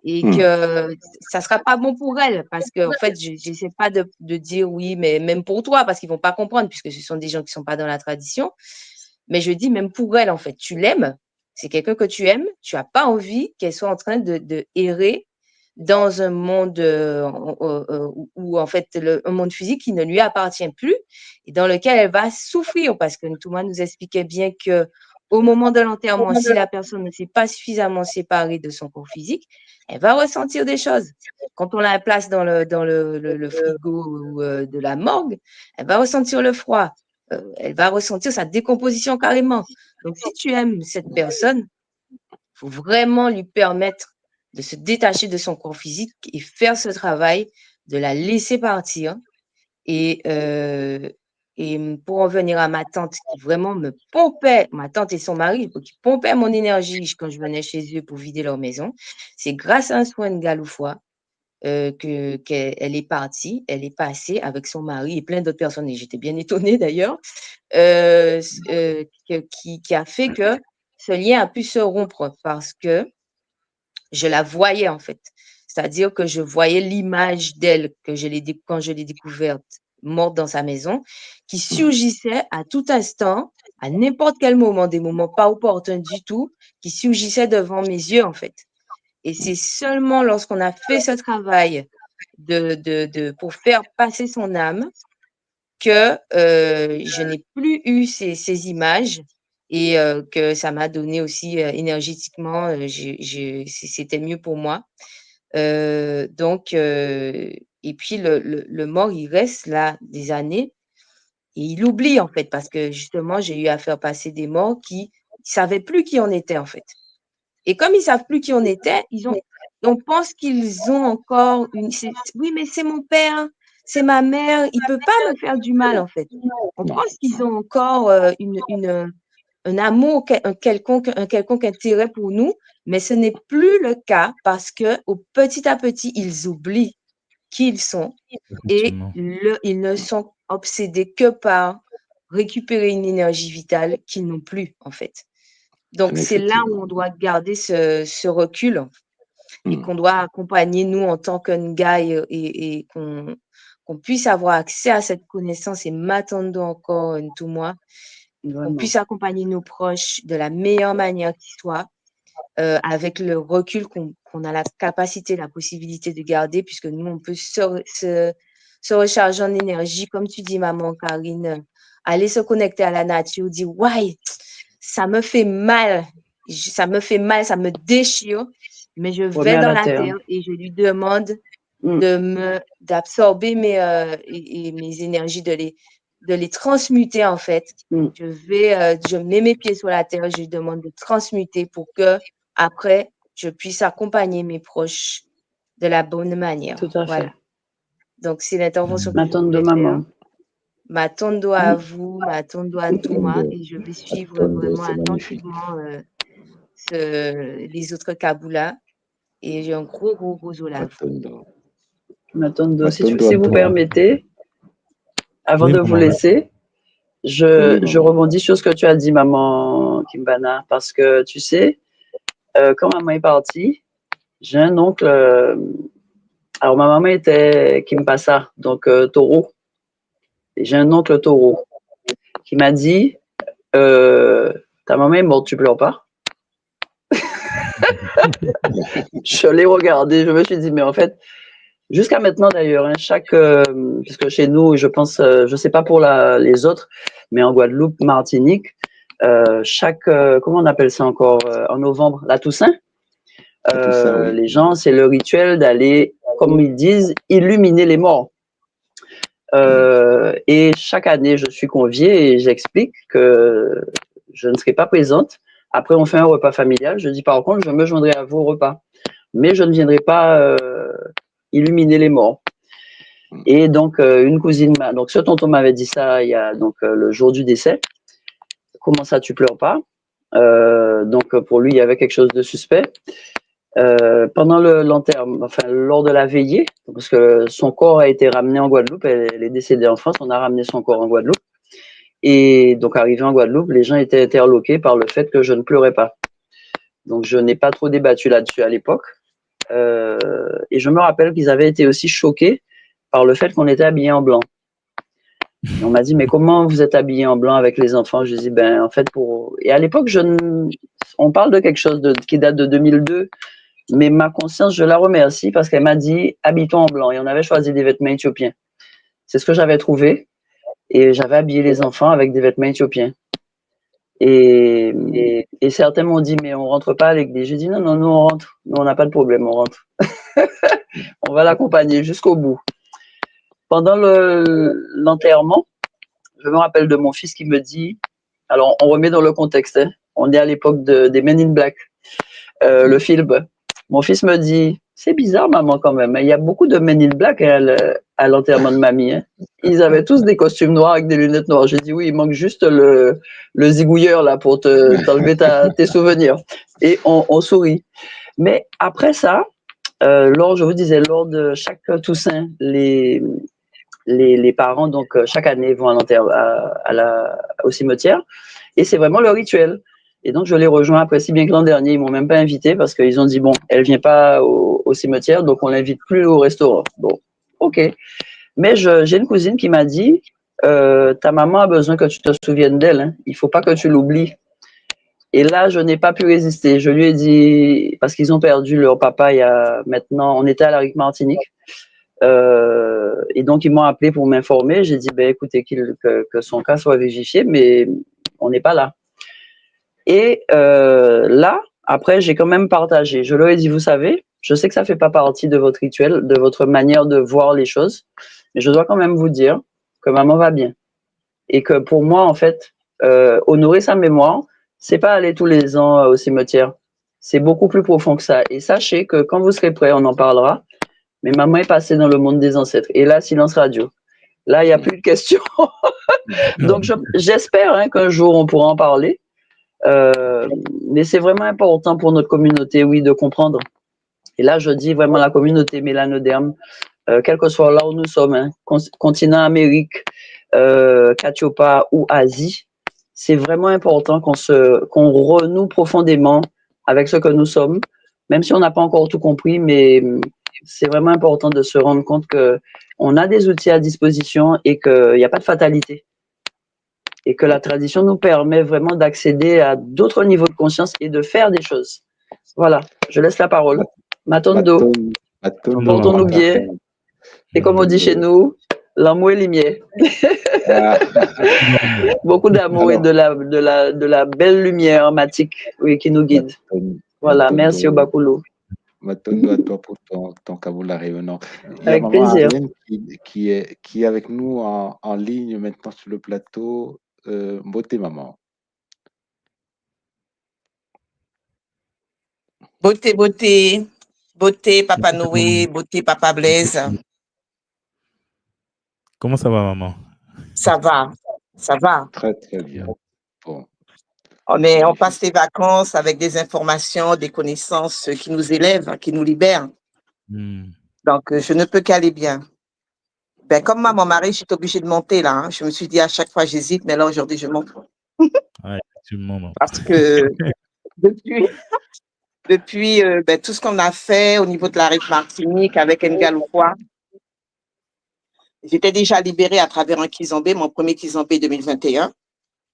Et que ça sera pas bon pour elle parce que en fait j'essaie pas de dire oui, mais même pour toi parce qu'ils vont pas comprendre puisque ce sont des gens qui sont pas dans la tradition, mais je dis même pour elle en fait, tu l'aimes, c'est quelqu'un que tu aimes, tu as pas envie qu'elle soit en train de errer dans un monde où en fait un monde physique qui ne lui appartient plus et dans lequel elle va souffrir parce que Ntouma nous expliquait bien que au moment de l'enterrement, si la personne ne s'est pas suffisamment séparée de son corps physique, elle va ressentir des choses. Quand on la place dans le frigo ou de la morgue, elle va ressentir le froid. Elle va ressentir sa décomposition carrément. Donc, si tu aimes cette personne, il faut vraiment lui permettre de se détacher de son corps physique et faire ce travail, de la laisser partir. Et pour en venir à ma tante qui vraiment me pompait, ma tante et son mari, qui pompaient mon énergie quand je venais chez eux pour vider leur maison, c'est grâce à un soin de Galoufois qu'elle est partie, elle est passée avec son mari et plein d'autres personnes, et j'étais bien étonnée d'ailleurs, qui a fait que ce lien a pu se rompre parce que je la voyais en fait. C'est-à-dire que je voyais l'image d'elle quand je l'ai découverte morte dans sa maison, qui surgissait à tout instant, à n'importe quel moment, des moments pas opportuns du tout, qui surgissait devant mes yeux en fait. Et c'est seulement lorsqu'on a fait ce travail pour faire passer son âme que je n'ai plus eu ces images et que ça m'a donné aussi énergétiquement, c'était mieux pour moi. Et puis le mort, il reste là des années et il oublie en fait parce que justement, j'ai eu à faire passer des morts qui ne savaient plus qui on était en fait. Et comme ils ne savent plus qui on était, on pense qu'ils ont encore oui, mais c'est mon père, c'est ma mère, il ne peut pas me faire du mal en fait. On pense qu'ils ont encore un amour, un quelconque intérêt pour nous, mais ce n'est plus le cas parce que petit à petit, ils oublient qui ils sont et ils ne sont obsédés que par récupérer une énergie vitale qu'ils n'ont plus en fait. Donc, c'est là où on doit garder ce recul et qu'on doit accompagner nous en tant que Nga et qu'on puisse avoir accès à cette connaissance et m'attendre encore tout moi, qu'on puisse accompagner nos proches de la meilleure manière qui soit, avec le recul qu'on a la capacité, la possibilité de garder, puisque nous, on peut se recharger en énergie, comme tu dis, maman Karine, aller se connecter à la nature, dire, ouais, ça me fait mal, ça me déchire, mais je vais dans la terre et je lui demande d'absorber mes énergies, de les transmuter en fait. Je mets mes pieds sur la terre, je lui demande de transmuter pour que après je puisse accompagner mes proches de la bonne manière. Tout à fait. Donc c'est l'intervention que Ma je tante de voulais faire. maman. Ma tante doit à vous, ma tante doit à tout moi, et je vais suivre vraiment attentivement les autres Kaboulas. Et j'ai un gros olaf. Ma tante, si vous permettez, avant de vous laisser, je rebondis sur ce que tu as dit, maman Kimbana, parce que tu sais, quand maman est partie, j'ai un oncle. Alors, ma maman était Kimpasa, donc taureau. Et j'ai un oncle taureau qui m'a dit ta maman est morte, tu pleures pas? Je l'ai regardé, je me suis dit, mais en fait, jusqu'à maintenant d'ailleurs, puisque chez nous, je pense, je sais pas pour les autres, mais en Guadeloupe, Martinique, comment on appelle ça encore, en novembre, la Toussaint, oui. Les gens, c'est le rituel d'aller, comme ils disent, illuminer les morts. Et chaque année, je suis conviée et j'explique que je ne serai pas présente. Après, on fait un repas familial. Je dis, par contre, je me joindrai à vos repas. Mais je ne viendrai pas illuminer les morts. Et donc, une cousine donc ce tonton m'avait dit ça il y a donc le jour du décès. Comment ça, tu pleures pas? Donc, pour lui, il y avait quelque chose de suspect. Pendant l'enterrement, enfin, lors de la veillée, parce que son corps a été ramené en Guadeloupe, elle est décédée en France, on a ramené son corps en Guadeloupe. Et donc, arrivé en Guadeloupe, les gens étaient interloqués par le fait que je ne pleurais pas. Donc, je n'ai pas trop débattu là-dessus à l'époque. Et je me rappelle qu'ils avaient été aussi choqués par le fait qu'on était habillés en blanc. Et on m'a dit, mais comment vous êtes habillés en blanc avec les enfants? Je dis, ben, en fait, Et à l'époque, on parle de quelque chose qui date de 2002. Mais ma conscience, je la remercie parce qu'elle m'a dit, habille-toi en blanc. Et on avait choisi des vêtements éthiopiens. C'est ce que j'avais trouvé. Et j'avais habillé les enfants avec des vêtements éthiopiens. Et certains m'ont dit, mais on rentre pas à l'église. J'ai dit, non, nous on rentre. Nous, on n'a pas de problème, on rentre. On va l'accompagner jusqu'au bout. Pendant l'enterrement, je me rappelle de mon fils qui me dit, alors on remet dans le contexte, hein, on est à l'époque des Men in Black, le film. Mon fils me dit, c'est bizarre, maman, quand même. Il y a beaucoup de Men in Black à l'enterrement de mamie. Hein. Ils avaient tous des costumes noirs avec des lunettes noires. J'ai dit, oui, il manque juste le zigouilleur là pour t'enlever tes souvenirs. Et on sourit. Mais après ça, je vous disais, lors de chaque Toussaint, les parents, donc chaque année, vont au cimetière. Et c'est vraiment le rituel. Et donc, je les rejoins après, si bien que l'an dernier, ils m'ont même pas invité parce qu'ils ont dit, bon, elle vient pas au cimetière, donc on l'invite plus au restaurant. Bon, ok. Mais j'ai une cousine qui m'a dit, ta maman a besoin que tu te souviennes d'elle. Hein. Il faut pas que tu l'oublies. Et là, je n'ai pas pu résister. Je lui ai dit, parce qu'ils ont perdu leur papa il y a maintenant, on était à la Rique Martinique. Et donc, ils m'ont appelé pour m'informer. J'ai dit, ben, écoutez, que son cas soit vérifié, mais on n'est pas là. Et là, après, j'ai quand même partagé. Je leur ai dit, vous savez, je sais que ça fait pas partie de votre rituel, de votre manière de voir les choses, mais je dois quand même vous dire que maman va bien. Et que pour moi, en fait, honorer sa mémoire, c'est pas aller tous les ans au cimetière. C'est beaucoup plus profond que ça. Et sachez que quand vous serez prêts, on en parlera. Mais maman est passée dans le monde des ancêtres. Et là, silence radio. Là, il n'y a plus de questions. Donc, j'espère hein, qu'un jour, on pourra en parler. Mais c'est vraiment important pour notre communauté, oui, de comprendre. Et là, je dis vraiment la communauté mélanoderme, quel que soit là où nous sommes, hein, continent Amérique, Catiopa ou Asie, c'est vraiment important qu'on renoue profondément avec ce que nous sommes, même si on n'a pas encore tout compris, mais c'est vraiment important de se rendre compte qu'on a des outils à disposition et qu'il n'y a pas de fatalité. Et que la tradition nous permet vraiment d'accéder à d'autres niveaux de conscience et de faire des choses. Voilà, je laisse la parole. Matondo, portons-nous bien. Et comme on dit chez nous, l'amour est lumière. Beaucoup d'amour et de la belle lumière matique oui, qui nous guide. Voilà, merci au Bakulo. Matondo à toi pour ton Kaboula rayonnant. Il y a Avec maman plaisir. Ariane qui est avec nous en ligne maintenant sur le plateau. Beauté maman. Beauté, beauté. Beauté, Papa Noé. Beauté, Papa Blaise. Comment ça va, maman? Ça va, ça va. Très, très bien. Bon. On passe les vacances avec des informations, des connaissances qui nous élèvent, qui nous libèrent. Donc, je ne peux qu'aller bien. Ben, comme moi, mon mari, je suis obligée de monter là. Hein. Je me suis dit à chaque fois, j'hésite, mais là, aujourd'hui, je monte. Ouais, effectivement. Parce que depuis tout ce qu'on a fait au niveau de la Rive Martinique avec Ngaloufoua, j'étais déjà libérée à travers un Kizombe, mon premier Kizombe 2021.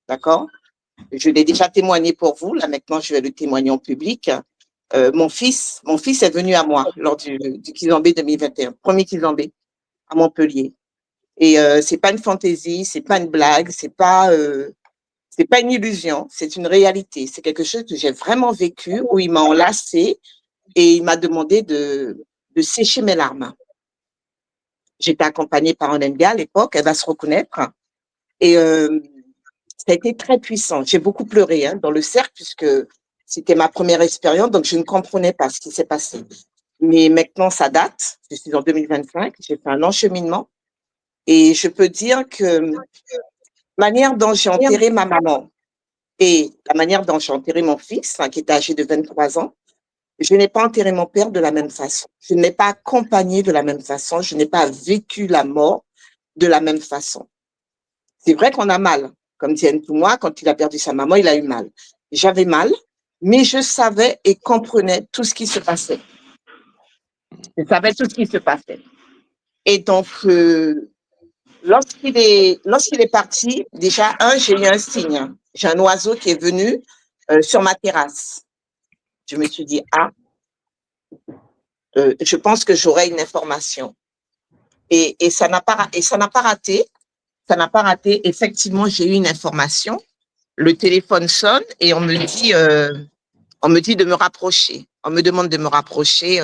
D'accord? Je l'ai déjà témoigné pour vous. Là, maintenant, je vais le témoigner en public. Mon fils est venu à moi lors du Kizombe 2021, premier Kizombe à Montpellier. Et c'est pas une fantaisie, c'est pas une blague, c'est pas une illusion, c'est une réalité. C'est quelque chose que j'ai vraiment vécu où il m'a enlacé et il m'a demandé de sécher mes larmes. J'étais accompagnée par un Nga à l'époque, elle va se reconnaître. Et ça a été très puissant. J'ai beaucoup pleuré hein, dans le cercle puisque c'était ma première expérience, donc je ne comprenais pas ce qui s'est passé. Mais maintenant, ça date. Je suis en 2025, j'ai fait un encheminement. Et je peux dire que la manière dont j'ai enterré ma maman et la manière dont j'ai enterré mon fils, qui était âgé de 23 ans, je n'ai pas enterré mon père de la même façon. Je ne l'ai pas accompagné de la même façon. Je n'ai pas vécu la mort de la même façon. C'est vrai qu'on a mal. Comme dit Ntouma, quand il a perdu sa maman, il a eu mal. J'avais mal, mais je savais et comprenais tout ce qui se passait. Je savais tout ce qui se passait. Et donc, lorsqu'il est parti, déjà, j'ai eu un signe. J'ai un oiseau qui est venu sur ma terrasse. Je me suis dit, je pense que j'aurai une information. Et ça n'a pas raté. Ça n'a pas raté. Effectivement, j'ai eu une information. Le téléphone sonne et on me dit de me rapprocher. On me demande de me rapprocher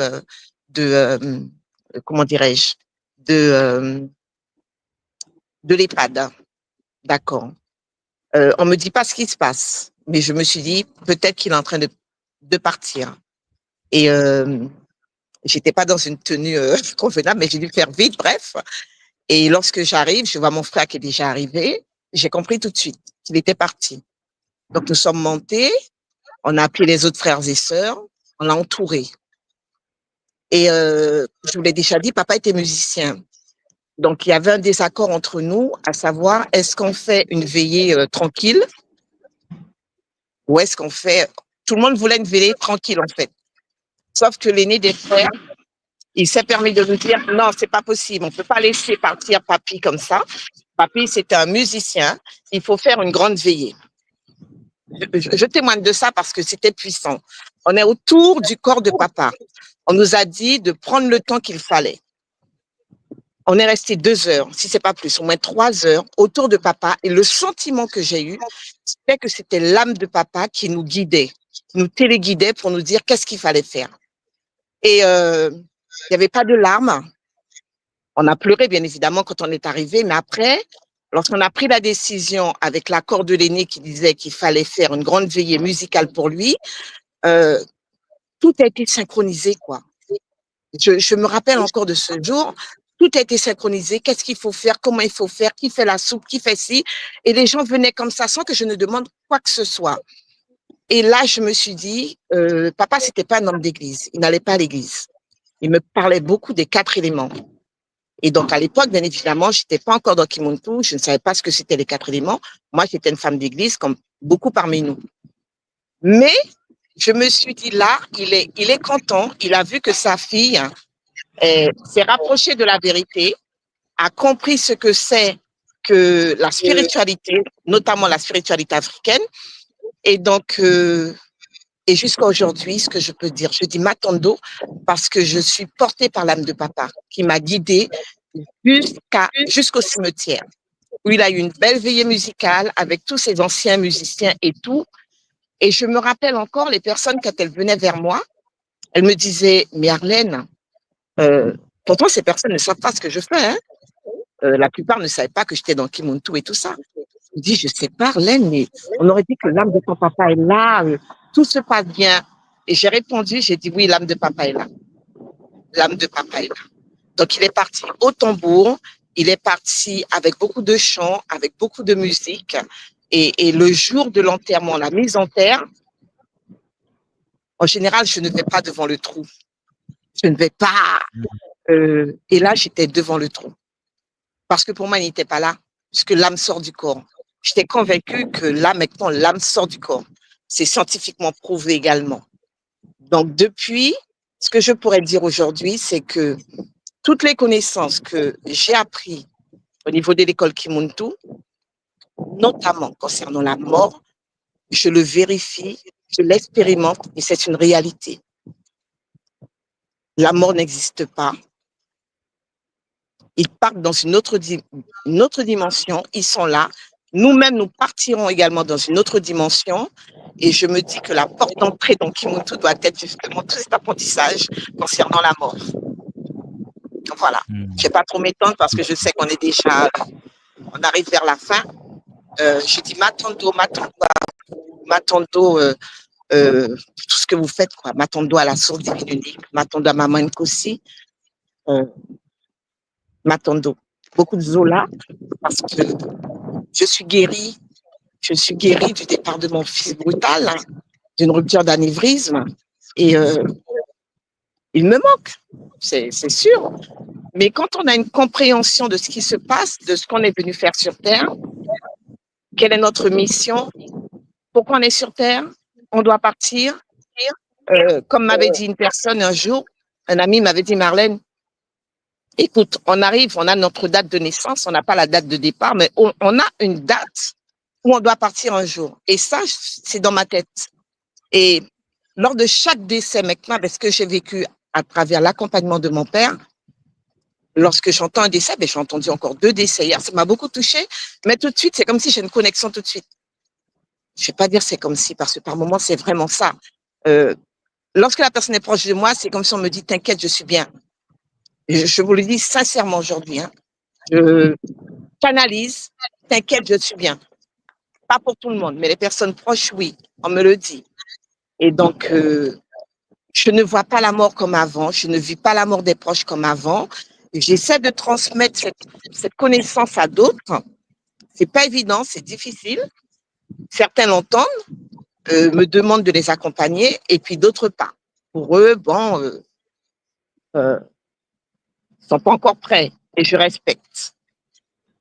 comment dirais-je, de l'EHPAD. D'accord. On me dit pas ce qui se passe, mais je me suis dit peut-être qu'il est en train de partir. Et j'étais pas dans une tenue convenable, mais j'ai dû faire vite, bref. Et lorsque j'arrive, je vois mon frère qui est déjà arrivé. J'ai compris tout de suite qu'il était parti. Donc, nous sommes montés, on a appelé les autres frères et sœurs, on l'a entouré. Et je vous l'ai déjà dit, papa était musicien. Donc, il y avait un désaccord entre nous, à savoir, est-ce qu'on fait une veillée tranquille ou est-ce qu'on fait... Tout le monde voulait une veillée tranquille, en fait. Sauf que l'aîné des frères, il s'est permis de nous dire, non, c'est pas possible, on peut pas laisser partir papy comme ça. Papy, c'était un musicien, il faut faire une grande veillée. Je témoigne de ça parce que c'était puissant. On est autour du corps de papa. On nous a dit de prendre le temps qu'il fallait. On est resté 2 heures, si c'est pas plus, au moins 3 heures autour de papa. Et le sentiment que j'ai eu, c'était que c'était l'âme de papa qui nous guidait, qui nous téléguidait pour nous dire qu'est-ce qu'il fallait faire. Et il n'y avait pas de larmes. On a pleuré, bien évidemment, quand on est arrivé. Mais après, lorsqu'on a pris la décision avec l'accord de l'aîné qui disait qu'il fallait faire une grande veillée musicale pour lui, tout a été synchronisé, quoi. Je me rappelle encore de ce jour. Tout a été synchronisé. Qu'est-ce qu'il faut faire? Comment il faut faire? Qui fait la soupe? Qui fait ci? Et les gens venaient comme ça sans que je ne demande quoi que ce soit. Et là, je me suis dit, papa, c'était pas un homme d'église. Il n'allait pas à l'église. Il me parlait beaucoup des 4 éléments. Et donc, à l'époque, bien évidemment, j'étais pas encore dans Kimuntu. Je ne savais pas ce que c'était les 4 éléments. Moi, j'étais une femme d'église, comme beaucoup parmi nous. Mais je me suis dit, là, il est content. Il a vu que sa fille s'est rapprochée de la vérité, a compris ce que c'est que la spiritualité, notamment la spiritualité africaine. Et donc, et jusqu'à aujourd'hui, ce que je peux dire, je dis Matondo parce que je suis portée par l'âme de papa qui m'a guidée jusqu'au cimetière, où il a eu une belle veillée musicale avec tous ses anciens musiciens et tout. Et je me rappelle encore les personnes, quand elles venaient vers moi, elles me disaient, mais Arlène, pourtant ces personnes ne savent pas ce que je fais. Hein. La plupart ne savaient pas que j'étais dans Kimuntu et tout ça. Je dis, je sais pas, Arlène, mais on aurait dit que l'âme de ton papa est là, tout se passe bien. Et j'ai répondu, j'ai dit, oui, l'âme de papa est là. L'âme de papa est là. Donc, il est parti au tambour, il est parti avec beaucoup de chants, avec beaucoup de musique. Et le jour de l'enterrement, la mise en terre, en général, je ne vais pas devant le trou. Je ne vais pas. Et là, j'étais devant le trou. Parce que pour moi, il n'était pas là, puisque l'âme sort du corps. J'étais convaincue que là, maintenant, l'âme sort du corps. C'est scientifiquement prouvé également. Donc, depuis, ce que je pourrais dire aujourd'hui, c'est que toutes les connaissances que j'ai apprises au niveau de l'école Kimuntu, notamment concernant la mort, je le vérifie, je l'expérimente et c'est une réalité. La mort n'existe pas. Ils partent dans une autre dimension, ils sont là. Nous-mêmes, nous partirons également dans une autre dimension. Et je me dis que la porte d'entrée dans Kimuntu doit être justement tout cet apprentissage concernant la mort. Voilà. Je ne vais pas trop m'étendre parce que je sais qu'on est déjà, on arrive vers la fin. Je dis Matondo, tout ce que vous faites, quoi. Matondo à la source divine unique, Matondo à Maman Nkosi, Matondo. Beaucoup de Zola, parce que je suis guérie du départ de mon fils brutal, hein, d'une rupture d'anévrisme, et il me manque, c'est sûr. Mais quand on a une compréhension de ce qui se passe, de ce qu'on est venu faire sur Terre, quelle est notre mission, pourquoi on est sur Terre, on doit partir. Comme m'avait dit une personne un jour, un ami m'avait dit, Marlène, écoute, on arrive, on a notre date de naissance, on n'a pas la date de départ, mais on a une date où on doit partir un jour. Et ça, c'est dans ma tête. Et lors de chaque décès maintenant, parce que j'ai vécu à travers l'accompagnement de mon père, lorsque j'entends un décès, j'ai entendu encore 2 décès hier, ça m'a beaucoup touchée, mais tout de suite, c'est comme si j'ai une connexion tout de suite. Je ne vais pas dire c'est comme si, parce que par moments, c'est vraiment ça. Lorsque la personne est proche de moi, c'est comme si on me dit, t'inquiète, je suis bien. Je vous le dis sincèrement aujourd'hui. Hein. Je canalise, t'inquiète, je suis bien. Pas pour tout le monde, mais les personnes proches, oui, on me le dit. Et donc, Je ne vois pas la mort comme avant, je ne vis pas la mort des proches comme avant. J'essaie de transmettre cette connaissance à d'autres. C'est pas évident, c'est difficile. Certains l'entendent, me demandent de les accompagner, et puis d'autres pas. Pour eux, bon, sont pas encore prêts, et je respecte.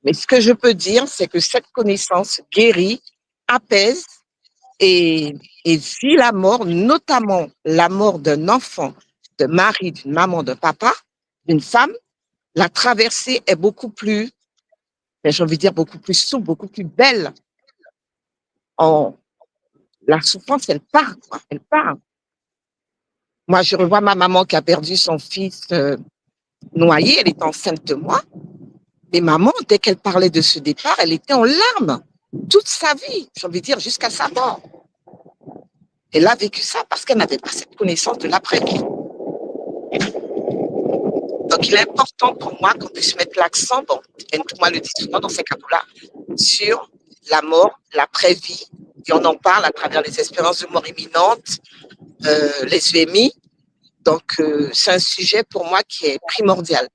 Mais ce que je peux dire, c'est que cette connaissance guérit, apaise et vit la mort, notamment la mort d'un enfant, d'un mari, d'une maman, d'un papa, d'une femme. La traversée est beaucoup plus, j'ai envie de dire, beaucoup plus souple, beaucoup plus belle. La souffrance, elle part, quoi, elle part. Moi, je revois ma maman qui a perdu son fils noyé, elle est enceinte de moi. Mais maman, dès qu'elle parlait de ce départ, elle était en larmes toute sa vie, j'ai envie de dire, jusqu'à sa mort. Elle a vécu ça parce qu'elle n'avait pas cette connaissance de l'après-vie. Donc, il est important pour moi qu'on puisse mettre l'accent, bon, et moi le dis souvent dans ces cas-là, sur la mort, l'après-vie. Et on en parle à travers les espérances de mort imminente, les UMI. Donc, c'est un sujet pour moi qui est primordial,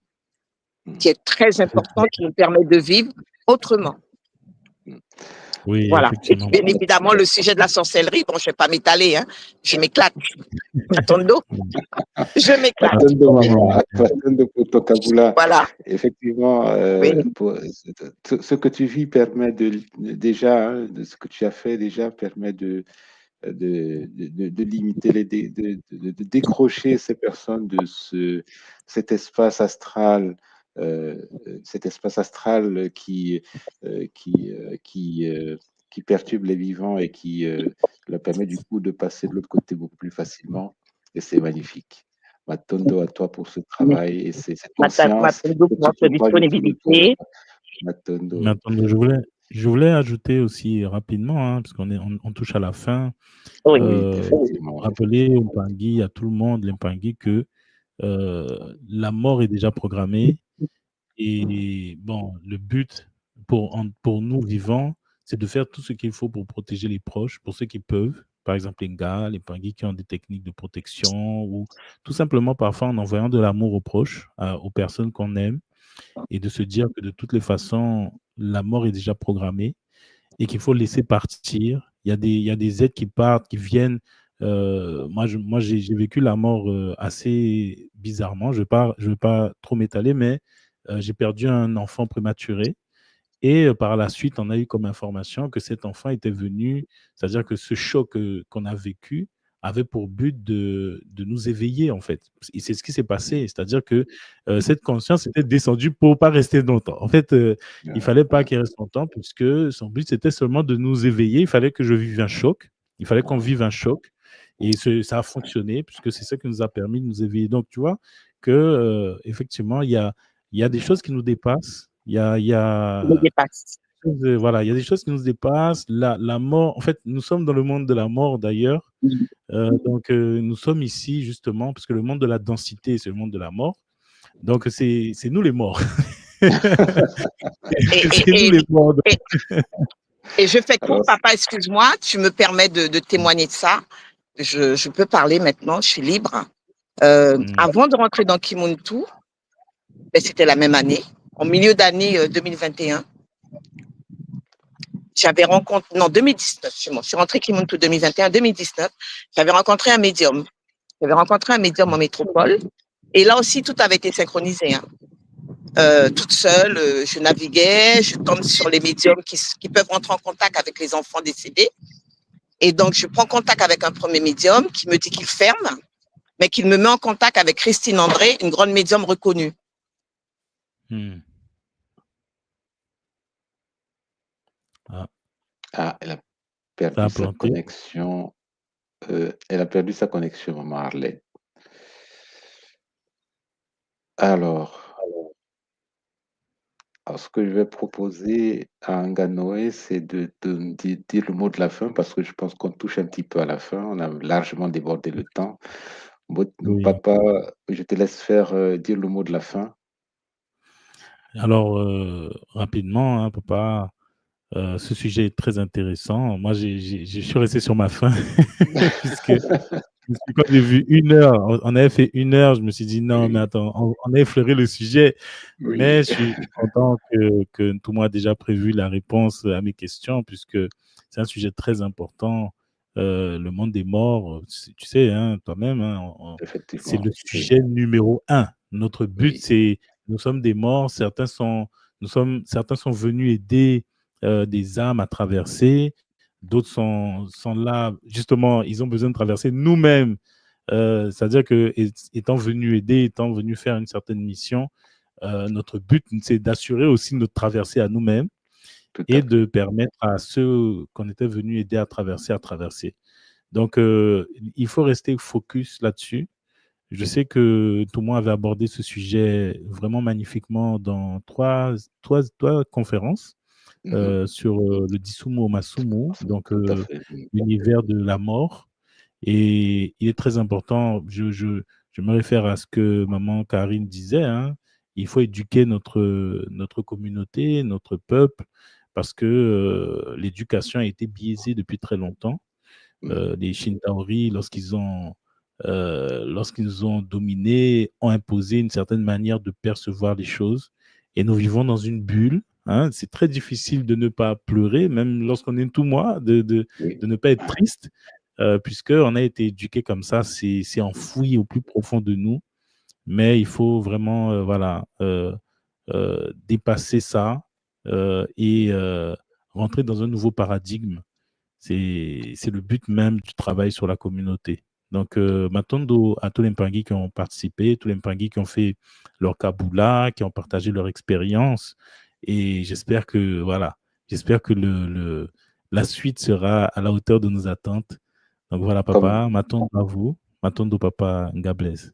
qui est très important, qui nous permet de vivre autrement. Oui, Voilà. Et effectivement. bien évidemment, le sujet de la sorcellerie, bon, je ne vais pas m'étaler, hein. Je m'éclate. Matondo, je m'éclate. Matondo, maman, Matondo pour Tokabula. Voilà. Effectivement, Oui. ce que tu vis permet déjà, hein, de ce que tu as fait déjà permet de limiter, de décrocher ces personnes de cet espace astral. Cet espace astral qui perturbe les vivants et qui leur permet du coup de passer de l'autre côté beaucoup plus facilement. Et c'est magnifique. Matondo à toi pour ce travail et cette conscience. Matondo pour votre disponibilité. Matondo. Matondo, je voulais ajouter aussi rapidement, hein, parce on touche à la fin, Oui, effectivement. rappeler aux Mpangui, à tout le monde, les Mpangui, que la mort est déjà programmée. Et bon, le but pour nous vivants, c'est de faire tout ce qu'il faut pour protéger les proches, pour ceux qui peuvent. Par exemple, les gars, les Mpangui qui ont des techniques de protection, ou tout simplement parfois en envoyant de l'amour aux proches, aux personnes qu'on aime, et de se dire que de toutes les façons, la mort est déjà programmée et qu'il faut laisser partir. Il y a des êtres qui partent, qui viennent. Moi, j'ai vécu la mort assez bizarrement. Je vais pas trop m'étaler, mais j'ai perdu un enfant prématuré. Et par la suite, on a eu comme information que cet enfant était venu, c'est-à-dire que ce choc qu'on a vécu avait pour but de nous éveiller, en fait. Et c'est ce qui s'est passé, c'est-à-dire que cette conscience était descendue pour pas rester longtemps. En fait, il fallait pas qu'il reste longtemps, puisque son but, c'était seulement de nous éveiller. Il fallait que je vive un choc. Il fallait qu'on vive un choc. Et ça a fonctionné, puisque c'est ça qui nous a permis de nous éveiller. Donc, tu vois que effectivement, il y a des choses qui nous dépassent. Il y a voilà, il y a des choses qui nous dépassent. La mort, en fait, nous sommes dans le monde de la mort d'ailleurs. Donc, nous sommes ici justement, parce que le monde de la densité, c'est le monde de la mort. Donc, c'est nous les morts. C'est nous les morts. Et je fais court, papa, excuse-moi, tu me permets de témoigner de ça. Je peux parler maintenant, je suis libre. Avant de rentrer dans Kimuntu, ben, c'était la même année, en milieu d'année 2021. J'avais rencontré, non, 2019, je suis rentrée Kimuntu 2021, 2019, j'avais rencontré un médium. J'avais rencontré un médium en métropole. Et là aussi, tout avait été synchronisé. Hein. Toute seule, je naviguais, je tombe sur les médiums qui peuvent rentrer en contact avec les enfants décédés. Et donc, je prends contact avec un premier médium qui me dit qu'il ferme, mais qu'il me met en contact avec Christine André, une grande médium reconnue. Elle a perdu sa connexion. Elle a perdu sa connexion, maman Arlette. Alors, ce que je vais proposer à Nganoé, c'est de dire le mot de la fin, parce que je pense qu'on touche un petit peu à la fin. On a largement débordé le temps. Oui. Papa, je te laisse faire dire le mot de la fin. Alors, rapidement, hein, papa, ce sujet est très intéressant. Moi, je suis resté sur ma faim, puisque Quand j'ai vu 1 heure, on avait fait 1 heure, je me suis dit non, mais Oui, attends, on a effleuré le sujet, mais oui, je suis content que tout le monde a déjà prévu la réponse à mes questions, puisque c'est un sujet très important. Le monde des morts, tu sais, hein, toi-même, hein, c'est effectivement. le Oui, sujet numéro 1. Notre but, oui, c'est, nous sommes des morts, certains sont venus aider des âmes à traverser. D'autres sont là, justement, ils ont besoin de traverser nous-mêmes. C'est-à-dire que étant venus aider, étant venus faire une certaine mission, notre but, c'est d'assurer aussi notre traversée à nous-mêmes tout à et fait. de permettre à ceux qu'on était venus aider à traverser. Donc, il faut rester focus là-dessus. Je sais que tout le monde avait abordé ce sujet vraiment magnifiquement dans trois conférences Mhm. sur le Disumu Masumu, donc Tout à fait. l'univers de la mort. Et il est très important, je me réfère à ce que maman Karine disait, hein, il faut éduquer notre communauté, notre peuple, parce que l'éducation a été biaisée depuis très longtemps. Mhm. Les Shintaori, lorsqu'ils nous ont dominés, ont imposé une certaine manière de percevoir les choses. Et nous vivons dans une bulle. Hein. C'est très difficile de ne pas pleurer, même lorsqu'on est tout moi, Oui, de ne pas être triste, puisqu'on a été éduqué comme ça, c'est enfoui au plus profond de nous. Mais il faut vraiment dépasser ça et rentrer dans un nouveau paradigme. C'est le but même du travail sur la communauté. Donc, Matondo à tous les Mpangui qui ont participé, tous les Mpangui qui ont fait leur Kaboula, qui ont partagé leur expérience. Et j'espère que, j'espère que la suite sera à la hauteur de nos attentes. Donc, voilà, comme papa, Matondo à vous, Matondo, papa, Ngablez.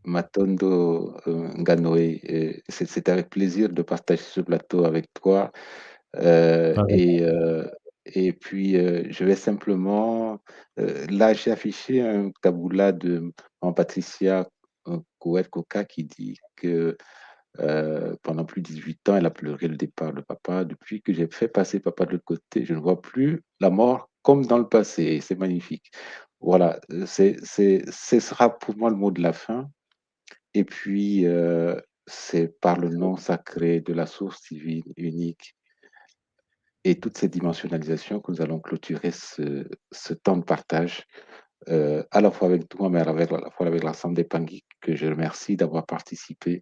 Matondo Nganoé, c'est avec plaisir de partager ce plateau avec toi. Euh, Pareil. et, euh, et puis, je vais simplement. Là, j'ai affiché un taboula de Patricia Kouet-Koka qui dit que pendant plus de 18 ans, elle a pleuré le départ de papa. Depuis que j'ai fait passer papa de l'autre côté, je ne vois plus la mort comme dans le passé. Et c'est magnifique. Voilà, ce sera pour moi le mot de la fin. Et puis, c'est par le nom sacré de la source divine unique et toute cette dimensionnalisation que nous allons clôturer ce temps de partage, à la fois avec toi, mais à la fois avec l'ensemble des Pangui, que je remercie d'avoir participé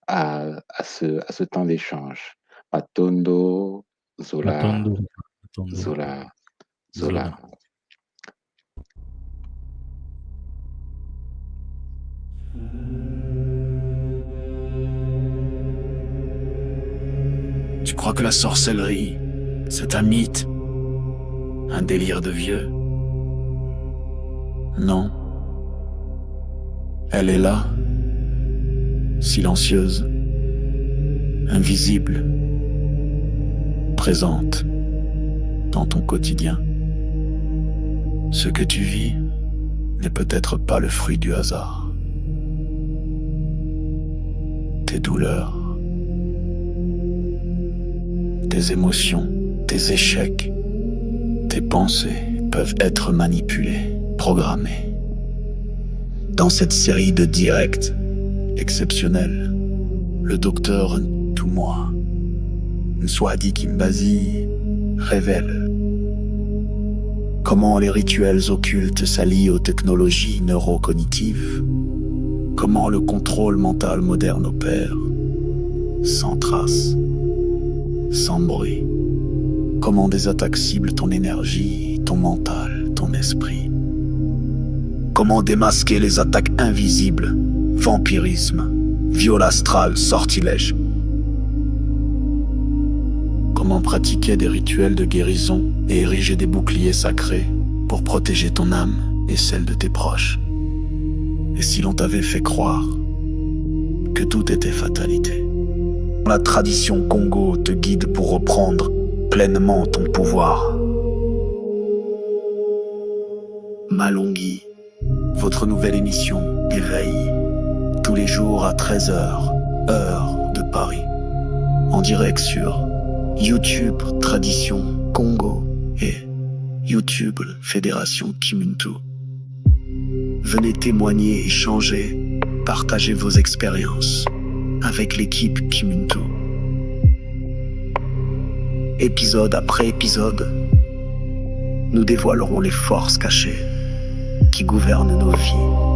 à ce temps d'échange. Matondo, Zola, Matondo, Matondo, Zola, Zola. Zola. Tu crois que la sorcellerie, c'est un mythe, un délire de vieux? Non. Elle est là, silencieuse, invisible, présente dans ton quotidien. Ce que tu vis n'est peut-être pas le fruit du hasard. Tes douleurs, tes émotions, tes échecs, tes pensées peuvent être manipulées, programmées. Dans cette série de directs exceptionnels, le docteur Ntumwa Nswadi Kimbazi révèle comment les rituels occultes s'allient aux technologies neurocognitives, comment le contrôle mental moderne opère, sans trace, sans bruit, comment des attaques ciblent ton énergie, ton mental, ton esprit, comment démasquer les attaques invisibles, vampirisme, viol astral, sortilège, comment pratiquer des rituels de guérison et ériger des boucliers sacrés pour protéger ton âme et celle de tes proches. Et si l'on t'avait fait croire que tout était fatalité? La tradition Congo te guide pour reprendre pleinement ton pouvoir. Malongui, votre nouvelle émission Éveil, tous les jours à 13h, heure de Paris, en direct sur YouTube Tradition Congo et YouTube Fédération Kimuntu. Venez témoigner, échanger, partager vos expériences avec l'équipe Kimuntu. Épisode après épisode, nous dévoilerons les forces cachées qui gouvernent nos vies.